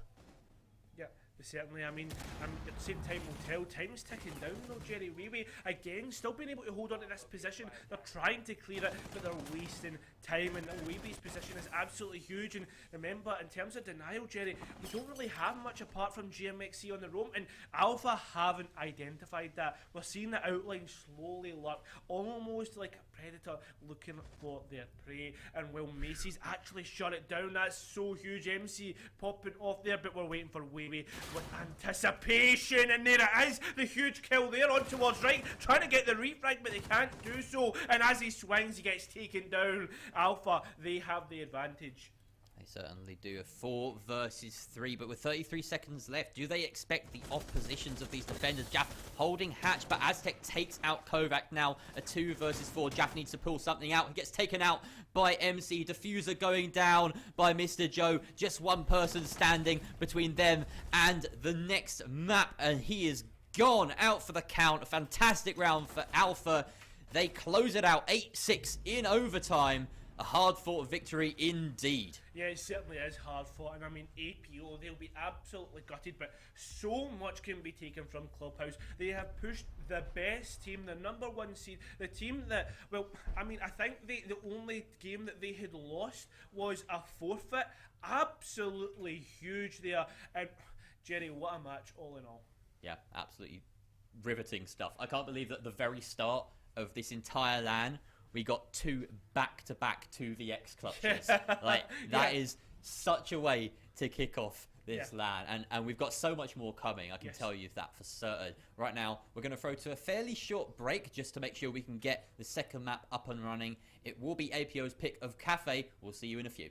Certainly, I mean, at the same time will tell, time's ticking down though, Jerry. Weiwei, again, still being able to hold on to this position. They're trying to clear it, but they're wasting time, and Weeby's position is absolutely huge. And remember, in terms of denial, Jerry, we don't really have much apart from GMXC on the roam, and Alpha haven't identified that. We're seeing the outline slowly lurk, almost like a predator looking for their prey. And will Macy's actually shut it down? That's so huge. MC popping off there, but we're waiting for Weeby with anticipation, and there it is, the huge kill there on towards right, trying to get the refrag, but they can't do so, and as he swings, he gets taken down. Alpha, they have the advantage. They certainly do. A 4 versus 3, but with 33 seconds left, do they expect the oppositions of these defenders? Jaff holding Hatch, but Aztec takes out Kovac now. A 2 versus 4. Jaff needs to pull something out. He gets taken out by MC. Diffuser going down by Mr. Joe. Just one person standing between them and the next map, and he is gone out for the count. A fantastic round for Alpha. They close it out 8-6 in overtime. A hard-fought victory indeed. Yeah, it certainly is hard fought, and I mean, APO, they'll be absolutely gutted, but so much can be taken from Clubhouse. They have pushed the best team, the #1 seed, the team that, well, I mean, I think the only game that they had lost was a forfeit. Absolutely huge there. And Jerry, what a match all in all. Yeah, absolutely riveting stuff. I can't believe that at the very start of this entire LAN, we got 2 back-to-back 2vx clutches. Like, that is such a way to kick off this LAN. And we've got so much more coming, I can tell you that for certain. Right now, we're going to throw to a fairly short break just to make sure we can get the second map up and running. It will be APO's pick of Cafe. We'll see you in a few.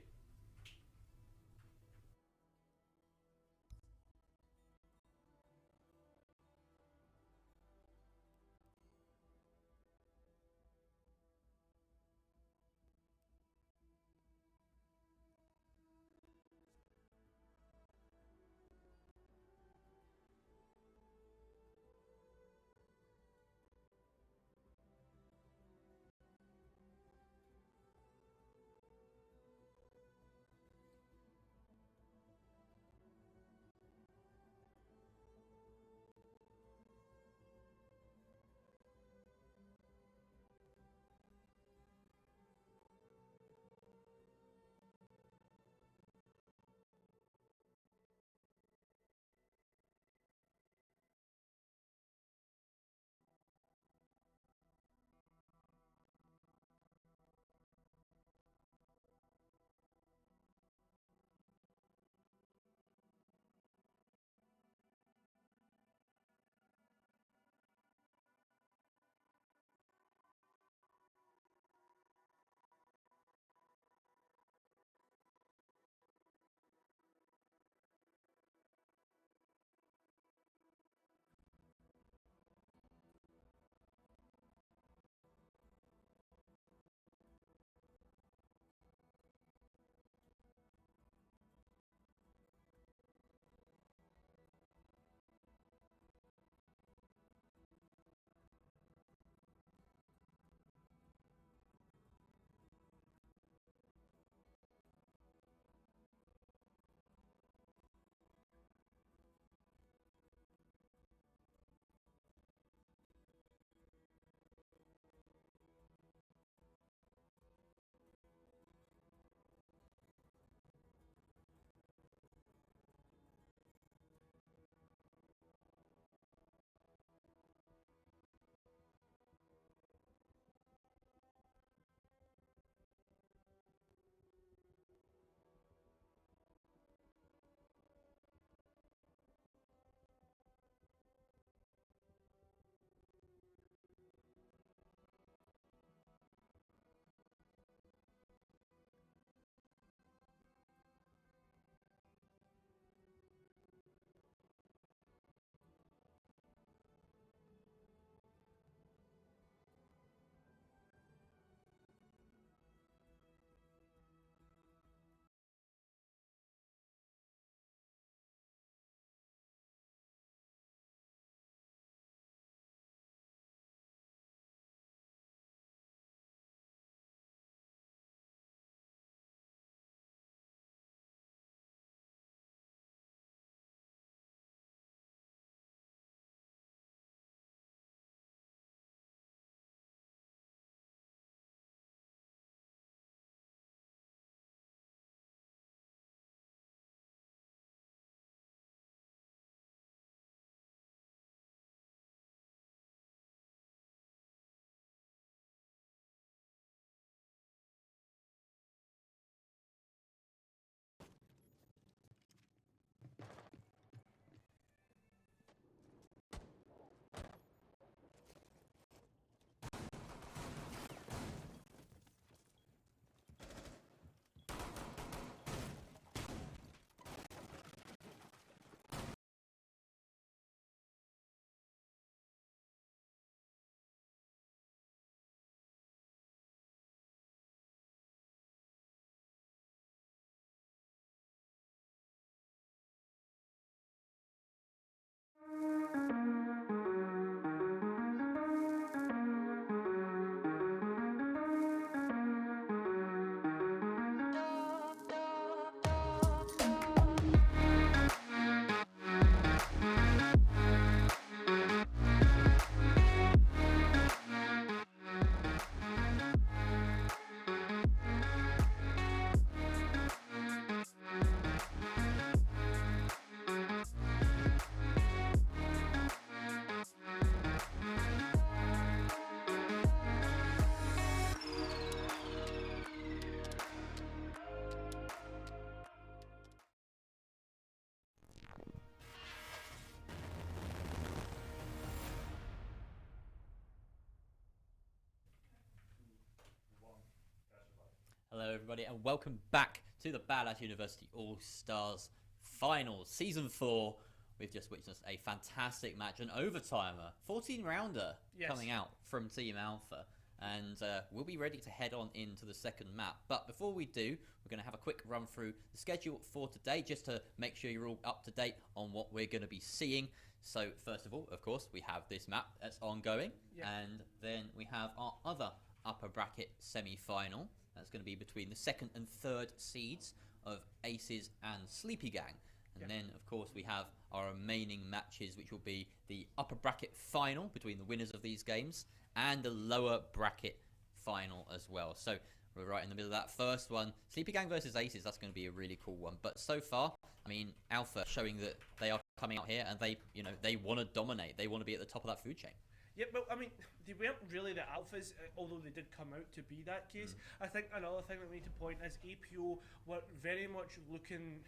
everybody, and welcome back to the BUAL University All-Stars Finals, Season 4. We've just witnessed a fantastic match, an overtimer, 14-rounder coming out from Team Alpha. And we'll be ready to head on into the second map. But before we do, we're going to have a quick run through the schedule for today, just to make sure you're all up to date on what we're going to be seeing. So first of all, of course, we have this map that's ongoing. And then we have our other upper bracket semi-final. That's going to be between the second and third seeds of Aces and Sleepy Gang. And then, of course, we have our remaining matches, which will be the upper bracket final between the winners of these games and the lower bracket final as well. So we're right in the middle of that first one. Sleepy Gang versus Aces, that's going to be a really cool one. But so far, I mean, Alpha showing that they are coming out here and they, you know, they want to dominate. They want to be at the top of that food chain. Yeah, but I mean, they weren't really the Alphas, although they did come out to be that case. I think another thing that we need to point is APO were very much looking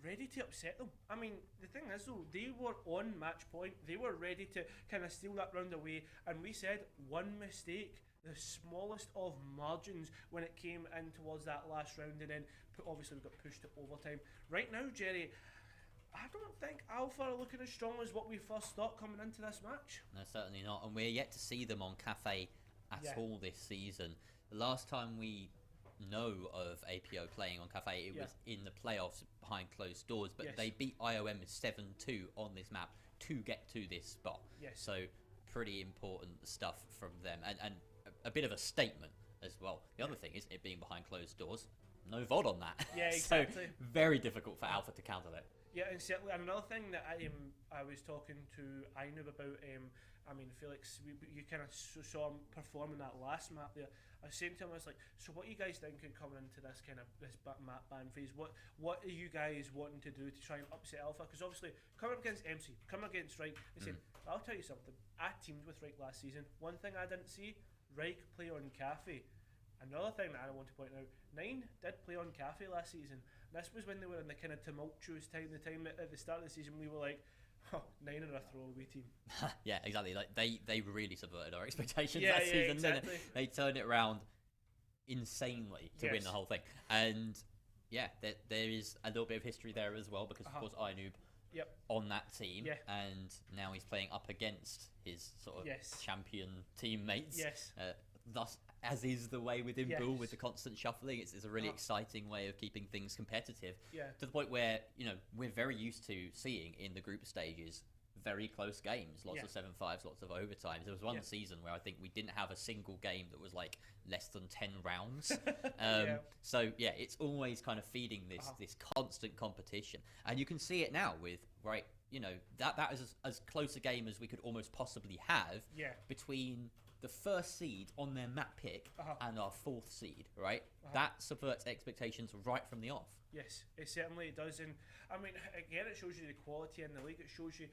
ready to upset them. I mean, the thing is though, they were on match point. They were ready to kind of steal that round away, and we said one mistake, the smallest of margins when it came in towards that last round, and then obviously we got pushed to overtime. Right now, Jerry, I don't think Alpha are looking as strong as what we first thought coming into this match. No, certainly not. And we're yet to see them on Cafe at all this season. The last time we know of APO playing on Cafe, it was in the playoffs behind closed doors, but they beat IOM 7-2 on this map to get to this spot. So pretty important stuff from them, and a bit of a statement as well. The other thing is it being behind closed doors, no VOD on that. Yeah, exactly. So very difficult for Alpha to counter that. Yeah, and certainly another thing that I was talking to Ainub about, I mean, Felix, you kind of saw him performing that last map there. I was saying to him, I was like, so what are you guys thinking coming into this kind of map ban phase? What are you guys wanting to do to try and upset Alpha? Because obviously, coming up against MC, coming up against Reich, they said, I'll tell you something, I teamed with Reich last season. One thing I didn't see, Reich play on Cafe. Another thing that I want to point out, 9 did play on Cafe last season. This was when they were in the kind of tumultuous time, the time at the start of the season we were like, 9 are a throwaway team. Yeah, exactly. Like they really subverted our expectations that season, exactly. didn't it? They turned it around insanely to win the whole thing. And yeah, there is a little bit of history there as well, because of course Ainub on that team, and now he's playing up against his sort of champion teammates. Thus, as is the way with BUAL, with the constant shuffling, it's a really exciting way of keeping things competitive. To the point where, you know, we're very used to seeing in the group stages very close games, lots of 7-5s, lots of overtimes. There was one season where I think we didn't have a single game that was like less than 10 rounds. So yeah, it's always kind of feeding this constant competition, and you can see it now with you know, that is as close a game as we could almost possibly have between the first seed on their map pick and our 4th seed, right? That subverts expectations right from the off. Yes, it certainly does. And I mean, again, it shows you the quality in the league. It shows you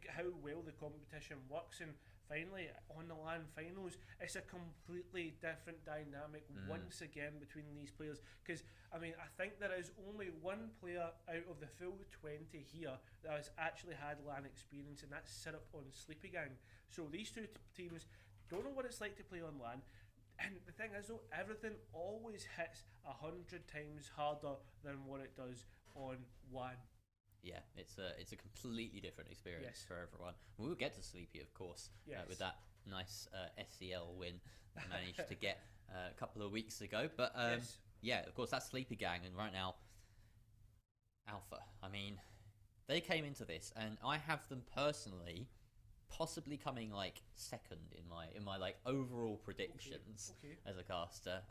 how well the competition works. And finally, on the LAN finals, it's a completely different dynamic once again between these players. Because, I mean, I think there is only one player out of the full 20 here that has actually had LAN experience, and that's Syrup on Sleepy Gang. So these two teams don't know what it's like to play on LAN, and the thing is though, everything always hits 100 times harder than what it does on WAN. Yeah, it's a completely different experience for everyone. We'll get to Sleepy, of course, with that nice SEL win they managed to get a couple of weeks ago. But yeah, of course, that's Sleepy Gang, and right now, Alpha. I mean, they came into this, and I have them personally possibly coming like second in my like overall predictions as a caster.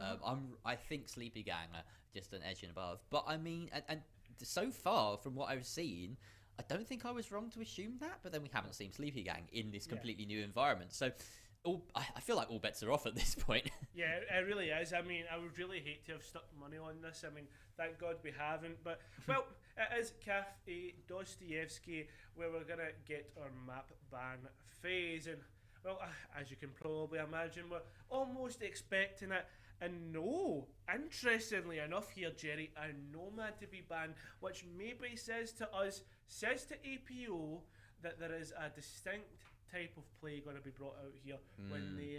I think Sleepy Gang are just an edge and above, but I mean, and so far from what I've seen, I don't think I was wrong to assume that. But then we haven't seen Sleepy Gang in this completely new environment, so I feel like all bets are off at this point. Yeah, it really is. I mean, I would really hate to have stuck money on this. I mean, thank God we haven't. But, well, it is Cafe Dostoevsky where we're going to get our map ban phase. And, well, as you can probably imagine, we're almost expecting it. And no, interestingly enough here, Jerry, a Nomad to be banned, which maybe says to APO that there is a distinct type of play going to be brought out here when they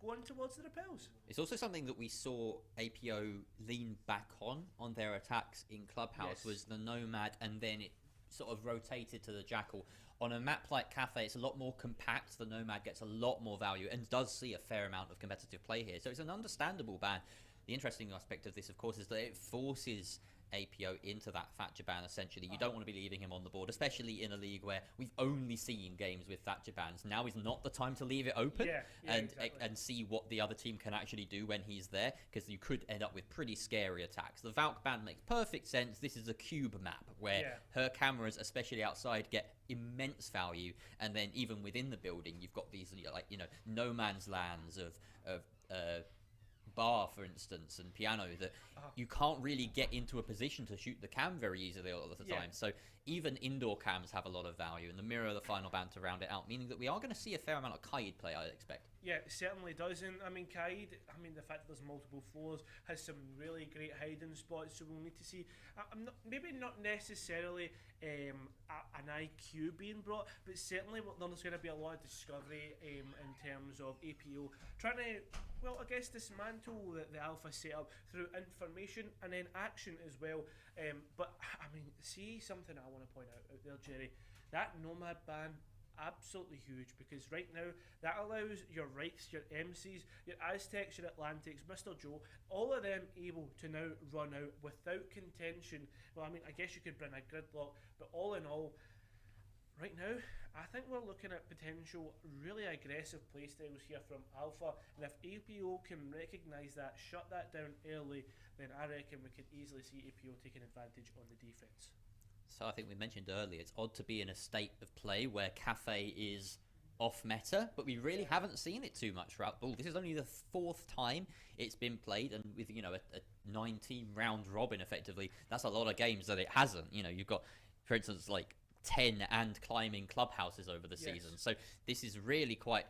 go on towards the repels. It's also something that we saw APO lean back on their attacks in Clubhouse, was the Nomad, and then it sort of rotated to the Jackal. On a map like Cafe, it's a lot more compact. The Nomad gets a lot more value and does see a fair amount of competitive play here. So it's an understandable ban. The interesting aspect of this, of course, is that it forces APO into that Thatcher ban, essentially. You don't want to be leaving him on the board, especially in a league where we've only seen games with Thatcher bans. Now is not the time to leave it open and see what the other team can actually do when he's there, because you could end up with pretty scary attacks. The Valk ban makes perfect sense. This is a cube map where her cameras, especially outside, get immense value, and then even within the building, you've got these, like, you know, no man's lands of bar, for instance, and piano that you can't really get into a position to shoot the cam very easily all of the time. So even indoor cams have a lot of value, and the mirror, the final ban to round it out, meaning that we are going to see a fair amount of Kaid play, I expect. Yeah, it certainly does. And I mean, Kaid, I mean, the fact that there's multiple floors has some really great hiding spots, so we'll need to see. I'm not, maybe not necessarily an IQ being brought, but certainly there's going to be a lot of discovery in terms of APO trying to, well, I guess, dismantle the alpha setup through information and then action as well. But I mean, see something I want to point out there, Jerry. That Nomad ban, absolutely huge, because right now that allows your Rights, your MCs, your Aztecs, your Atlantics, Mr. Joe, all of them able to now run out without contention. Well, I mean, I guess you could bring a gridlock, but all in all, right now, I think we're looking at potential really aggressive playstyles here from Alpha, and if APO can recognise that, shut that down early, then I reckon we could easily see APO taking advantage on the defence. So I think we mentioned earlier, it's odd to be in a state of play where Cafe is off meta, but we really haven't seen it too much throughout BUAL. This is only the 4th time it's been played, and with, you know, a 19 round robin effectively, that's a lot of games that it hasn't. You know, you've got, for instance, like 10 and climbing clubhouses over the season. So this is really quite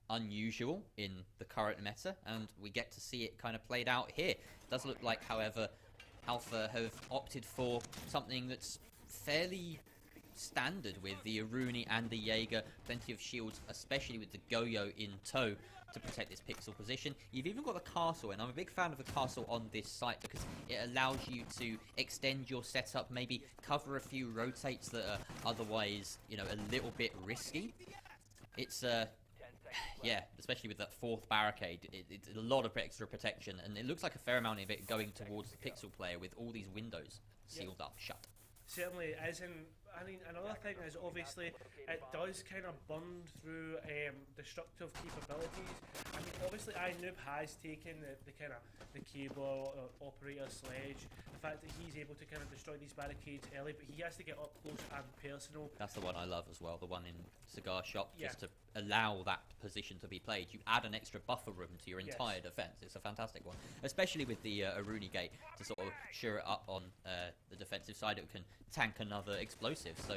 unusual in the current meta, and we get to see it kind of played out here. It does look like, however, Alpha have opted for something that's fairly standard with the Aruni and the Jaeger. Plenty of shields, especially with the Goyo in tow, to protect this pixel position. You've even got the castle, and I'm a big fan of the castle on this site because it allows you to extend your setup, maybe cover a few rotates that are otherwise, you know, a little bit risky. It's yeah, especially with that 4th barricade, it's a lot of extra protection, and it looks like a fair amount of it going towards the pixel player with all these windows sealed up, shut. Certainly is, and I mean, another thing is obviously it does kind of burn through destructive capabilities. I mean, obviously iNoob has taken the kind of the cable or operator sledge, the fact that he's able to kind of destroy these barricades early, but he has to get up close and personal. That's the one I love as well, the one in Cigar Shop, just to allow that position to be played. You add an extra buffer room to your entire defense. It's a fantastic one, especially with the Aruni gate to sort of sure it up on the defensive side. It can tank another explosive, so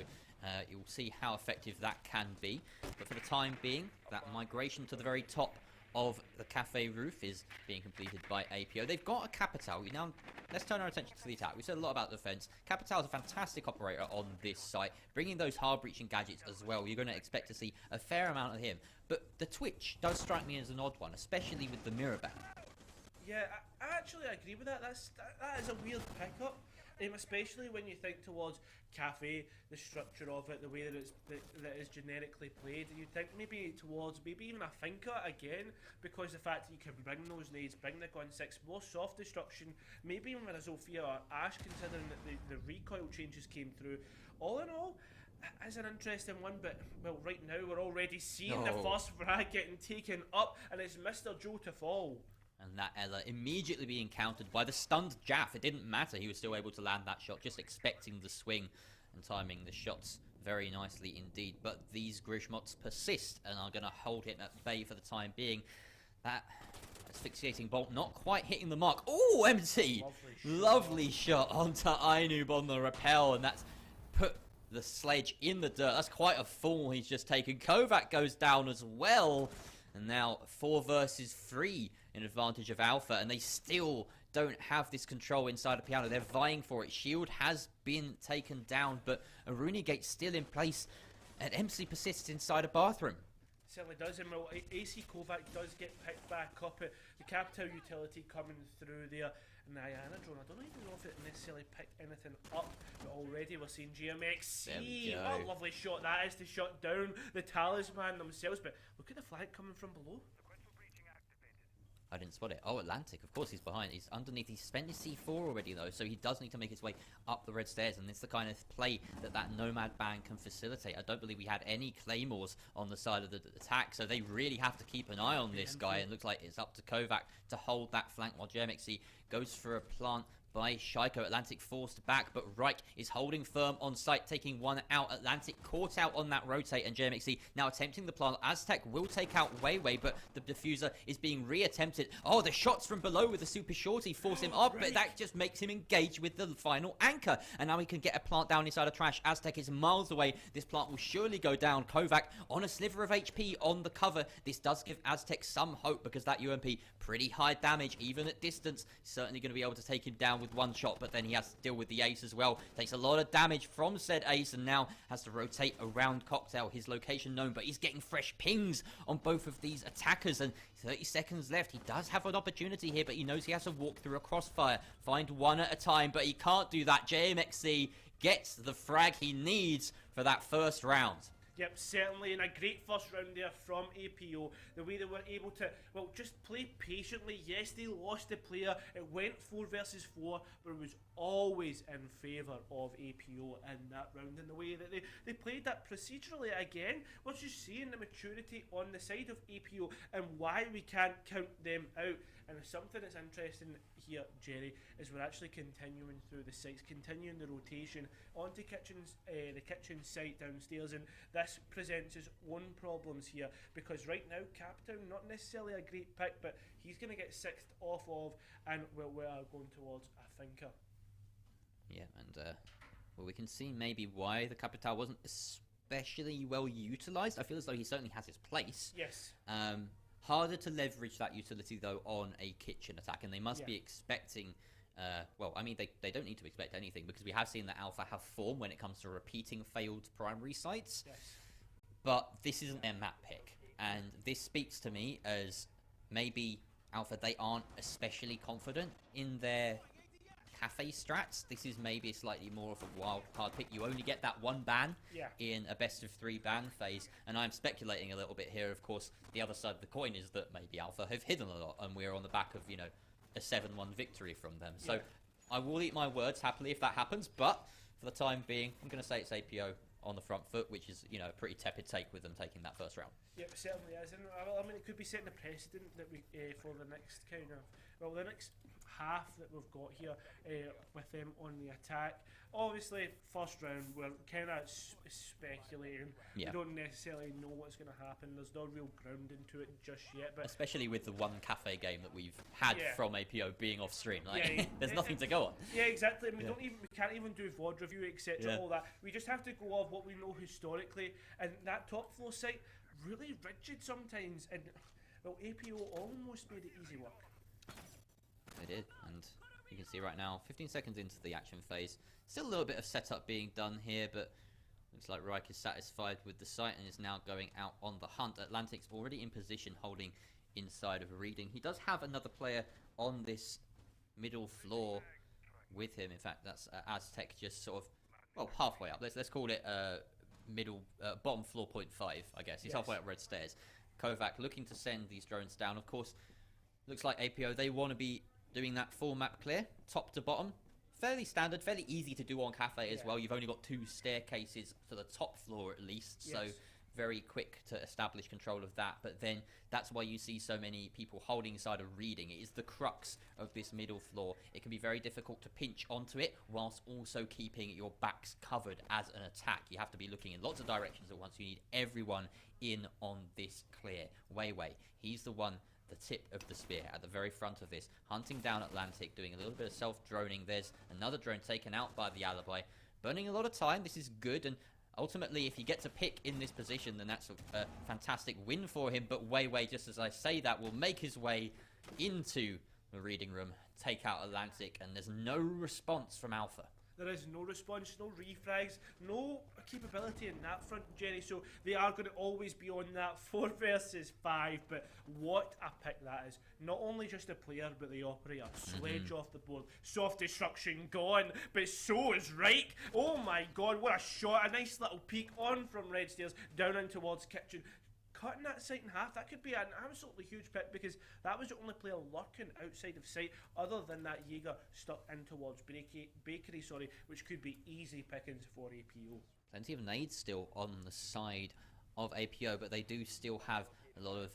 you'll see how effective that can be. But for the time being, that migration to the very top of the cafe roof is being completed by APO. They've got a Capital. Now, let's turn our attention to the attack. We've said a lot about defense. Capital is a fantastic operator on this site. Bringing those hard-breaching gadgets as well, you're going to expect to see a fair amount of him. But the Twitch does strike me as an odd one, especially with the mirror ban. Yeah, I actually agree with that. That is a weird pickup. Especially when you think towards Cafe, the structure of it, the way that that is generically played, you think maybe towards maybe even a Finca again, because the fact that you can bring those nades, bring the gun 6, more soft destruction, maybe even with a Zofia or Ash, considering that the recoil changes came through. All in all, is an interesting one, but well, right now we're already seeing the first frag getting taken up, and it's Mr. Joe to fall. And that Ella immediately being countered by the stunned Jaff. It didn't matter, he was still able to land that shot, just expecting the swing and timing the shots very nicely indeed. But these Grishmots persist and are going to hold him at bay for the time being. That asphyxiating bolt not quite hitting the mark. Oh, empty! Lovely shot onto iNoob on the rappel, and that's put the sledge in the dirt. That's quite a fall he's just taken. Kovac goes down as well. And now 4 versus 3 in advantage of Alpha, and they still don't have this control inside of Piano. They're vying for it. Shield has been taken down, but Aruni Gate's still in place, and MC persists inside a bathroom. Certainly does, and well, AC Kovac does get picked back up at the Capital utility coming through there. And the Iana drone, I don't even know if it necessarily picked anything up, but already we're seeing GMXC. What a lovely shot that is to shut down the Talisman themselves, but look at the flag coming from below. I didn't spot it. Oh, Atlantic, of course he's behind. He's underneath. He's spent his C4 already, though, so he does need to make his way up the red stairs, and it's the kind of play that Nomad ban can facilitate. I don't believe we had any Claymores on the side of the attack, so they really have to keep an eye on this guy, and it looks like it's up to Kovac to hold that flank while GMXC goes for a plant by Shaiko. Atlantic forced back, but Reich is holding firm on site, taking one out. Atlantic caught out on that rotate, and JMXC now attempting the plant. Aztec will take out Weiwei, but the diffuser is being re-attempted. Oh, the shots from below with the super shorty force him up, but that just makes him engage with the final anchor. And now he can get a plant down inside of trash. Aztec is miles away. This plant will surely go down. Kovac on a sliver of HP on the cover. This does give Aztec some hope, because that UMP, pretty high damage, even at distance. Certainly going to be able to take him down with one shot, but then he has to deal with the ace as well. Takes a lot of damage from said ace, and now has to rotate around Cocktail, his location known, but he's getting fresh pings on both of these attackers, and 30 seconds left. He does have an opportunity here, but he knows he has to walk through a crossfire, find one at a time, but he can't do that. JMXC gets the frag he needs for that first round. Yep, certainly, and a great first round there from APO. The way they were able to, well, just play patiently. Yes, they lost the player. It went 4 versus 4, but it was always in favour of APO in that round. And the way that they played that procedurally again, we're just seeing the maturity on the side of APO and why we can't count them out. And something that's interesting here, Jerry, is we're actually continuing through the sites, continuing the rotation onto the kitchen site downstairs, and this presents its own problems here, because right now Captain, not necessarily a great pick, but he's going to get sixth off of, and we are going towards a thinker. Yeah, and well, we can see maybe why the Capital wasn't especially well utilised. I feel as though he certainly has his place. Yes. Harder to leverage that utility, though, on a kitchen attack, and they must be expecting... well, I mean, they don't need to expect anything, because we have seen that Alpha have form when it comes to repeating failed primary sites. Yes. But this isn't their map pick, and this speaks to me as maybe Alpha, they aren't especially confident in their cafe strats. This is maybe slightly more of a wild card pick. You only get that one ban in a best of 3 ban phase, and I'm speculating a little bit here. Of course, the other side of the coin is that maybe Alpha have hidden a lot, and we're on the back of, you know, a 7-1 victory from them. So I will eat my words happily if that happens, but for the time being, I'm going to say it's APO on the front foot, which is, you know, a pretty tepid take with them taking that first round. Yep, it certainly is. And I mean, it could be setting a precedent that we for the next kind of, well, the next half that we've got here with them on the attack. Obviously, first round, we're kind of speculating. We don't necessarily know what's going to happen. There's no real grounding to it just yet. But especially with the one cafe game that we've had from APO being off stream. Like, there's nothing to go on. Yeah, exactly. And we can't even do VOD review, etc. All that. We just have to go off what we know historically. And that top floor site, really rigid sometimes. And, well, APO almost made it easy work. They did, and you can see right now, 15 seconds into the action phase, still a little bit of setup being done here, but looks like Reich is satisfied with the site and is now going out on the hunt. Atlantic's already in position, holding inside of reading. He does have another player on this middle floor with him. In fact, that's Aztec, just sort of, well, halfway up. Let's call it bottom floor 0.5, I guess. He's halfway up red stairs. Kovac looking to send these drones down. Of course, looks like APO, they want to be doing that full map clear, top to bottom. Fairly standard, fairly easy to do on cafe as well. You've only got 2 staircases to the top floor at least, so very quick to establish control of that. But then that's why you see so many people holding inside of reading. It is the crux of this middle floor. It can be very difficult to pinch onto it whilst also keeping your backs covered as an attack. You have to be looking in lots of directions at once. You need everyone in on this clear. Weiwei, he's the one, the tip of the spear at the very front of this, hunting down Atlantic, doing a little bit of self-droning. There's another drone taken out by the alibi, burning a lot of time. This is good, and ultimately, if you get to pick in this position, then that's a fantastic win for him. But Weiwei, just as I say that, will make his way into the reading room, take out Atlantic, and there's no response from Alpha. There is no response, no refrags, no capability in that front, Jerry. So they are going to always be on that 4 versus 5. But what a pick that is. Not only just the player, but the operator. Sledge off the board. Soft destruction gone. But so is Reich. Oh my god, what a shot. A nice little peek on from Red Stairs down in towards Kitchen. Cutting that site in half, that could be an absolutely huge pick, because that was the only player lurking outside of sight other than that Jaeger stuck in towards Bakery, which could be easy pickings for APO. Plenty of nades still on the side of APO, but they do still have a lot of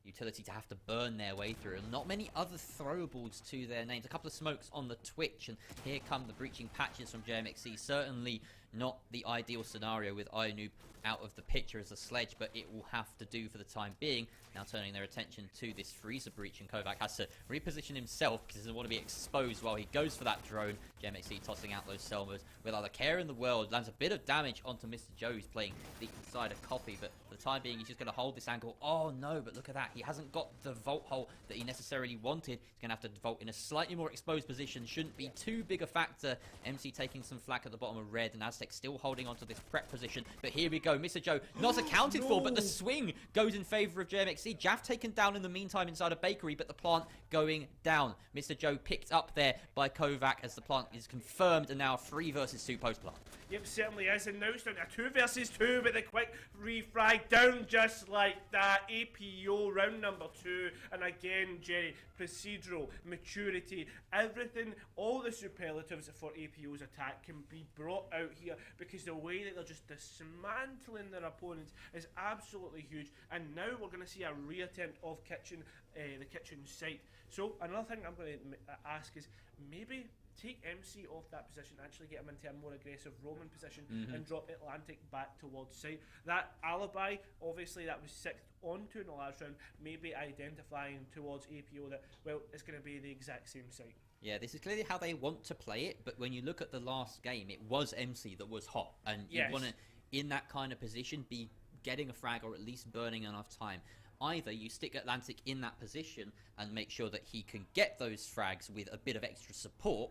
utility to have to burn their way through, and not many other throwables to their names. A couple of smokes on the Twitch, and here come the breaching patches from JMXC. Certainly not the ideal scenario with Ionoob out of the picture as a sledge, but it will have to do for the time being. Now turning their attention to this freezer breach, and Kovac has to reposition himself because he doesn't want to be exposed while he goes for that drone. JMXC tossing out those Selmas without a care in the world. Lands a bit of damage onto Mr. Joe, who's playing the insider copy, but for the time being he's just going to hold this angle. Oh no, but look at that. He hasn't got the vault hole that he necessarily wanted. He's going to have to vault in a slightly more exposed position. Shouldn't be too big a factor. MC taking some flak at the bottom of red, and Aztec still holding onto this prep position. But here we go. Mr. Joe not accounted for, but the swing goes in favor of JMXC. Jaff taken down in the meantime inside a bakery, but the plant going down. Mr. Joe picked up there by Kovac as the plant is confirmed, and now a 3 versus 2 post plant. Yep, certainly is, and now it's down to 2 versus 2, but the quick refrag down just like that. APO round number 2, and again, Jerry, procedural, maturity, everything, all the superlatives for APO's attack can be brought out here, because the way that they're just dismantling their opponents is absolutely huge. And now we're going to see a reattempt of the kitchen site. So another thing I'm going to ask is maybe take MC off that position, actually get him into a more aggressive roaming position, and drop Atlantic back towards site. That alibi, obviously, that was 6th onto in the last round, maybe identifying towards APO that, well, it's going to be the exact same site. Yeah, this is clearly how they want to play it, but when you look at the last game, it was MC that was hot, and you want to, in that kind of position, be getting a frag or at least burning enough time. Either you stick Atlantic in that position and make sure that he can get those frags with a bit of extra support,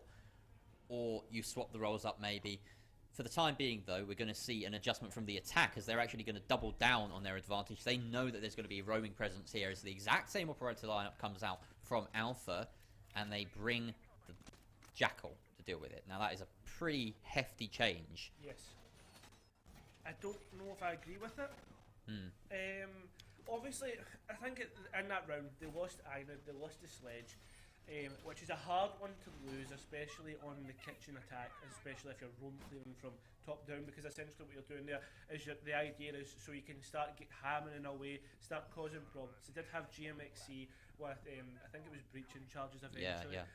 or you swap the roles up maybe. For the time being, though, we're going to see an adjustment from the attack, as they're actually going to double down on their advantage. They know that there's going to be a roaming presence here, as the exact same operator lineup comes out from Alpha, and they bring the Jackal to deal with it. Now, that is a pretty hefty change. Yes. I don't know if I agree with it. Obviously, I think in that round, they lost Ionoob, they lost the sledge, which is a hard one to lose, especially on the kitchen attack, especially if you're roam clearing from top down, because essentially what you're doing there is the idea is so you can start hammering away, start causing problems. They did have GMXC with, I think it was breaching charges eventually.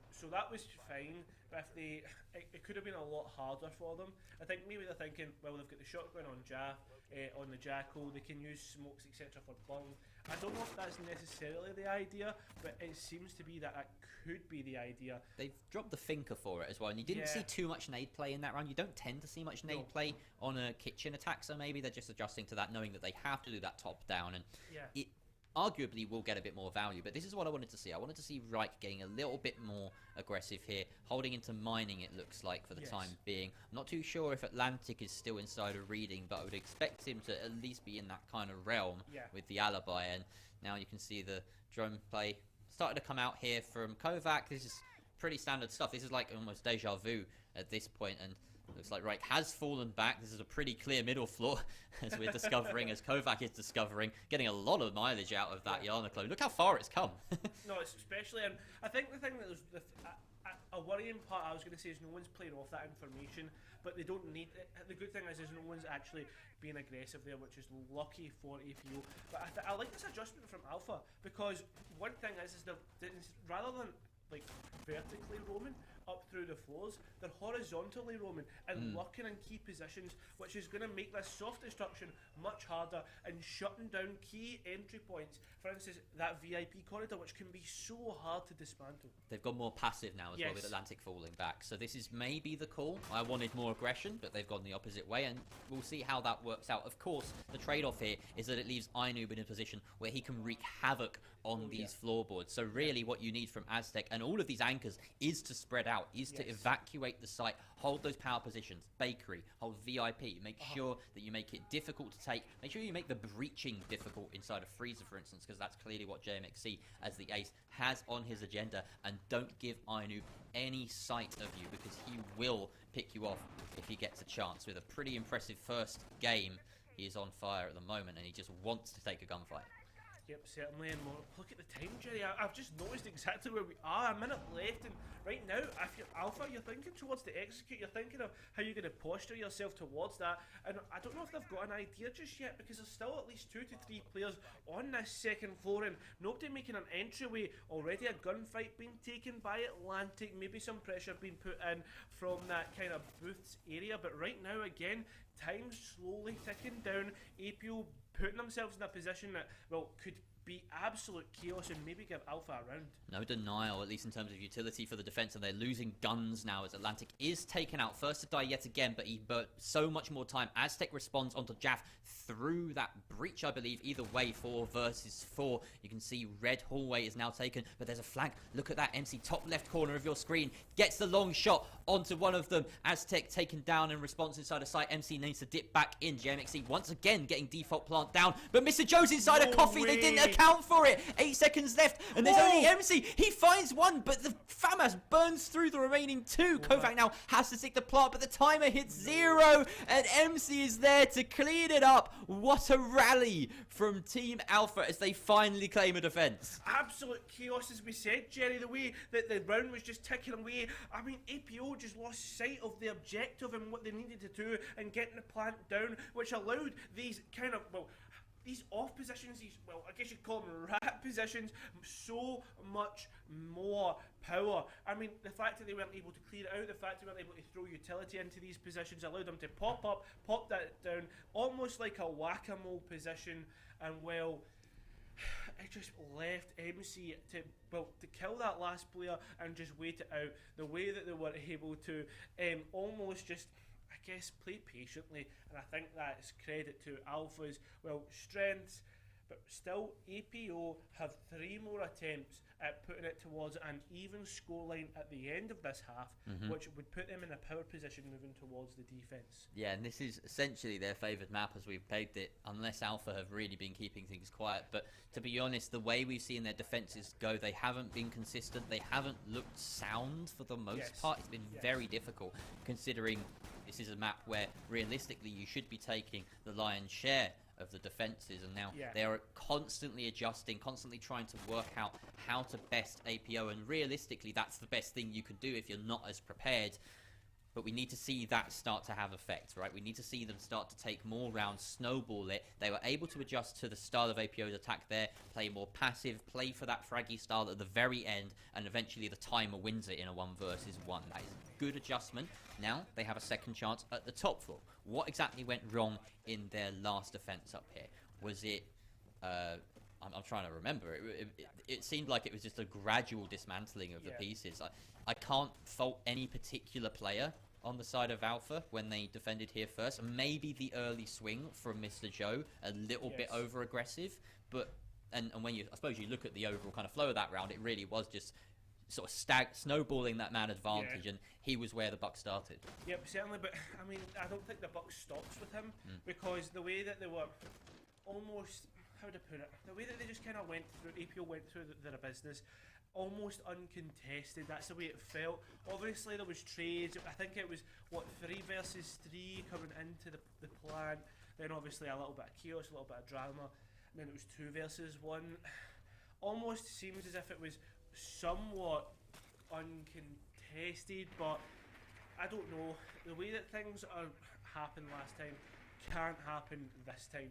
So that was fine, but if it could have been a lot harder for them. I think maybe they're thinking, well, they've got the shotgun on Jaff, on the Jackal, they can use smokes, etc. for burn. I don't know if that's necessarily the idea, but it seems to be that could be the idea. They've dropped the Finker for it as well, and you didn't see too much nade play in that round. You don't tend to see much nade play on a kitchen attack, so maybe they're just adjusting to that, knowing that they have to do that top down, and it arguably will get a bit more value. But this is what I wanted to see. I wanted to see Reich getting a little bit more aggressive here, holding into mining, it looks like, for the time being. I'm not too sure if Atlantic is still inside a reading, but I would expect him to at least be in that kind of realm with the alibi. And now you can see the drone play starting to come out here from Kovac. This is pretty standard stuff. This is like almost deja vu at this point, and looks like Reich has fallen back. This is a pretty clear middle floor, as we're discovering, as Kovac is discovering, getting a lot of mileage out of that Yana clone. Look how far it's come. No, it's especially, and I think the thing that was a worrying part I was going to say is no one's playing off that information, but they don't need it. The good thing is no one's actually being aggressive there, which is lucky for APO. But I like this adjustment from Alpha, because one thing is rather than like vertically roaming up through the floors, they're horizontally roaming and lurking in key positions, which is going to make this soft destruction much harder and shutting down key entry points. For instance, that VIP corridor, which can be so hard to dismantle. They've gone more passive now as well, with Atlantic falling back. So this is maybe the call. I wanted more aggression, but they've gone the opposite way, and we'll see how that works out. Of course, the trade-off here is that it leaves Ionoob in a position where he can wreak havoc on these floorboards. So really what you need from Aztec and all of these anchors is to spread out out is to evacuate the site, hold those power positions, bakery, hold VIP, make sure that you make it difficult to take, make sure you make the breaching difficult inside of Freezer, for instance, because that's clearly what JMXC, as the ace, has on his agenda, and don't give Ainu any sight of you, because he will pick you off if he gets a chance. With a pretty impressive first game, he is on fire at the moment, and he just wants to take a gunfight. Yep, certainly, and more. Look at the time, Jerry. I've just noticed exactly where we are. A minute left, and right now, if you're Alpha, you're thinking towards the execute. You're thinking of how you're going to posture yourself towards that. And I don't know if they've got an idea just yet, because there's still at least 2 to 3 players on this second floor, and nobody making an entryway. Already a gunfight being taken by Atlantic. Maybe some pressure being put in from that kind of booths area. But right now, again, time's slowly ticking down. APO putting themselves in a position that, well, could be absolute chaos and maybe give Alpha a round. No denial, at least in terms of utility for the defense, and they're losing guns now as Atlantic is taken out. First to die yet again, but he burnt so much more time. Aztec responds onto Jaff through that breach, I believe. Either way, 4 versus 4. You can see red hallway is now taken, but there's a flag. Look at that, MC, top left corner of your screen. Gets the long shot onto one of them. Aztec taken down in response inside a site. MC needs to dip back in. JMXC once again getting default plant down, but Mr. Joe's inside a coffee. They didn't account for it. 8 seconds left, and there's only MC. He finds one, but the FAMAS burns through the remaining 2. Kovac now has to stick the plant, but the timer hits 0, and MC is there to clean it up. What a rally from Team Alpha as they finally claim a defense. Absolute chaos, as we said, Jerry. The way that the round was just ticking away. I mean, APO just lost sight of the objective and what they needed to do and getting the plant down, which allowed these kind of, well, these off positions, these, well, I guess you'd call them rat positions, so much more power. I mean, the fact that they weren't able to clear it out, the fact they weren't able to throw utility into these positions allowed them to pop up, pop that down, almost like a whack-a-mole position, and well, it just left MC to, well, to kill that last player and just wait it out. The way that they were able to almost just, I guess, play patiently, and I think that's credit to Alpha's, well, strengths, but still APO have 3 more attempts at putting it towards an even scoreline at the end of this half, which would put them in a power position moving towards the defence. Yeah, and this is essentially their favoured map as we've played it, unless Alpha have really been keeping things quiet. But to be honest, the way we've seen their defences go, they haven't been consistent, they haven't looked sound for the most part. It's been very difficult, considering this is a map where realistically you should be taking the lion's share of the defenses, and now they are constantly adjusting, constantly trying to work out how to best APO, and realistically that's the best thing you can do if you're not as prepared. But we need to see that start to have effect, right? We need to see them start to take more rounds, snowball it. They were able to adjust to the style of APO's attack there, play more passive, play for that fraggy style at the very end, and eventually the timer wins it in a 1 versus 1. That is a good adjustment. Now they have a second chance at the top floor. What exactly went wrong in their last defense up here? Was it... I'm trying to remember. It seemed like it was just a gradual dismantling of the pieces. I can't fault any particular player on the side of Alpha when they defended here first. Maybe the early swing from Mr. Joe, a little bit over aggressive, but and when you, I suppose you look at the overall kind of flow of that round, it really was just sort of snowballing that man advantage, and he was where the buck started. Yep, certainly, but I mean, I don't think the buck stops with him, because the way that they were almost, how to put it, the way that they just kind of went through, APO went through their business, almost uncontested. That's the way it felt. Obviously there was trades. I think it was what, 3 versus 3 coming into the plan, then obviously a little bit of chaos, a little bit of drama, and then it was 2 versus 1. Almost seems as if it was somewhat uncontested, but I don't know, the way that things happened last time can't happen this time.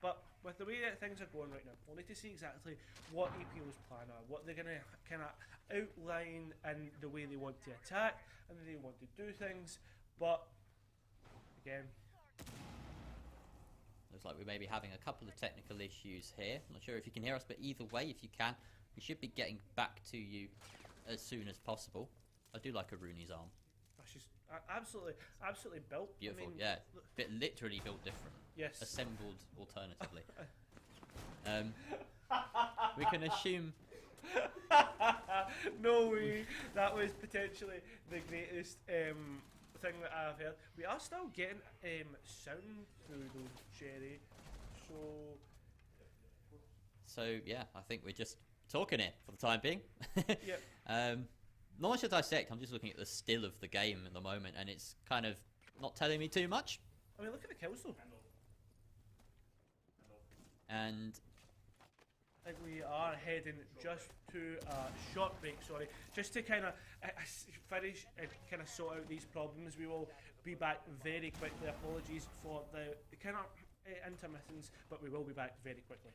But with the way that things are going right now, we'll need to see exactly what APO's plan are, what they're going to kind of outline and the way they want to attack and the way they want to do things. But again, looks like we may be having a couple of technical issues here. I'm not sure if you can hear us, but either way, if you can, we should be getting back to you as soon as possible. I do like a Rooney's arm. she's absolutely built. Beautiful, I mean, yeah. Bit literally built different. Yes. Assembled alternatively. We can assume No way. That was potentially the greatest thing that I've heard. We are still getting sound through those, Sherry. So yeah, I think we're just talking it for the time being. Yep. Not much to dissect. I'm just looking at the still of the game at the moment, and it's kind of not telling me too much. I mean, look at the kills though. And I think we are heading just to a short break, sorry. Just to kind of finish and kind of sort out these problems. We will be back very quickly. Apologies for the kind of intermittence, but we will be back very quickly.